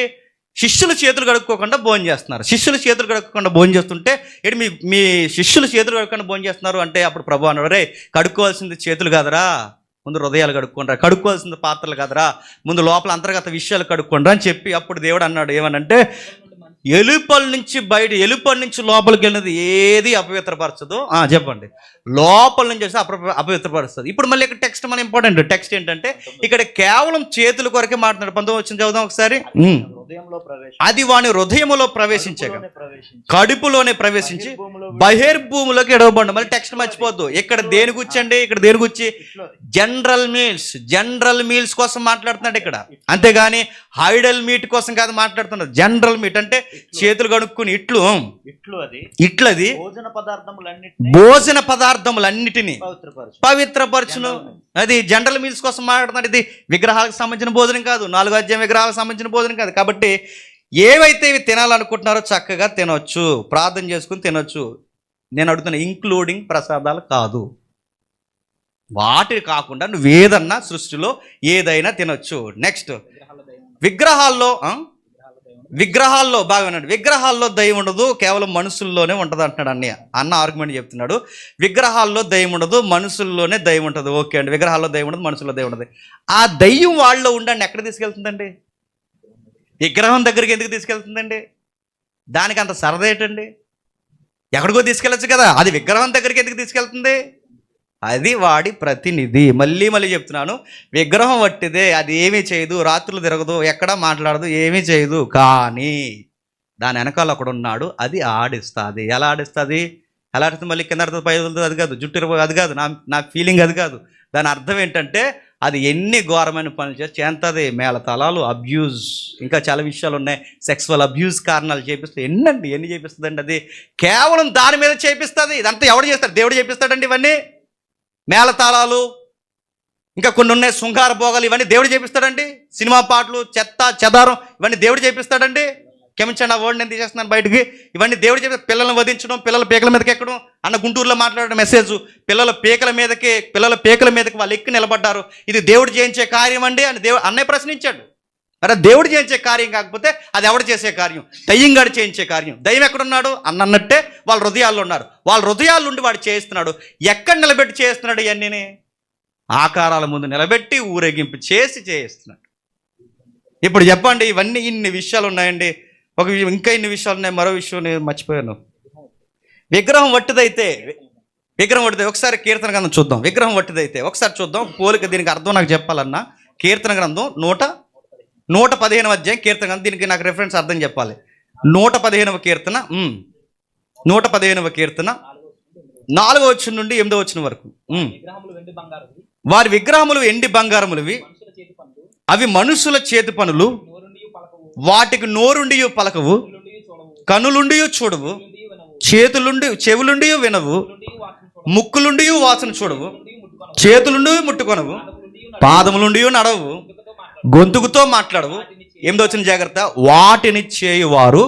శిష్యులు చేతులు కడుక్కోకుండా భోజనం చేస్తున్నారు. శిష్యులు చేతులు కడుక్కోకుండా భోజనం చేస్తుంటే ఏంటి మీ శిష్యులు చేతులు కడుక్కోకుండా భోజనం చేస్తున్నారు అంటే అప్పుడు ప్రభు అన్నాడు, రే కడుక్కోవాల్సింది చేతులు కాదరా, ముందు హృదయాలు కడుక్కోండి, కడుక్కోవాల్సింది పాత్రలు కాదరా, ముందు లోపల అంతర్గత విషయాలు కడుక్కోండి అని చెప్పి అప్పుడు దేవుడు అన్నాడు ఏమనంటే, ఎలుపల నుంచి లోపలికి వెళ్ళినది ఏది అపవిత్రపరచదు. చెప్పండి, లోపల నుంచి వస్తే అపవిత్రపరుస్తుంది. ఇప్పుడు మళ్ళీ ఇక్కడ టెక్స్ట్ మన ఇంపార్టెంట్ టెక్స్ట్ ఏంటంటే ఇక్కడ కేవలం చేతుల కొరకే మాట్లాడు. 19 వచ్చిన చదువుదాం ఒకసారి. అది వాని హృదయములో ప్రవేశించగా కడుపులోనే ప్రవేశించి బహిర్భూములోకి ఎడవబడి. మళ్ళీ టెక్స్ట్ మర్చిపోద్దు. ఇక్కడ దేని గుర్చండి, ఇక్కడ దేని గురించి? జనరల్ మీల్స్ కోసం మాట్లాడుతున్నాడు ఇక్కడ, అంతేగాని హైడల్ మీట్ కోసం కాదు మాట్లాడుతున్నాడు. జనరల్ మీట్ అంటే చేతులు కడుక్కుని ఇట్లది భోజన పదార్థములన్నిటినీ పవిత్రపరచును. అది జనరల్ మీల్స్ కోసం మాట్లాడుతున్నాడు. ఇది విగ్రహాలకు సంబంధించిన భోజనం కాదు, 4వ అధ్యాయం విగ్రహాలకు సంబంధించిన భోజనం కాదు. కాబట్టి ఏవైతే ఇవి తినాలనుకుంటున్నారో చక్కగా తినొచ్చు, ప్రార్థన చేసుకుని తినొచ్చు. నేను అడుగుతున్నా, ఇంక్లూడింగ్ ప్రసాదాలు కాదు. వాటి కాకుండా నువ్వేదన్నా సృష్టిలో ఏదైనా తినొచ్చు. నెక్స్ట్, విగ్రహాల్లో బాగా వినండి. విగ్రహాల్లో దయ్యం ఉండదు, కేవలం మనుషుల్లోనే ఉంటుంది అంటున్నాడు అన్న ఆర్గ్యుమెంట్ చెప్తున్నాడు. విగ్రహాల్లో దయ్యం ఉండదు, మనుషుల్లోనే దయ్యం ఉంటుంది. ఓకే అండి, విగ్రహాల్లో దయ్యం ఉండదు, మనుషుల్లో దయ్యం ఉండదు. ఆ దయ్యం వాళ్ళలో ఉండండి ఎక్కడ తీసుకెళ్తుందండి? విగ్రహం దగ్గరికి ఎందుకు తీసుకెళ్తుందండి? దానికి అంత సరదా ఏంటండి? ఎక్కడికో తీసుకెళ్ళచ్చు కదా, అది విగ్రహం దగ్గరికి ఎందుకు తీసుకెళ్తుంది? అది వాడి ప్రతినిధి. మళ్ళీ చెప్తున్నాను, విగ్రహం వట్టిదే, అది ఏమీ చేయదు, రాత్రులు తిరగదు, ఎక్కడా మాట్లాడదు, ఏమీ చేయదు. కానీ దాని వెనకాల ఒకడు ఉన్నాడు, అది ఆడిస్తుంది. ఎలా ఆడిస్తుంది? మళ్ళీ కింద అర్థం పై వదులుతుంది, అది కాదు. జుట్టు అది కాదు, నా ఫీలింగ్ అది కాదు. దాని అర్థం ఏంటంటే అది ఎన్ని ఘోరమైన పనులు చేస్తుంది. మేళతాళాలు, అబ్యూజ్, ఇంకా చాలా విషయాలు ఉన్నాయి. సెక్సువల్ అబ్యూజ్ కారణాలు చేపిస్తుంది. ఎన్ని చేపిస్తుందండి? అది కేవలం దాని మీద చేపిస్తుంది. ఇదంతా ఎవడు చేస్తాడు? దేవుడు చేపిస్తాడండి ఇవన్నీ. మేళతాళాలు, ఇంకా కొన్ని ఉన్నాయి, శృంగార భోగాలు, ఇవన్నీ దేవుడు చేపిస్తాడండి. సినిమా పాటలు, చెత్త చెదారం, ఇవన్నీ దేవుడు చేపిస్తాడండి. క్షమించండి, ఆ వర్డ్ నేను తీసేస్తున్నాను బయటికి. ఇవన్నీ దేవుడు చెప్పి పిల్లల్ని వధించడం, పిల్లల పీకల మీదకి ఎక్కడం. అన్న గుంటూరులో మాట్లాడే మెసేజ్, పిల్లల పీకల మీదకి వాళ్ళు ఎక్కి నిలబడ్డారు. ఇది దేవుడు చేయించే కార్యం అండి అని అన్నయ్య ప్రశ్నించాడు. మరి దేవుడు చేయించే కార్యం కాకపోతే అది ఎవడు చేసే కార్యం? దయ్యంగాడు చేయించే కార్యం. దయ్యం ఎక్కడున్నాడు అన్నట్టే వాళ్ళ హృదయాల్లో ఉన్నారు. వాళ్ళ హృదయాల నుండి వాడు చేయిస్తున్నాడు. ఎక్కడ నిలబెట్టి చేస్తున్నాడు? ఇవన్నీ ఆకారాల ముందు నిలబెట్టి ఊరేగింపు చేసి చేయిస్తున్నాడు. ఇప్పుడు చెప్పండి, ఇవన్నీ ఇన్ని విషయాలు ఉన్నాయండి. ఇంకా ఇన్ని విషయాలు ఉన్నాయి. మరో విషయం నేను మర్చిపోయాను. విగ్రహం వట్టిదైతే ఒకసారి కీర్తన గ్రంథం చూద్దాం. విగ్రహం వట్టిదైతే ఒకసారి చూద్దాం. పోలిక దీనికి అర్థం నాకు చెప్పాలన్నా కీర్తన గ్రంథం 115వ అధ్యాయం కీర్తన గ్రంథం. దీనికి నాకు రెఫరెన్స్ అర్థం చెప్పాలి. 115వ కీర్తన 115వ కీర్తన 4వ వచనం నుండి 8వ వచనం వరకు. వారి విగ్రహములు ఎండి బంగారములవి, అవి మనుషుల చేతి పనులు, వాటికి నోరుండియు పలకవు, కనులుండియు చూడవు, చెవులుండియు వినవు, ముక్కులుండియు వాసన చూడవు, చేతులుండి ముట్టుకొనవు, పాదములుండి నడవు, గొంతుకుతో మాట్లాడవు. 8వ వచనం జాగ్రత్త. వాటిని చేయువారు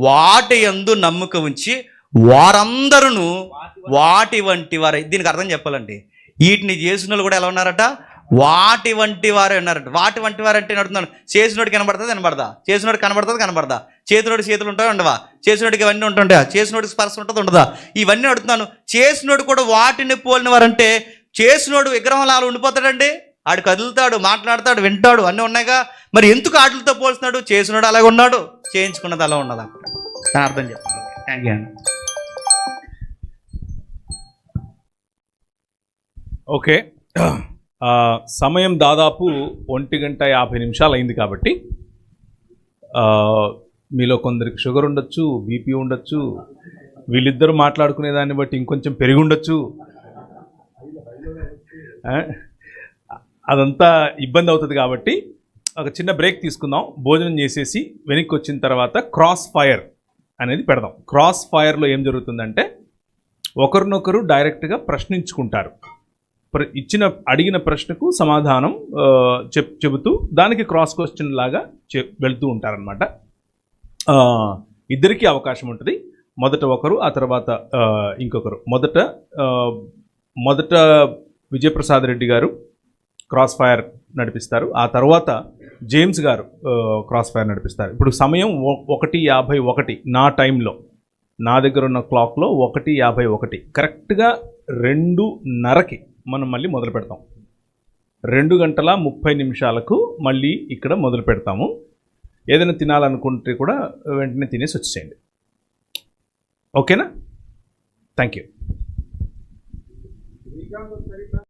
వాటి యందు నమ్మిక ఉంచి వారందరూ వాటి వంటి వారే. దీనికి అర్థం చెప్పాలండి, వీటిని చేసిన వాళ్ళు కూడా ఎలా ఉన్నారట? వాటి వంటి వారే ఉన్నారట. వాటి వంటి వారు అంటే నడుతున్నాను, చేసినోడికి కనబడుతుంది కనబడదా, చేసినోడికి కనబడుతుంది కనబడదా, చేతినోడికి చేతులు ఉంటాయి ఉండవా, చేసినోడికి ఇవన్నీ ఉంటుంటా, చేసినోడికి స్పర్శ ఉంటుంది ఉండదా, ఇవన్నీ అడుగుతున్నాను. చేసినోడు కూడా వాటిని పోలిన వారంటే చేసినోడు విగ్రహం అలా ఉండిపోతాడండి? ఆడు కదులుతాడు, మాట్లాడతాడు, వింటాడు, అన్నీ ఉన్నాయిగా. మరి ఎందుకు ఆటలతో పోల్స్తున్నాడు? చేసినోడు అలాగే ఉన్నాడు, చేయించుకున్నది అలా ఉన్నది. అక్కడ దాని అర్థం చెప్పండి. థ్యాంక్ యూ అండి. ఓకే, సమయం దాదాపు 1:50 అయింది కాబట్టి మీలో కొందరికి షుగర్ ఉండొచ్చు, బీపీ ఉండొచ్చు, వీళ్ళిద్దరూ మాట్లాడుకునే దాన్ని బట్టి ఇంకొంచెం పెరిగి ఉండొచ్చు. అదంతా ఇబ్బంది అవుతుంది కాబట్టి ఒక చిన్న బ్రేక్ తీసుకుందాం. భోజనం చేసేసి వెనక్కి వచ్చిన తర్వాత క్రాస్ ఫైర్ అనేది పెడదాం. క్రాస్ ఫైర్లో ఏం జరుగుతుందంటే ఒకరినొకరు డైరెక్ట్గా ప్రశ్నించుకుంటారు. అడిగిన ప్రశ్నకు సమాధానం చెబుతూ దానికి క్రాస్ క్వశ్చన్ లాగా వెళ్తూ ఉంటారనమాట. ఇద్దరికీ అవకాశం ఉంటుంది. మొదట ఒకరు, ఆ తర్వాత ఇంకొకరు. మొదట విజయప్రసాద్ రెడ్డి గారు క్రాస్ ఫైర్ నడిపిస్తారు. ఆ తర్వాత జేమ్స్ గారు క్రాస్ ఫైర్ నడిపిస్తారు. ఇప్పుడు సమయం 1:51 నా టైంలో, నా దగ్గర ఉన్న క్లాక్లో 1:51 కరెక్ట్గా 2:30కి మనం మళ్ళీ మొదలు పెడతాం. 2:30 మళ్ళీ ఇక్కడ మొదలు పెడతాము. ఏదైనా తినాలనుకుంటే కూడా వెంటనే తినేసి వచ్చేయండి. ఓకేనా? Thank you.